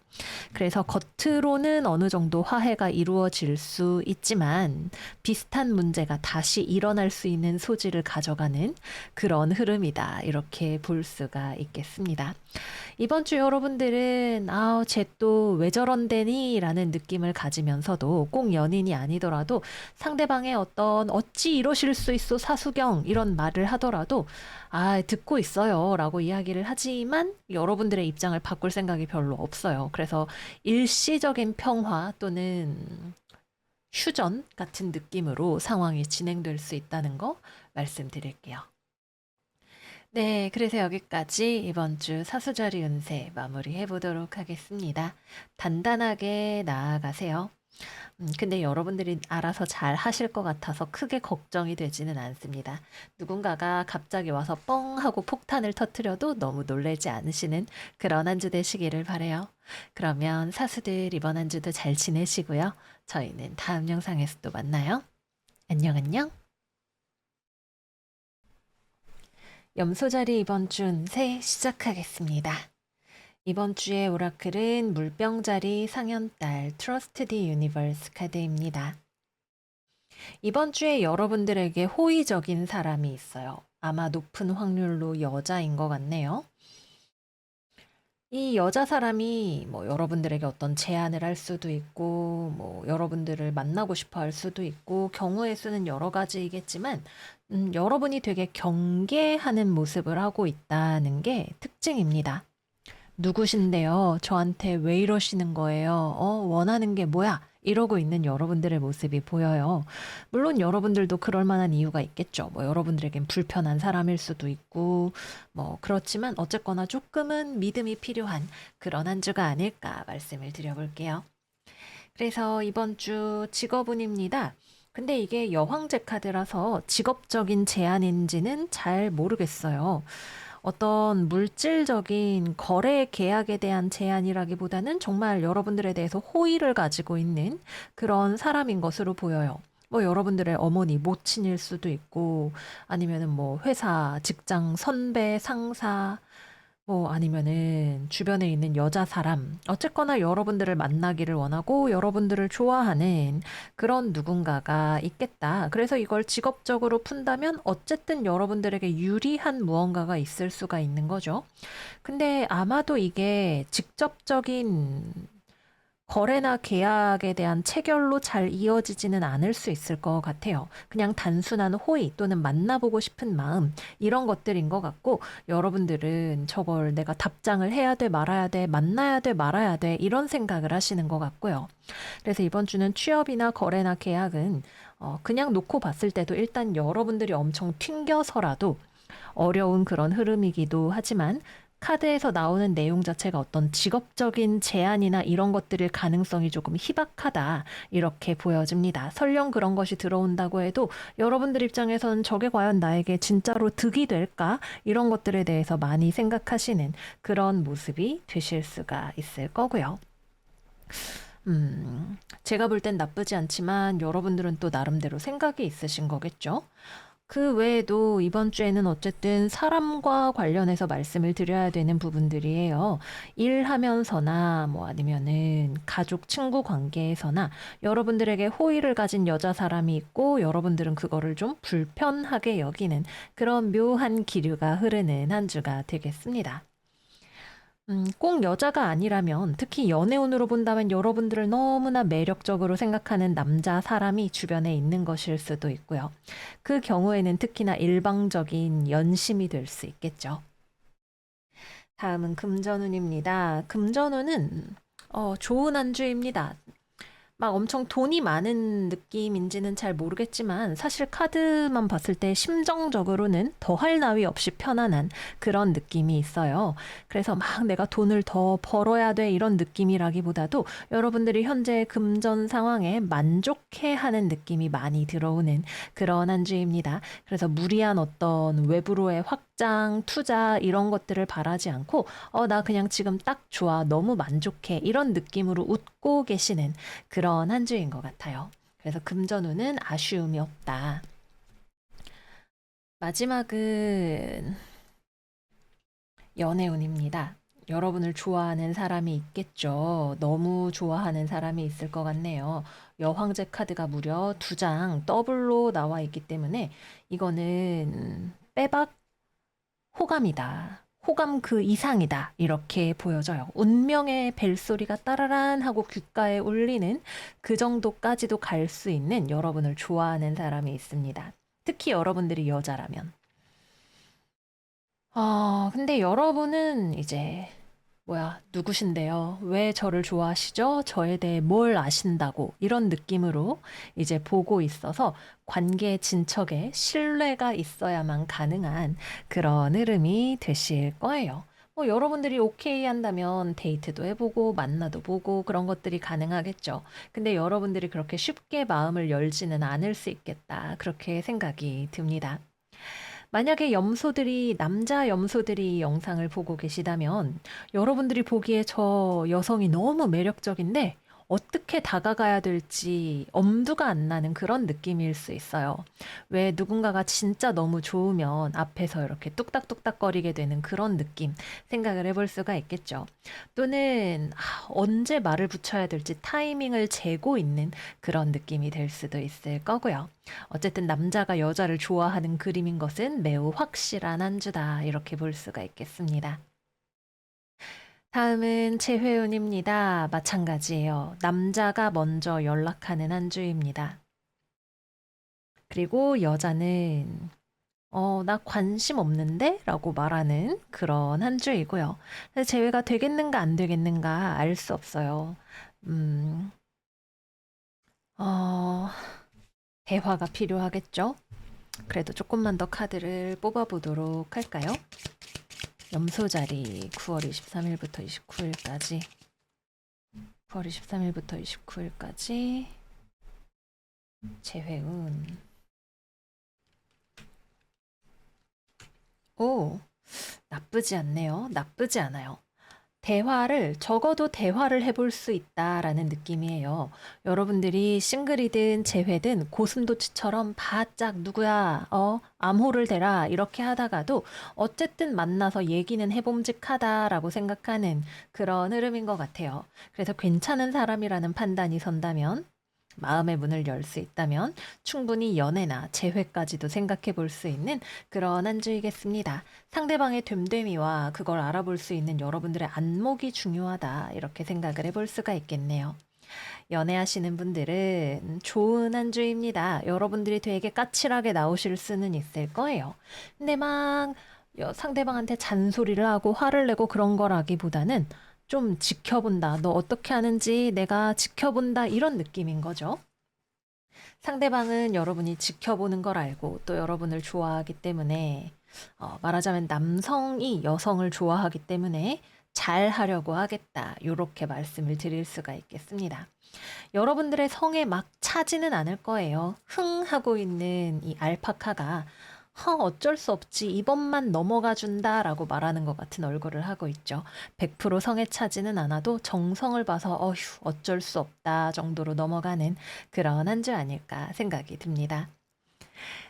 그래서 겉으로는 어느 정도 화해가 이루어질 수 있지만 비슷한 문제가 다시 일어날 수 있는 소지를 가져가는 그런 흐름이다. 이렇게 볼 수가 있겠습니다. 이번 주 여러분들은 쟤 또 왜 저런데니? 라는 느낌을 가지면서도 꼭 연인이 아니더라도 상대방의 어떤 어찌 이러실 수 있어 사수경 이런 말을 하더라도 듣고 있어요 라고 이야기를 하지만 여러분들의 입장을 바꿀 생각이 별로 없어요. 그래서 일시적인 평화 또는 휴전 같은 느낌으로 상황이 진행될 수 있다는 거 말씀드릴게요. 네, 그래서 여기까지 이번 주 사수자리 운세 마무리해 보도록 하겠습니다. 단단하게 나아가세요. 근데 여러분들이 알아서 잘 하실 것 같아서 크게 걱정이 되지는 않습니다. 누군가가 갑자기 와서 뻥 하고 폭탄을 터트려도 너무 놀라지 않으시는 그런 한 주 되시기를 바래요. 그러면 사수들 이번 한 주도 잘 지내시고요. 저희는 다음 영상에서 또 만나요. 안녕, 안녕. 염소자리 이번 주 운세 시작하겠습니다. 이번 주의 오라클은 물병자리 상현달 트러스트 디 유니버스 카드입니다. 이번 주에 여러분들에게 호의적인 사람이 있어요. 아마 높은 확률로 여자인 것 같네요. 이 여자 사람이 뭐 여러분들에게 어떤 제안을 할 수도 있고, 뭐 여러분들을 만나고 싶어 할 수도 있고, 경우의 수는 여러 가지이겠지만, 여러분이 되게 경계하는 모습을 하고 있다는 게 특징입니다. 누구신데요? 저한테 왜 이러시는 거예요? 원하는 게 뭐야? 이러고 있는 여러분들의 모습이 보여요. 물론 여러분들도 그럴 만한 이유가 있겠죠. 뭐 여러분들에겐 불편한 사람일 수도 있고, 뭐 그렇지만 어쨌거나 조금은 믿음이 필요한 그런 한 주가 아닐까 말씀을 드려볼게요. 그래서 이번 주 직업운입니다. 근데 이게 여황제 카드라서 직업적인 제안인지는 잘 모르겠어요. 어떤 물질적인 거래 계약에 대한 제안이라기보다는 정말 여러분들에 대해서 호의를 가지고 있는 그런 사람인 것으로 보여요. 뭐 여러분들의 어머니, 모친일 수도 있고 아니면은 뭐 회사, 직장, 선배, 상사, 뭐 아니면은 주변에 있는 여자 사람, 어쨌거나 여러분들을 만나기를 원하고 여러분들을 좋아하는 그런 누군가가 있겠다. 그래서 이걸 직업적으로 푼다면 어쨌든 여러분들에게 유리한 무언가가 있을 수가 있는 거죠. 근데 아마도 이게 직접적인 거래나 계약에 대한 체결로 잘 이어지지는 않을 수 있을 것 같아요. 그냥 단순한 호의 또는 만나보고 싶은 마음, 이런 것들인 것 같고, 여러분들은 저걸 내가 답장을 해야 돼, 말아야 돼, 만나야 돼, 말아야 돼, 이런 생각을 하시는 것 같고요. 그래서 이번 주는 취업이나 거래나 계약은 그냥 놓고 봤을 때도 일단 여러분들이 엄청 튕겨서라도 어려운 그런 흐름이기도 하지만 카드에서 나오는 내용 자체가 어떤 직업적인 제안이나 이런 것들일 가능성이 조금 희박하다 이렇게 보여집니다. 설령 그런 것이 들어온다고 해도 여러분들 입장에서는 저게 과연 나에게 진짜로 득이 될까? 이런 것들에 대해서 많이 생각하시는 그런 모습이 되실 수가 있을 거고요. 제가 볼 땐 나쁘지 않지만 여러분들은 또 나름대로 생각이 있으신 거겠죠? 그 외에도 이번 주에는 어쨌든 사람과 관련해서 말씀을 드려야 되는 부분들이에요. 일하면서나 뭐 아니면은 가족, 친구 관계에서나 여러분들에게 호의를 가진 여자 사람이 있고 여러분들은 그거를 좀 불편하게 여기는 그런 묘한 기류가 흐르는 한 주가 되겠습니다. 꼭 여자가 아니라면 특히 연애운으로 본다면 여러분들을 너무나 매력적으로 생각하는 남자 사람이 주변에 있는 것일 수도 있고요. 그 경우에는 특히나 일방적인 연심이 될 수 있겠죠. 다음은 금전운입니다. 금전운은 좋은 한 주입니다. 막 엄청 돈이 많은 느낌인지는 잘 모르겠지만 사실 카드만 봤을 때 심정적으로는 더할 나위 없이 편안한 그런 느낌이 있어요. 그래서 막 내가 돈을 더 벌어야 돼 이런 느낌이라기보다도 여러분들이 현재 금전 상황에 만족해하는 느낌이 많이 들어오는 그런 한 주입니다. 그래서 무리한 어떤 외부로의 확장, 투자 이런 것들을 바라지 않고 나 그냥 지금 딱 좋아. 너무 만족해. 이런 느낌으로 웃고 계시는 그런 한 주인 것 같아요. 그래서 금전운은 아쉬움이 없다. 마지막은 연애운입니다. 여러분을 좋아하는 사람이 있겠죠. 너무 좋아하는 사람이 있을 것 같네요. 여황제 카드가 무려 2장 더블로 나와 있기 때문에 이거는 빼박 호감이다. 호감 그 이상이다. 이렇게 보여져요. 운명의 벨소리가 따라란 하고 귓가에 울리는 그 정도까지도 갈 수 있는 여러분을 좋아하는 사람이 있습니다. 특히 여러분들이 여자라면. 근데 여러분은 이제 누구신데요? 왜 저를 좋아하시죠? 저에 대해 뭘 아신다고 이런 느낌으로 이제 보고 있어서 관계 진척에 신뢰가 있어야만 가능한 그런 흐름이 되실 거예요. 뭐 여러분들이 오케이 한다면 데이트도 해보고 만나도 보고 그런 것들이 가능하겠죠. 근데 여러분들이 그렇게 쉽게 마음을 열지는 않을 수 있겠다. 그렇게 생각이 듭니다. 만약에 남자 염소들이 영상을 보고 계시다면 여러분들이 보기에 저 여성이 너무 매력적인데 어떻게 다가가야 될지 엄두가 안 나는 그런 느낌일 수 있어요. 왜 누군가가 진짜 너무 좋으면 앞에서 이렇게 뚝딱뚝딱거리게 되는 그런 느낌 생각을 해볼 수가 있겠죠. 또는 언제 말을 붙여야 될지 타이밍을 재고 있는 그런 느낌이 될 수도 있을 거고요. 어쨌든 남자가 여자를 좋아하는 그림인 것은 매우 확실한 한 주다. 이렇게 볼 수가 있겠습니다. 다음은 재회운입니다. 마찬가지예요. 남자가 먼저 연락하는 한 주입니다. 그리고 여자는 나 관심 없는데? 라고 말하는 그런 한 주이고요. 재회가 되겠는가 안 되겠는가 알 수 없어요. 음, 어, 대화가 필요하겠죠? 그래도 조금만 더 카드를 뽑아보도록 할까요? 염소자리 9월 23일부터 29일까지 9월 23일부터 29일까지 재회운 오 나쁘지 않네요. 나쁘지 않아요. 적어도 대화를 해볼 수 있다라는 느낌이에요. 여러분들이 싱글이든 재회든 고슴도치처럼 바짝 누구야, 암호를 대라, 이렇게 하다가도 어쨌든 만나서 얘기는 해봄직하다라고 생각하는 그런 흐름인 것 같아요. 그래서 괜찮은 사람이라는 판단이 선다면 마음의 문을 열 수 있다면 충분히 연애나 재회까지도 생각해 볼 수 있는 그런 한 주이겠습니다. 상대방의 됨됨이와 그걸 알아볼 수 있는 여러분들의 안목이 중요하다. 이렇게 생각을 해볼 수가 있겠네요. 연애하시는 분들은 좋은 한 주입니다. 여러분들이 되게 까칠하게 나오실 수는 있을 거예요. 근데 막 상대방한테 잔소리를 하고 화를 내고 그런 거라기보다는 좀 지켜본다. 너 어떻게 하는지 내가 지켜본다. 이런 느낌인 거죠. 상대방은 여러분이 지켜보는 걸 알고 또 여러분을 좋아하기 때문에 말하자면 남성이 여성을 좋아하기 때문에 잘 하려고 하겠다. 요렇게 말씀을 드릴 수가 있겠습니다. 여러분들의 성에 막 차지는 않을 거예요. 흥 하고 있는 이 알파카가 어쩔 수 없지. 이번만 넘어가 준다라고 말하는 것 같은 얼굴을 하고 있죠. 100% 성에 차지는 않아도 정성을 봐서 어휴, 어쩔 수 없다 정도로 넘어가는 그런 한 주 아닐까 생각이 듭니다.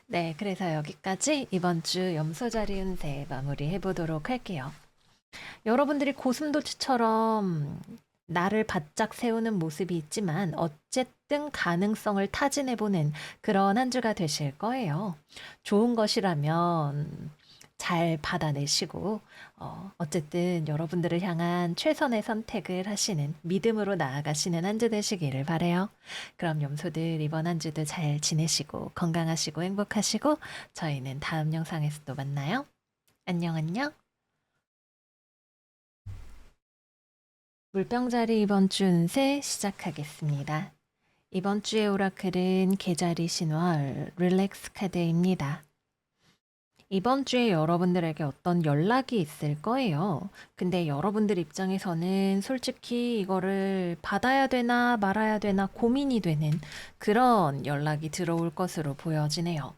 네, 그래서 여기까지 이번 주 염소자리 운세 마무리해 보도록 할게요. 여러분들이 고슴도치처럼 나를 바짝 세우는 모습이 있지만 어쨌든 가능성을 타진해보는 그런 한 주가 되실 거예요. 좋은 것이라면 잘 받아내시고 어쨌든 여러분들을 향한 최선의 선택을 하시는 믿음으로 나아가시는 한 주 되시기를 바래요. 그럼 염소들 이번 한 주도 잘 지내시고 건강하시고 행복하시고 저희는 다음 영상에서 또 만나요. 안녕 안녕. 물병자리 이번 주 운세 시작하겠습니다. 이번 주의 오라클은 개자리 신화 릴렉스 카드입니다. 이번 주에 여러분들에게 어떤 연락이 있을 거예요. 근데 여러분들 입장에서는 솔직히 이거를 받아야 되나 말아야 되나 고민이 되는 그런 연락이 들어올 것으로 보여지네요.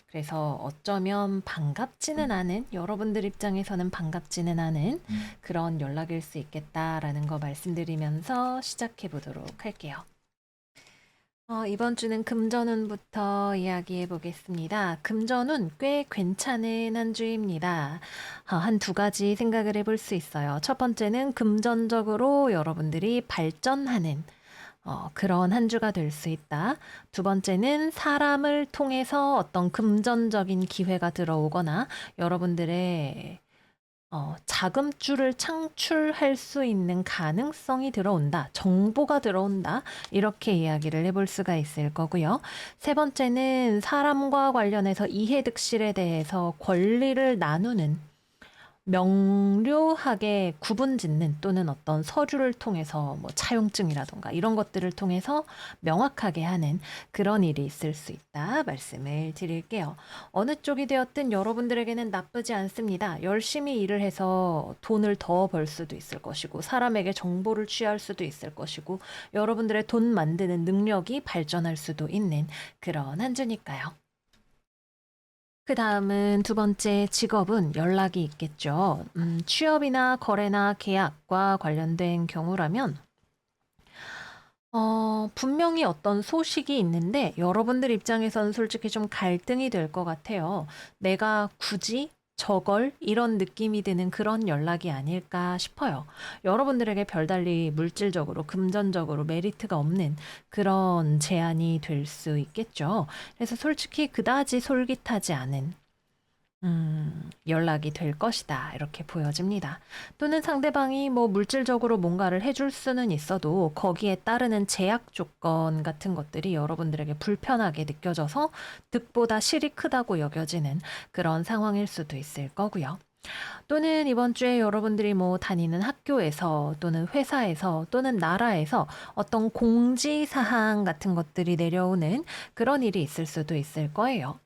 그래서 어쩌면 반갑지는 않은, 여러분들 입장에서는 반갑지는 않은 그런 연락일 수 있겠다라는 거 말씀드리면서 시작해 보도록 할게요. 이번 주는 금전운부터 이야기해 보겠습니다. 금전운 꽤 괜찮은 한 주입니다. 한 두 가지 생각을 해볼 수 있어요. 첫 번째는 금전적으로 여러분들이 발전하는 그런 한 주가 될 수 있다. 두 번째는 사람을 통해서 어떤 금전적인 기회가 들어오거나 여러분들의 자금줄을 창출할 수 있는 가능성이 들어온다. 정보가 들어온다. 이렇게 이야기를 해볼 수가 있을 거고요. 세 번째는 사람과 관련해서 이해득실에 대해서 권리를 나누는 명료하게 구분짓는 또는 어떤 서류를 통해서 뭐 차용증이라던가 이런 것들을 통해서 명확하게 하는 그런 일이 있을 수 있다 말씀을 드릴게요. 어느 쪽이 되었든 여러분들에게는 나쁘지 않습니다. 열심히 일을 해서 돈을 더 벌 수도 있을 것이고 사람에게 정보를 취할 수도 있을 것이고 여러분들의 돈 만드는 능력이 발전할 수도 있는 그런 한 주니까요. 그 다음은 두 번째 직업은 연락이 있겠죠. 취업이나 거래나 계약과 관련된 경우라면, 분명히 어떤 소식이 있는데, 여러분들 입장에서는 솔직히 좀 갈등이 될 것 같아요. 내가 굳이 저걸 이런 느낌이 드는 그런 연락이 아닐까 싶어요. 여러분들에게 별달리 물질적으로, 금전적으로 메리트가 없는 그런 제안이 될 수 있겠죠. 그래서 솔직히 그다지 솔깃하지 않은 연락이 될 것이다. 이렇게 보여집니다. 또는 상대방이 뭐 물질적으로 뭔가를 해줄 수는 있어도 거기에 따르는 제약 조건 같은 것들이 여러분들에게 불편하게 느껴져서 득보다 실이 크다고 여겨지는 그런 상황일 수도 있을 거고요. 또는 이번 주에 여러분들이 뭐 다니는 학교에서 또는 회사에서 또는 나라에서 어떤 공지사항 같은 것들이 내려오는 그런 일이 있을 수도 있을 거예요.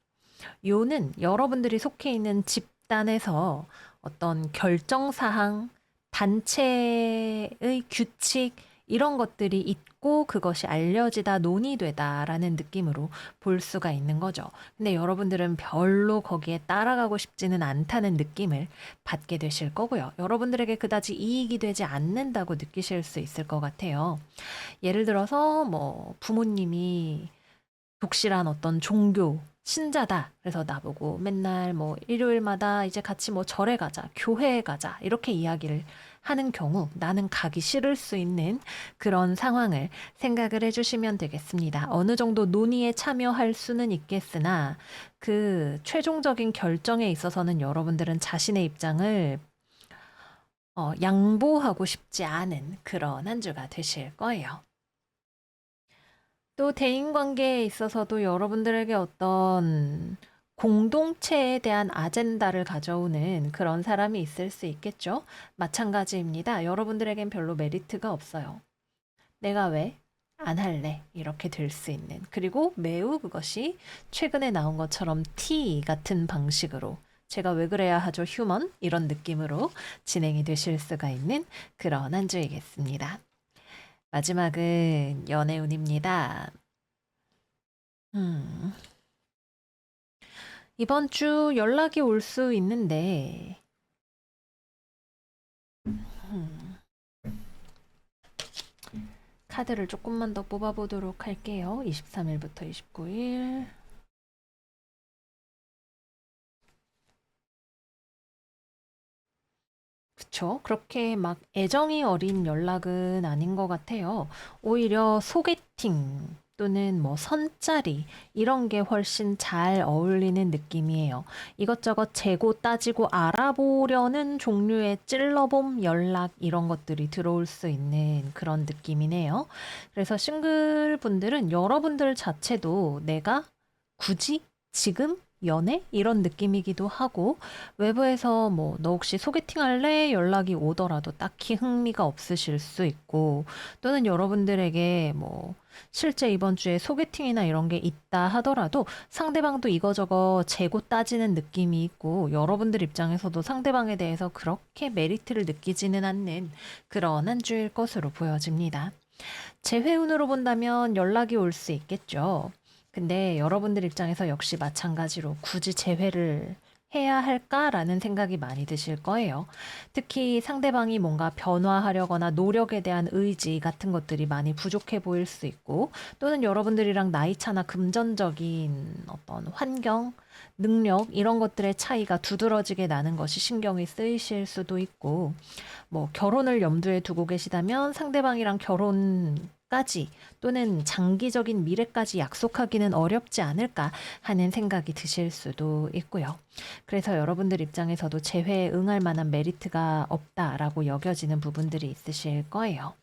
요는 여러분들이 속해 있는 집단에서 어떤 결정사항, 단체의 규칙, 이런 것들이 있고 그것이 알려지다 논의되다라는 느낌으로 볼 수가 있는 거죠. 근데 여러분들은 별로 거기에 따라가고 싶지는 않다는 느낌을 받게 되실 거고요. 여러분들에게 그다지 이익이 되지 않는다고 느끼실 수 있을 것 같아요. 예를 들어서 뭐 부모님이 독실한 어떤 종교 신자다. 그래서 나보고 맨날 뭐 일요일마다 이제 같이 뭐 절에 가자, 교회에 가자 이렇게 이야기를 하는 경우 나는 가기 싫을 수 있는 그런 상황을 생각을 해주시면 되겠습니다. 어느 정도 논의에 참여할 수는 있겠으나 그 최종적인 결정에 있어서는 여러분들은 자신의 입장을 양보하고 싶지 않은 그런 한 주가 되실 거예요. 또 대인관계에 있어서도 여러분들에게 어떤 공동체에 대한 아젠다를 가져오는 그런 사람이 있을 수 있겠죠. 마찬가지입니다. 여러분들에겐 별로 메리트가 없어요. 내가 왜? 안 할래. 이렇게 될 수 있는. 그리고 매우 그것이 최근에 나온 것처럼 T 같은 방식으로 제가 왜 그래야 하죠, 휴먼? 이런 느낌으로 진행이 되실 수가 있는 그런 한 주이겠습니다. 마지막은 연애운입니다. 음, 이번 주 연락이 올 수 있는데, 음, 카드를 조금만 더 뽑아보도록 할게요. 23일부터 29일. 그쵸? 그렇게 막 애정이 어린 연락은 아닌 것 같아요. 오히려 소개팅 또는 뭐 선짜리 이런 게 훨씬 잘 어울리는 느낌이에요. 이것저것 재고 따지고 알아보려는 종류의 찔러봄 연락 이런 것들이 들어올 수 있는 그런 느낌이네요. 그래서 싱글 분들은 여러분들 자체도 내가 굳이 지금 연애? 이런 느낌이기도 하고 외부에서 뭐 너 혹시 소개팅 할래? 연락이 오더라도 딱히 흥미가 없으실 수 있고 또는 여러분들에게 뭐 실제 이번 주에 소개팅이나 이런 게 있다 하더라도 상대방도 이거저거 재고 따지는 느낌이 있고 여러분들 입장에서도 상대방에 대해서 그렇게 메리트를 느끼지는 않는 그런 한 주일 것으로 보여집니다. 재회운으로 본다면 연락이 올 수 있겠죠. 근데 여러분들 입장에서 역시 마찬가지로 굳이 재회를 해야 할까라는 생각이 많이 드실 거예요. 특히 상대방이 뭔가 변화하려거나 노력에 대한 의지 같은 것들이 많이 부족해 보일 수 있고, 또는 여러분들이랑 나이 차나 금전적인 어떤 환경, 능력, 이런 것들의 차이가 두드러지게 나는 것이 신경이 쓰이실 수도 있고, 뭐 결혼을 염두에 두고 계시다면 상대방이랑 결혼까지 또는 장기적인 미래까지 약속하기는 어렵지 않을까 하는 생각이 드실 수도 있고요. 그래서 여러분들 입장에서도 재회에 응할 만한 메리트가 없다라고 여겨지는 부분들이 있으실 거예요.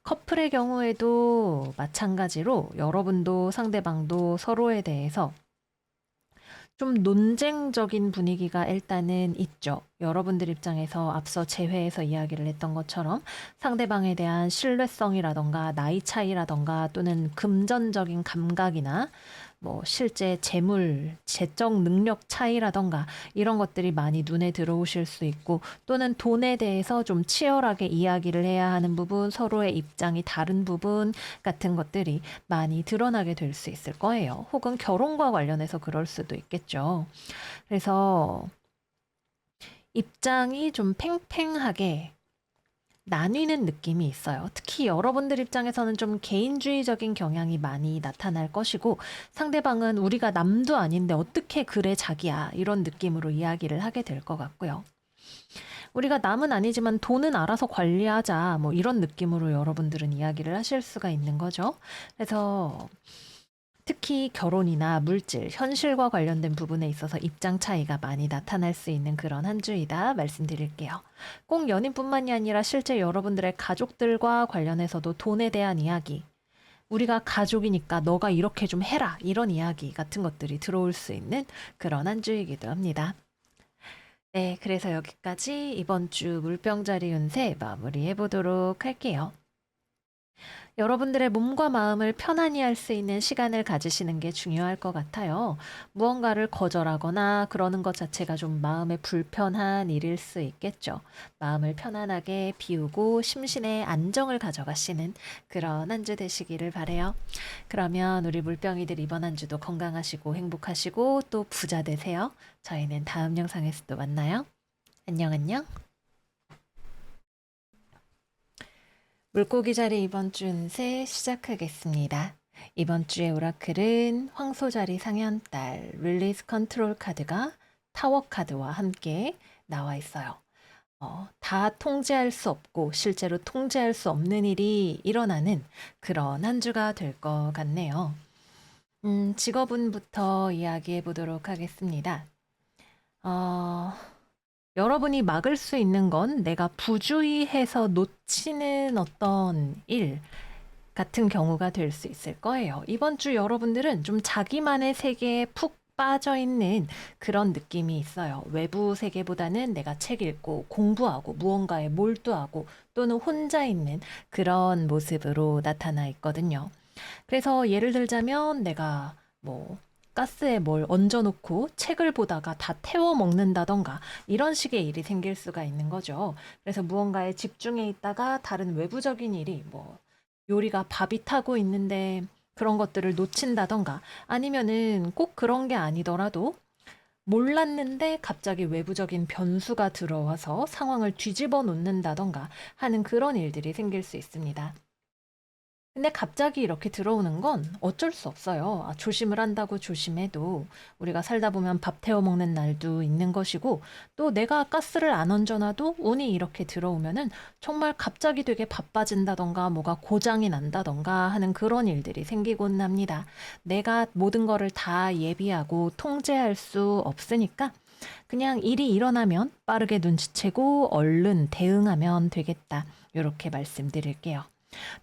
커플의 경우에도 마찬가지로 여러분도 상대방도 서로에 대해서 좀 논쟁적인 분위기가 일단은 있죠. 여러분들 입장에서 앞서 재회에서 이야기를 했던 것처럼 상대방에 대한 신뢰성이라던가 나이 차이라던가 또는 금전적인 감각이나 뭐 실제 재물, 재정 능력 차이라던가 이런 것들이 많이 눈에 들어오실 수 있고 또는 돈에 대해서 좀 치열하게 이야기를 해야 하는 부분, 서로의 입장이 다른 부분 같은 것들이 많이 드러나게 될 수 있을 거예요. 혹은 결혼과 관련해서 그럴 수도 있겠죠. 그래서 입장이 좀 팽팽하게 나뉘는 느낌이 있어요. 특히 여러분들 입장에서는 좀 개인주의적인 경향이 많이 나타날 것이고 상대방은 우리가 남도 아닌데 어떻게 그래 자기야 이런 느낌으로 이야기를 하게 될 것 같고요. 우리가 남은 아니지만 돈은 알아서 관리하자 뭐 이런 느낌으로 여러분들은 이야기를 하실 수가 있는 거죠. 그래서 특히 결혼이나 물질, 현실과 관련된 부분에 있어서 입장 차이가 많이 나타날 수 있는 그런 한 주이다 말씀드릴게요. 꼭 연인뿐만이 아니라 실제 여러분들의 가족들과 관련해서도 돈에 대한 이야기, 우리가 가족이니까 너가 이렇게 좀 해라 이런 이야기 같은 것들이 들어올 수 있는 그런 한 주이기도 합니다. 네, 그래서 여기까지 이번 주 물병자리 운세 마무리해 보도록 할게요. 여러분들의 몸과 마음을 편안히 할 수 있는 시간을 가지시는 게 중요할 것 같아요. 무언가를 거절하거나 그러는 것 자체가 좀 마음에 불편한 일일 수 있겠죠. 마음을 편안하게 비우고 심신의 안정을 가져가시는 그런 한 주 되시기를 바래요. 그러면 우리 물병이들 이번 한 주도 건강하시고 행복하시고 또 부자 되세요. 저희는 다음 영상에서 또 만나요. 안녕 안녕. 물고기 자리 이번 주 운세 시작하겠습니다. 이번 주의 오라클은 황소자리 상현달 릴리스 컨트롤 카드가 타워 카드와 함께 나와 있어요. 다 통제할 수 없고 실제로 통제할 수 없는 일이 일어나는 그런 한 주가 될 것 같네요. 직업운부터 이야기해 보도록 하겠습니다. 어, 여러분이 막을 수 있는 건 내가 부주의해서 놓치는 어떤 일 같은 경우가 될 수 있을 거예요. 이번 주 여러분들은 좀 자기만의 세계에 푹 빠져 있는 그런 느낌이 있어요. 외부 세계보다는 내가 책 읽고 공부하고 무언가에 몰두하고 또는 혼자 있는 그런 모습으로 나타나 있거든요. 그래서 예를 들자면 내가 뭐 가스에 뭘 얹어놓고 책을 보다가 다 태워 먹는다던가 이런 식의 일이 생길 수가 있는 거죠. 그래서 무언가에 집중해 있다가 다른 외부적인 일이 뭐 요리가 밥이 타고 있는데 그런 것들을 놓친다던가 아니면은 꼭 그런 게 아니더라도 몰랐는데 갑자기 외부적인 변수가 들어와서 상황을 뒤집어 놓는다던가 하는 그런 일들이 생길 수 있습니다. 근데 갑자기 이렇게 들어오는 건 어쩔 수 없어요. 조심을 한다고 조심해도 우리가 살다 보면 밥 태워 먹는 날도 있는 것이고 또 내가 가스를 안 얹어놔도 운이 이렇게 들어오면은 정말 갑자기 되게 바빠진다던가 뭐가 고장이 난다던가 하는 그런 일들이 생기곤 합니다. 내가 모든 거를 다 예비하고 통제할 수 없으니까 그냥 일이 일어나면 빠르게 눈치채고 얼른 대응하면 되겠다. 이렇게 말씀드릴게요.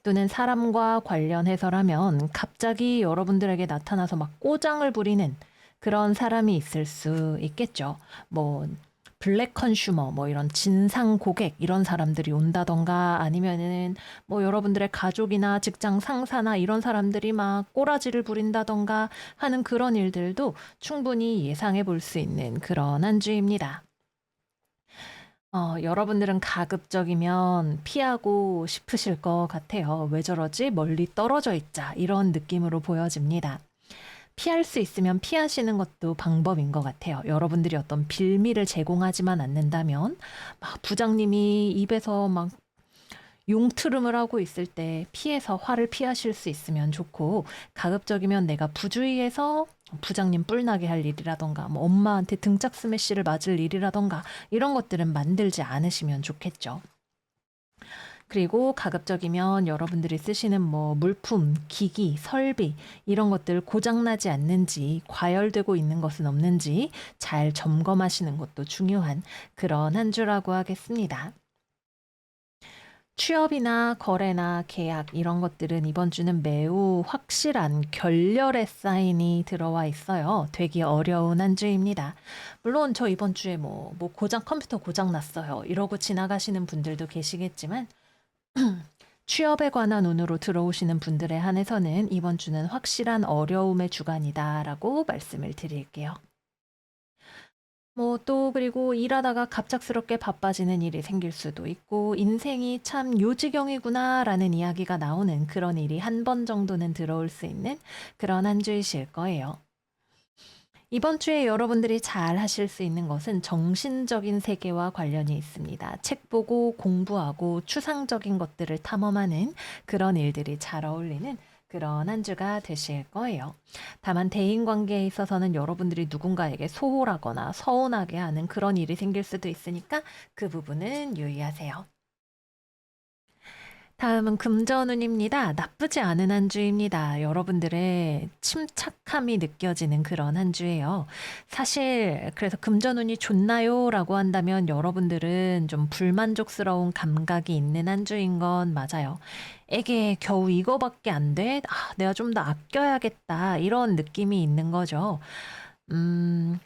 또는 사람과 관련해서라면 갑자기 여러분들에게 나타나서 막 꼬장을 부리는 그런 사람이 있을 수 있겠죠. 뭐 블랙 컨슈머 뭐 이런 진상 고객 이런 사람들이 온다던가 아니면은 뭐 여러분들의 가족이나 직장 상사나 이런 사람들이 막 꼬라지를 부린다던가 하는 그런 일들도 충분히 예상해 볼 수 있는 그런 한 주입니다. 여러분들은 가급적이면 피하고 싶으실 것 같아요. 왜 저러지? 멀리 떨어져 있자. 이런 느낌으로 보여집니다. 피할 수 있으면 피하시는 것도 방법인 것 같아요. 여러분들이 어떤 빌미를 제공하지만 않는다면, 막 부장님이 입에서 막 용트름을 하고 있을 때 피해서 화를 피하실 수 있으면 좋고, 가급적이면 내가 부주의해서 부장님 뿔나게 할 일이라던가, 뭐 엄마한테 등짝 스매시를 맞을 일이라던가, 이런 것들은 만들지 않으시면 좋겠죠. 그리고 가급적이면 여러분들이 쓰시는 뭐 물품, 기기, 설비 이런 것들 고장나지 않는지 과열되고 있는 것은 없는지 잘 점검하시는 것도 중요한 그런 한 주라고 하겠습니다. 취업이나 거래나 계약 이런 것들은 이번 주는 매우 확실한 결렬의 사인이 들어와 있어요. 되기 어려운 한 주입니다. 물론 저 이번 주에 뭐 컴퓨터 고장 났어요. 이러고 지나가시는 분들도 계시겠지만 취업에 관한 운으로 들어오시는 분들에 한해서는 이번 주는 확실한 어려움의 주간이다라고 말씀을 드릴게요. 뭐 또 그리고 일하다가 갑작스럽게 바빠지는 일이 생길 수도 있고 '인생이 참 요지경이구나.'라는 이야기가 나오는 그런 일이 한 번 정도는 들어올 수 있는 그런 한 주이실 거예요. 이번 주에 여러분들이 잘 하실 수 있는 것은 정신적인 세계와 관련이 있습니다. 책 보고 공부하고 추상적인 것들을 탐험하는 그런 일들이 잘 어울리는 그런 한 주가 되실 거예요. 다만 대인 관계에 있어서는 여러분들이 누군가에게 소홀하거나 서운하게 하는 그런 일이 생길 수도 있으니까 그 부분은 유의하세요. 다음은 금전운입니다. 나쁘지 않은 한 주입니다. 여러분들의 침착함이 느껴지는 그런 한 주예요. 사실 그래서 금전운이 좋나요? 라고 한다면 여러분들은 좀 불만족스러운 감각이 있는 한 주인 건 맞아요. 에게 겨우 이거밖에 안 돼? 내가 좀 더 아껴야겠다. 이런 느낌이 있는 거죠. 음,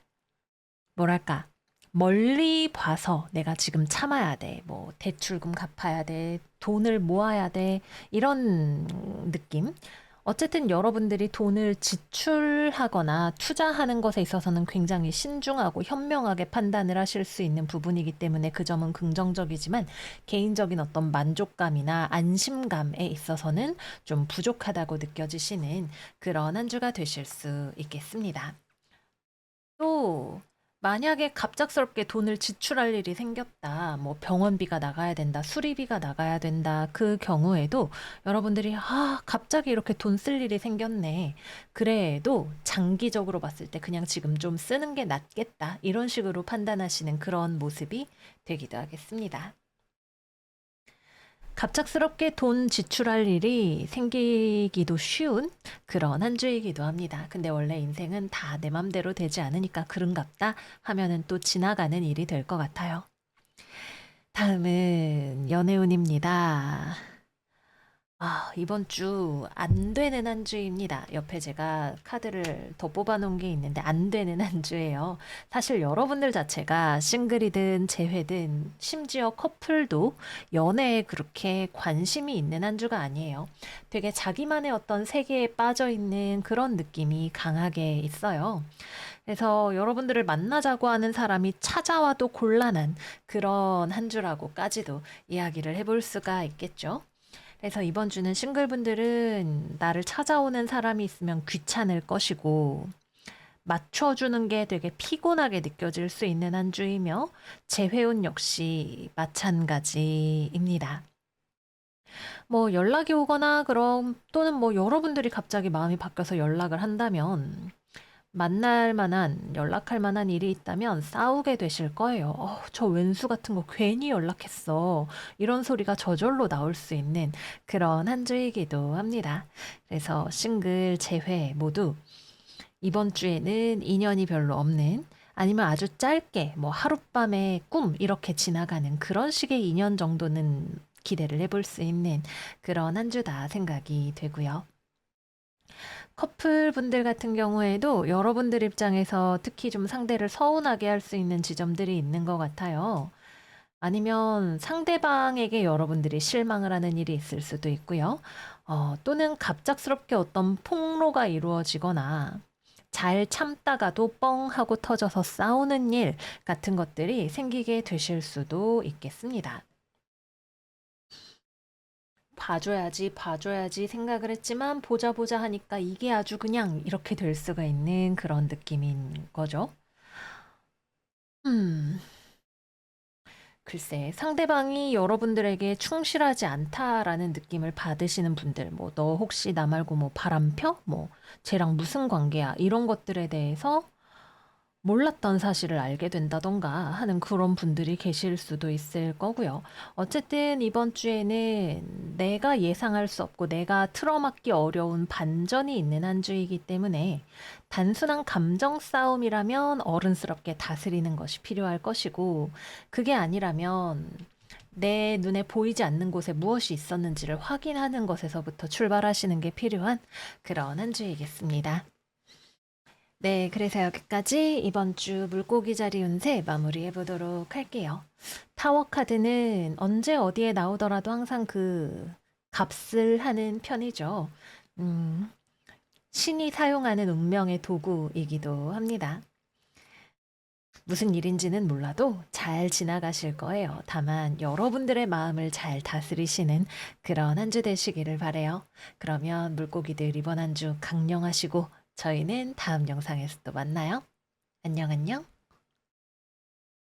뭐랄까. 멀리 봐서 내가 지금 참아야 돼. 뭐 대출금 갚아야 돼. 돈을 모아야 돼. 이런 느낌. 어쨌든 여러분들이 돈을 지출하거나 투자하는 것에 있어서는 굉장히 신중하고 현명하게 판단을 하실 수 있는 부분이기 때문에 그 점은 긍정적이지만 개인적인 어떤 만족감이나 안심감에 있어서는 좀 부족하다고 느껴지시는 그런 한 주가 되실 수 있겠습니다. 또 만약에 갑작스럽게 돈을 지출할 일이 생겼다. 뭐 병원비가 나가야 된다. 수리비가 나가야 된다. 그 경우에도 여러분들이 갑자기 이렇게 돈 쓸 일이 생겼네. 그래도 장기적으로 봤을 때 그냥 지금 좀 쓰는 게 낫겠다. 이런 식으로 판단하시는 그런 모습이 되기도 하겠습니다. 갑작스럽게 돈 지출할 일이 생기기도 쉬운 그런 한 주이기도 합니다. 근데 원래 인생은 다 내 맘대로 되지 않으니까 그런갑다 하면은 또 지나가는 일이 될 것 같아요. 다음은 연애운입니다. 이번 주 안 되는 한 주입니다. 옆에 제가 카드를 더 뽑아놓은 게 있는데 안 되는 한 주예요. 사실 여러분들 자체가 싱글이든 재회든 심지어 커플도 연애에 그렇게 관심이 있는 한 주가 아니에요. 되게 자기만의 어떤 세계에 빠져 있는 그런 느낌이 강하게 있어요. 그래서 여러분들을 만나자고 하는 사람이 찾아와도 곤란한 그런 한 주라고까지도 이야기를 해볼 수가 있겠죠. 그래서 이번 주는 싱글분들은 나를 찾아오는 사람이 있으면 귀찮을 것이고, 맞춰주는 게 되게 피곤하게 느껴질 수 있는 한 주이며, 재회운 역시 마찬가지입니다. 뭐 연락이 오거나 그럼 또는 뭐 여러분들이 갑자기 마음이 바뀌어서 연락을 한다면 만날 만한, 연락할 만한 일이 있다면 싸우게 되실 거예요. 저 왼수 같은 거 괜히 연락했어. 이런 소리가 저절로 나올 수 있는 그런 한 주이기도 합니다. 그래서 싱글, 재회 모두 이번 주에는 인연이 별로 없는 아니면 아주 짧게 뭐 하룻밤의 꿈 이렇게 지나가는 그런 식의 인연 정도는 기대를 해볼 수 있는 그런 한 주다 생각이 되고요. 커플 분들 같은 경우에도 여러분들 입장에서 특히 좀 상대를 서운하게 할 수 있는 지점들이 있는 것 같아요. 아니면 상대방에게 여러분들이 실망을 하는 일이 있을 수도 있고요. 또는 갑작스럽게 어떤 폭로가 이루어지거나 잘 참다가도 뻥 하고 터져서 싸우는 일 같은 것들이 생기게 되실 수도 있겠습니다. 봐줘야지, 봐줘야지 생각을 했지만 보자 보자 하니까 이게 아주 그냥 이렇게 될 수가 있는 그런 느낌인 거죠. 음, 글쎄, 상대방이 여러분들에게 충실하지 않다라는 느낌을 받으시는 분들, 뭐, 너 혹시 나 말고 뭐 바람 펴? 뭐, 쟤랑 무슨 관계야? 이런 것들에 대해서 몰랐던 사실을 알게 된다던가 하는 그런 분들이 계실 수도 있을 거고요. 어쨌든 이번 주에는 내가 예상할 수 없고 내가 틀어막기 어려운 반전이 있는 한 주이기 때문에 단순한 감정 싸움이라면 어른스럽게 다스리는 것이 필요할 것이고 그게 아니라면 내 눈에 보이지 않는 곳에 무엇이 있었는지를 확인하는 것에서부터 출발하시는 게 필요한 그런 한 주이겠습니다. 네, 그래서 여기까지 이번 주 물고기 자리 운세 마무리해 보도록 할게요. 타워 카드는 언제 어디에 나오더라도 항상 그 값을 하는 편이죠. 음, 신이 사용하는 운명의 도구이기도 합니다. 무슨 일인지는 몰라도 잘 지나가실 거예요. 다만 여러분들의 마음을 잘 다스리시는 그런 한 주 되시기를 바래요. 그러면 물고기들 이번 한 주 강령하시고 저희는 다음 영상에서 또 만나요. 안녕, 안녕.